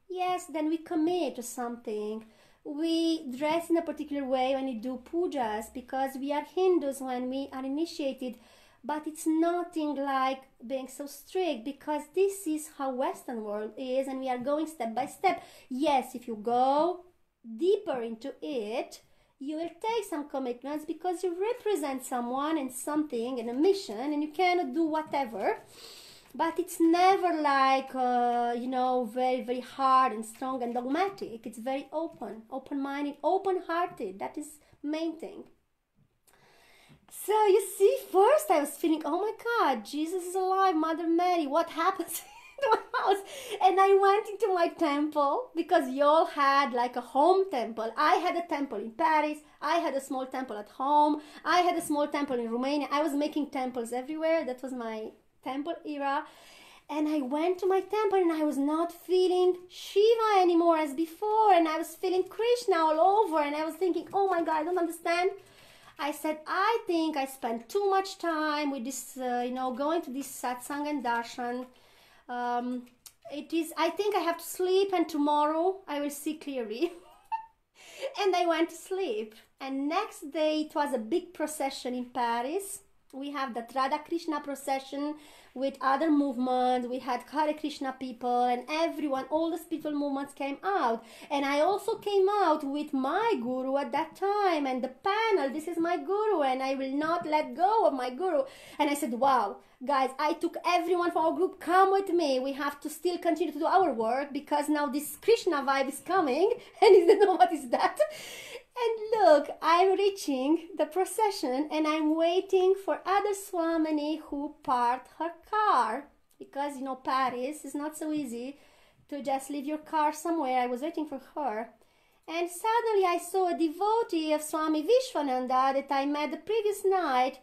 Yes, then we commit to something. We dress in a particular way when we do pujas because we are Hindus when we are initiated. But it's nothing like being so strict because this is how Western world is and we are going step by step. Yes, if you go deeper into it, you will take some commitments because you represent someone and something and a mission and you cannot do whatever. But it's never like, very, very hard and strong and dogmatic. It's very open-minded, open-hearted. That is main thing. So you see, first I was feeling, oh my God, Jesus is alive, Mother Mary, what happens in my house? And I went into my temple because you all had like a home temple. I had a temple in Paris. I had a small temple at home. I had a small temple in Romania. I was making temples everywhere. That was my temple era. And I went to my temple and I was not feeling Shiva anymore as before. And I was feeling Krishna all over. And I was thinking, oh my God, I don't understand. I said, I think I spent too much time with this, going to this satsang and darshan. I think I have to sleep and tomorrow I will see clearly. And I went to sleep. And next day it was a big procession in Paris. We have the Radha Krishna procession with other movements. We had Hare Krishna people and everyone, all the spiritual movements came out. And I also came out with my guru at that time and the panel, this is my guru and I will not let go of my guru. And I said, wow, guys, I took everyone from our group, come with me. We have to still continue to do our work because now this Krishna vibe is coming and he didn't know what is that. And look, I'm reaching the procession and I'm waiting for other Swamini who parked her car. Because, Paris is not so easy to just leave your car somewhere. I was waiting for her. And suddenly I saw a devotee of Swami Vishwananda that I met the previous night.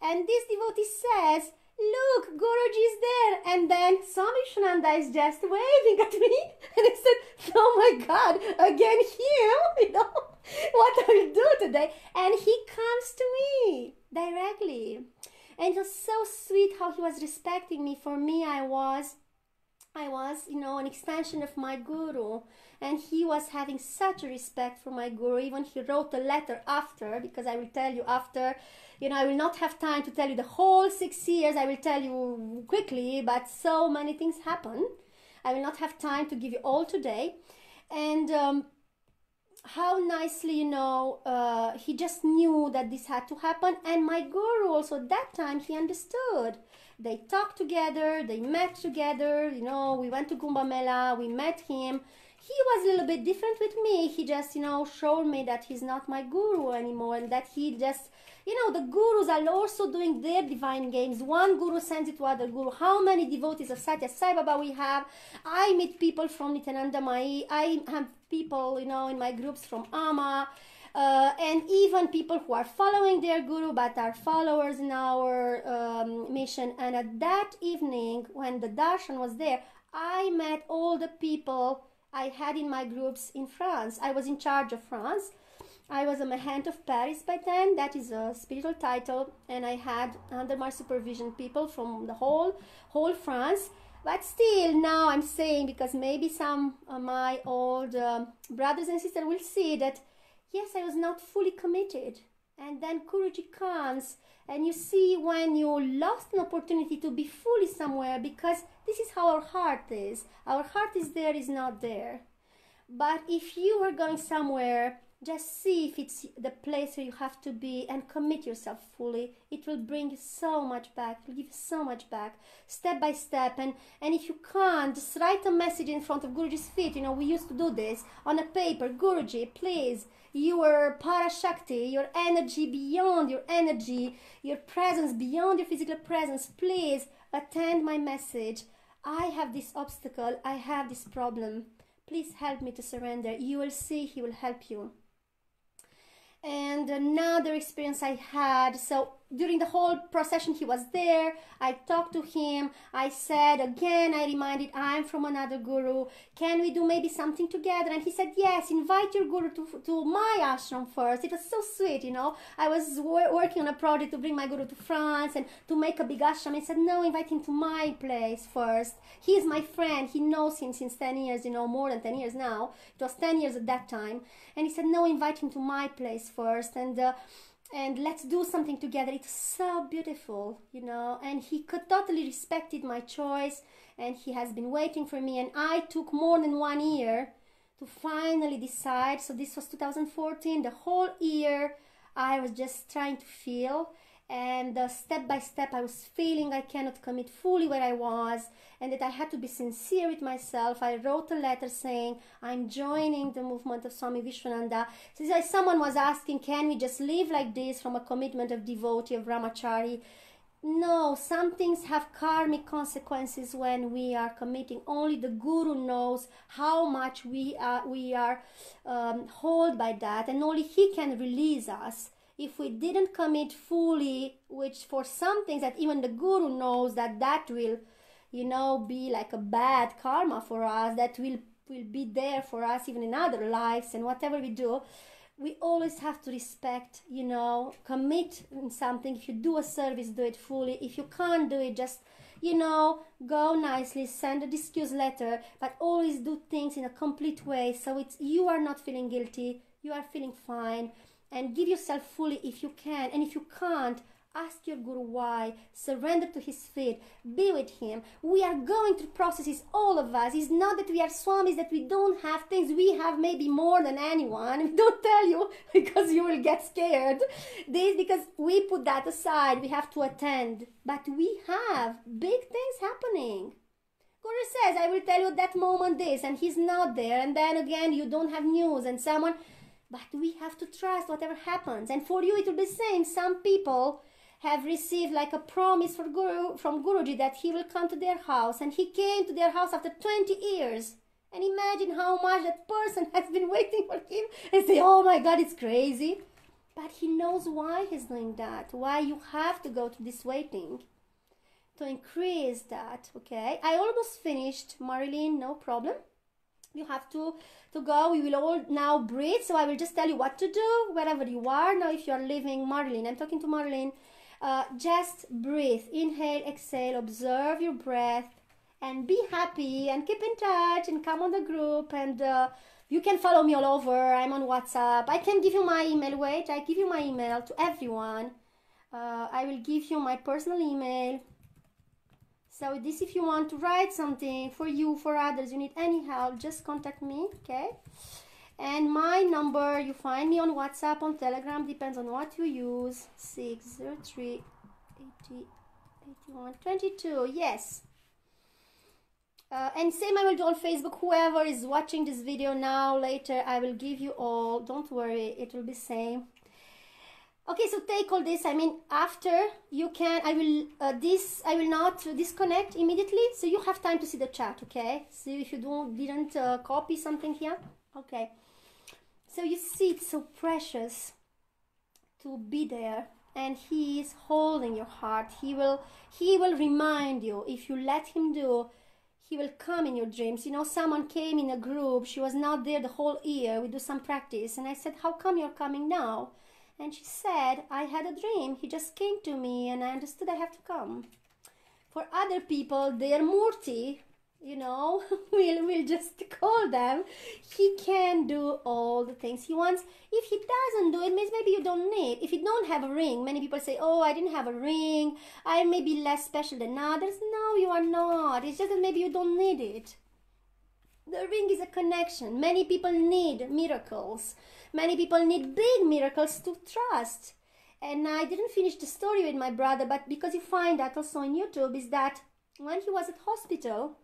And this devotee says, look, Guruji is there. And then Swami Vishwananda is just waving at me. And I said, oh my God, again him, what I will do today. And he comes to directly. And it was so sweet how he was respecting me. For me, I was, an extension of my guru, and he was having such a respect for my guru. Even he wrote a letter after, because I will tell you after, I will not have time to tell you the whole 6 years. I will tell you quickly, but so many things happen. I will not have time to give you all today. And how nicely, he just knew that this had to happen. And my guru also, at that time, he understood. They talked together, they met together, we went to Kumbh Mela, we met him. He was a little bit different with me. He just, showed me that he's not my guru anymore, and that he just, the gurus are also doing their divine games. One guru sends it to other guru. How many devotees of Satya Sai Baba we have? I meet people from Nityananda Mai. I have people, in my groups from Ama. And even people who are following their guru but are followers in our mission. And at that evening, when the darshan was there, I met all the people I had in my groups in France. I was in charge of France. I was a Mahant of Paris by then. That is a spiritual title. And I had under my supervision people from the whole France. But still, now I'm saying, because maybe some of my old brothers and sisters will see that, yes, I was not fully committed. And then Guruji comes, and you see when you lost an opportunity to be fully somewhere, because this is how our heart is. Our heart is there, is not there. But if you are going somewhere, just see if it's the place where you have to be and commit yourself fully. It will bring you so much back. It will give you so much back, step by step. And if you can't, just write a message in front of Guruji's feet. We used to do this on a paper. Guruji, please, your Parashakti, your energy beyond your energy, your presence beyond your physical presence, please attend my message. I have this obstacle. I have this problem. Please help me to surrender. You will see he will help you. And another experience I had, so during the whole procession he was there. I talked to him. I said again, I reminded, I'm from another guru. Can we do maybe something together? And he said, yes, invite your guru to my ashram first. It was so sweet, I was working on a project to bring my guru to France and to make a big ashram. He said, no, invite him to my place first. He is my friend. He knows him since 10 years, more than 10 years now. It was 10 years at that time. And he said, no, invite him to my place first. And let's do something together. It's so beautiful, and he totally respected my choice, and he has been waiting for me. And I took more than 1 year to finally decide. So this was 2014. The whole year I was just trying to feel, and step by step I was feeling I cannot commit fully where I was, and that I had to be sincere with myself. I wrote a letter saying I'm joining the movement of Swami Vishwananda. So someone was asking, can we just live like this from a commitment of devotee, of brahmachari? No, some things have karmic consequences when we are committing. Only the guru knows how much we are held by that, and only he can release us. If we didn't commit fully, which for some things that even the guru knows that will, be like a bad karma for us, that will be there for us even in other lives, and whatever we do, we always have to respect, commit in something. If you do a service, do it fully. If you can't do it, just, go nicely, send a excuse letter, but always do things in a complete way. So you are not feeling guilty, you are feeling fine. And give yourself fully if you can. And if you can't, ask your guru why. Surrender to his feet. Be with him. We are going through processes, all of us. It's not that we are swamis, that we don't have things. We have maybe more than anyone. We don't tell you because you will get scared. This because we put that aside. We have to attend. But we have big things happening. Guru says, I will tell you at that moment this, and he's not there. And then again, you don't have news, and someone... But we have to trust whatever happens. And for you, it will be the same. Some people have received like a promise from Guruji that he will come to their house. And he came to their house after 20 years. And imagine how much that person has been waiting for him. And say, oh my God, it's crazy. But he knows why he's doing that. Why you have to go to this waiting. To increase that, okay? I almost finished, Marilyn, no problem. You have to go. We will all now breathe. So I will just tell you what to do wherever you are. Now, if you are living, Marilyn, I'm talking to Marilyn. Just breathe, inhale, exhale, observe your breath, and be happy, and keep in touch, and come on the group, and you can follow me all over. I'm on WhatsApp. I can give you my email. Wait, I give you my email to everyone. I will give you my personal email. So this, if you want to write something for you, for others, you need any help, just contact me, okay? And my number, you find me on WhatsApp, on Telegram, depends on what you use. 603 80 81 22, yes. And same I will do on Facebook. Whoever is watching this video now, later, I will give you all. Don't worry, it will be same. Okay, so take all this. I mean, after you can, I will not disconnect immediately, so you have time to see the chat, okay? So if you didn't copy something here, okay. So you see, it's so precious to be there, and he is holding your heart. He will remind you. If you let him do, he will come in your dreams. You know, someone came in a group. She was not there the whole year. We do some practice, and I said, how come you're coming now? And she said, I had a dream. He just came to me and I understood I have to come. For other people, their Murti, you know, we'll just call them. He can do all the things he wants. If he doesn't do it, means maybe you don't need. If you don't have a ring, many people say, oh, I didn't have a ring. I may be less special than others. No, you are not. It's just that maybe you don't need it. The ring is a connection. Many people need miracles. Many people need big miracles to trust. And I didn't finish the story with my brother, but because you find that also on YouTube, is that when he was at hospital,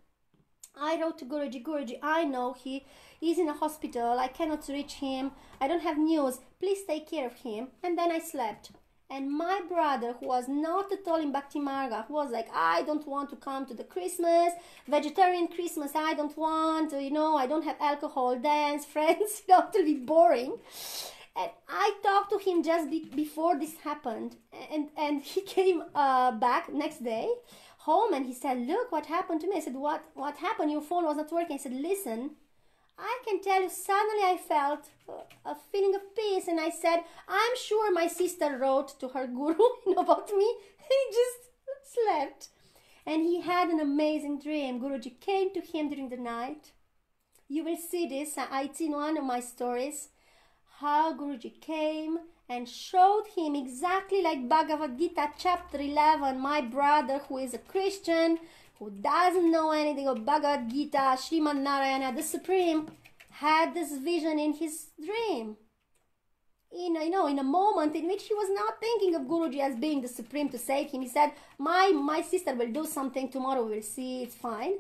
I wrote to Guruji, Guruji, I know he is in a hospital. I cannot reach him. I don't have news. Please take care of him. And then I slept. And my brother, who was not at all in Bhakti Marga, who was like, I don't want to come to the Christmas, vegetarian Christmas, I don't want, you know, I don't have alcohol, dance, friends, you know, it will be boring. And I talked to him just before this happened. And he came back next day home and he said, look what happened to me. I said, what happened? Your phone was not working. I said, listen, I can tell you, suddenly I felt a feeling of peace, and I said, I'm sure my sister wrote to her guru, you know, about me. He just slept. And he had an amazing dream. Guruji came to him during the night. You will see this. It's in one of my stories. How Guruji came and showed him exactly like Bhagavad Gita chapter 11. My brother, who is a Christian, who doesn't know anything of Bhagavad Gita, Srimad Narayana, the Supreme, had this vision in his dream. In a moment in which he was not thinking of Guruji as being the Supreme to save him. He said, my sister will do something tomorrow, we'll see, it's fine.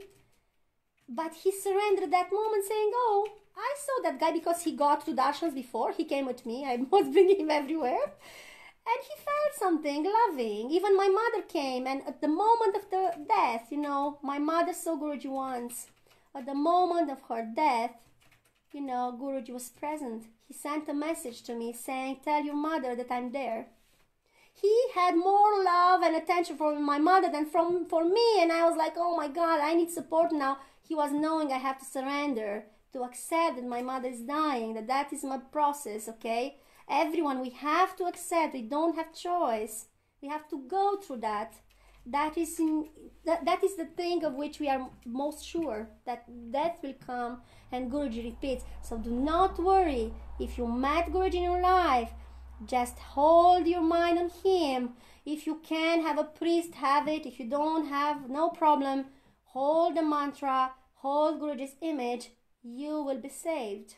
But he surrendered that moment saying, oh, I saw that guy, because he got to darshans before. He came with me. I was bringing him everywhere. And he felt something loving. Even my mother came, and at the moment of the death, you know, my mother saw Guruji once. At the moment of her death, you know, Guruji was present. He sent a message to me saying, tell your mother that I'm there. He had more love and attention from my mother than for me. And I was like, oh my God, I need support now. He was knowing I have to surrender, to accept that my mother is dying, that is my process, okay? Everyone, we have to accept. We don't have choice. We have to go through that. That is the thing of which we are most sure, that death will come, and Guruji repeats. So do not worry. If you met Guruji in your life, just hold your mind on him. If you can have a priest, have it. If you don't have, no problem. Hold the mantra, hold Guruji's image. You will be saved.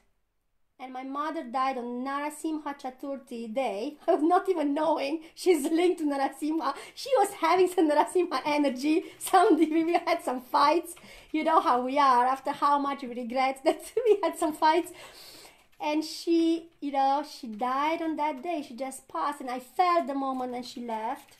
And my mother died on Narasimha Chaturthi day. I was not even knowing she's linked to Narasimha. She was having some Narasimha energy. We had some fights. You know how we are, after how much we regret that we had some fights. And she, you know, she died on that day. She just passed. And I felt the moment when she left.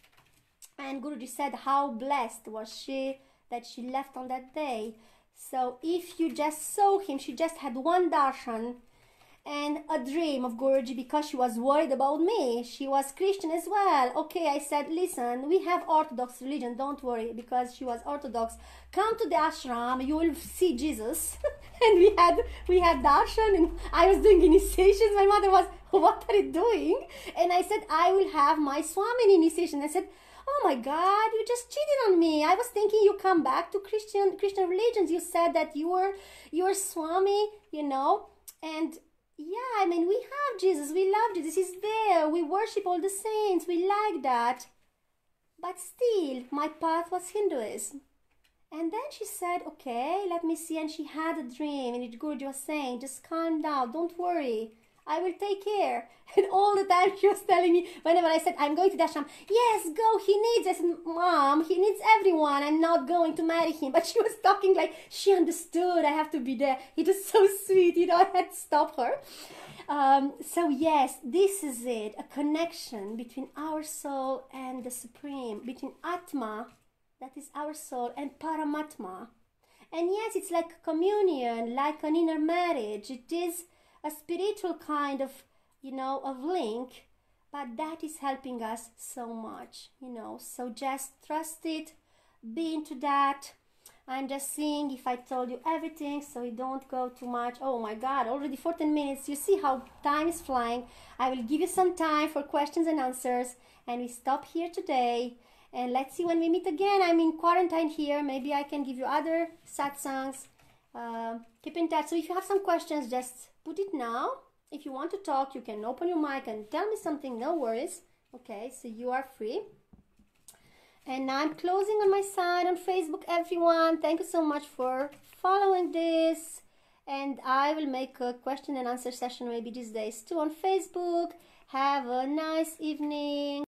And Guruji said how blessed was she that she left on that day. So if you just saw him, she just had one darshan. and a dream of Gurji because she was worried about me. She was Christian as well. Okay, I said, listen, we have Orthodox religion, don't worry, because she was Orthodox. Come to the ashram, you will see Jesus. And we had darshan, and I was doing initiations. My mother was, what are you doing? And I said, I will have my Swami initiation. I said, oh my God, you just cheated on me. I was thinking you come back to Christian religions. You said that you were Swami, you know, and yeah, I mean, we have Jesus, we love Jesus, he's there, we worship all the saints, we like that. But still, my path was Hinduism. And then she said, okay, let me see. And she had a dream, and Guruji was saying, just calm down, don't worry, I will take care. And all the time she was telling me, whenever I said, I'm going to the ashram, yes, go, he needs us. Mom, he needs everyone, I'm not going to marry him. But she was talking like she understood, I have to be there. It was so sweet, you know, I had to stop her. So yes, this is it, a connection between our soul and the Supreme, between Atma, that is our soul, and Paramatma. And yes, it's like a communion, like an inner marriage. It is a spiritual kind of, you know, of link, but that is helping us so much, you know. So just trust it, be into that. I'm just seeing if I told you everything, so we don't go too much. Oh my God, already 14 minutes. You see how time is flying. I will give you some time for questions and answers, and we stop here today. And let's see when we meet again. I'm in quarantine here. Maybe I can give you other satsangs. Keep in touch. So if you have some questions, just put it now. If you want to talk, you can open your mic and tell me something. No worries. Okay, so you are free. And I'm closing on my side on Facebook, everyone. Thank you so much for following this. And I will make a question and answer session maybe these days too on Facebook. Have a nice evening.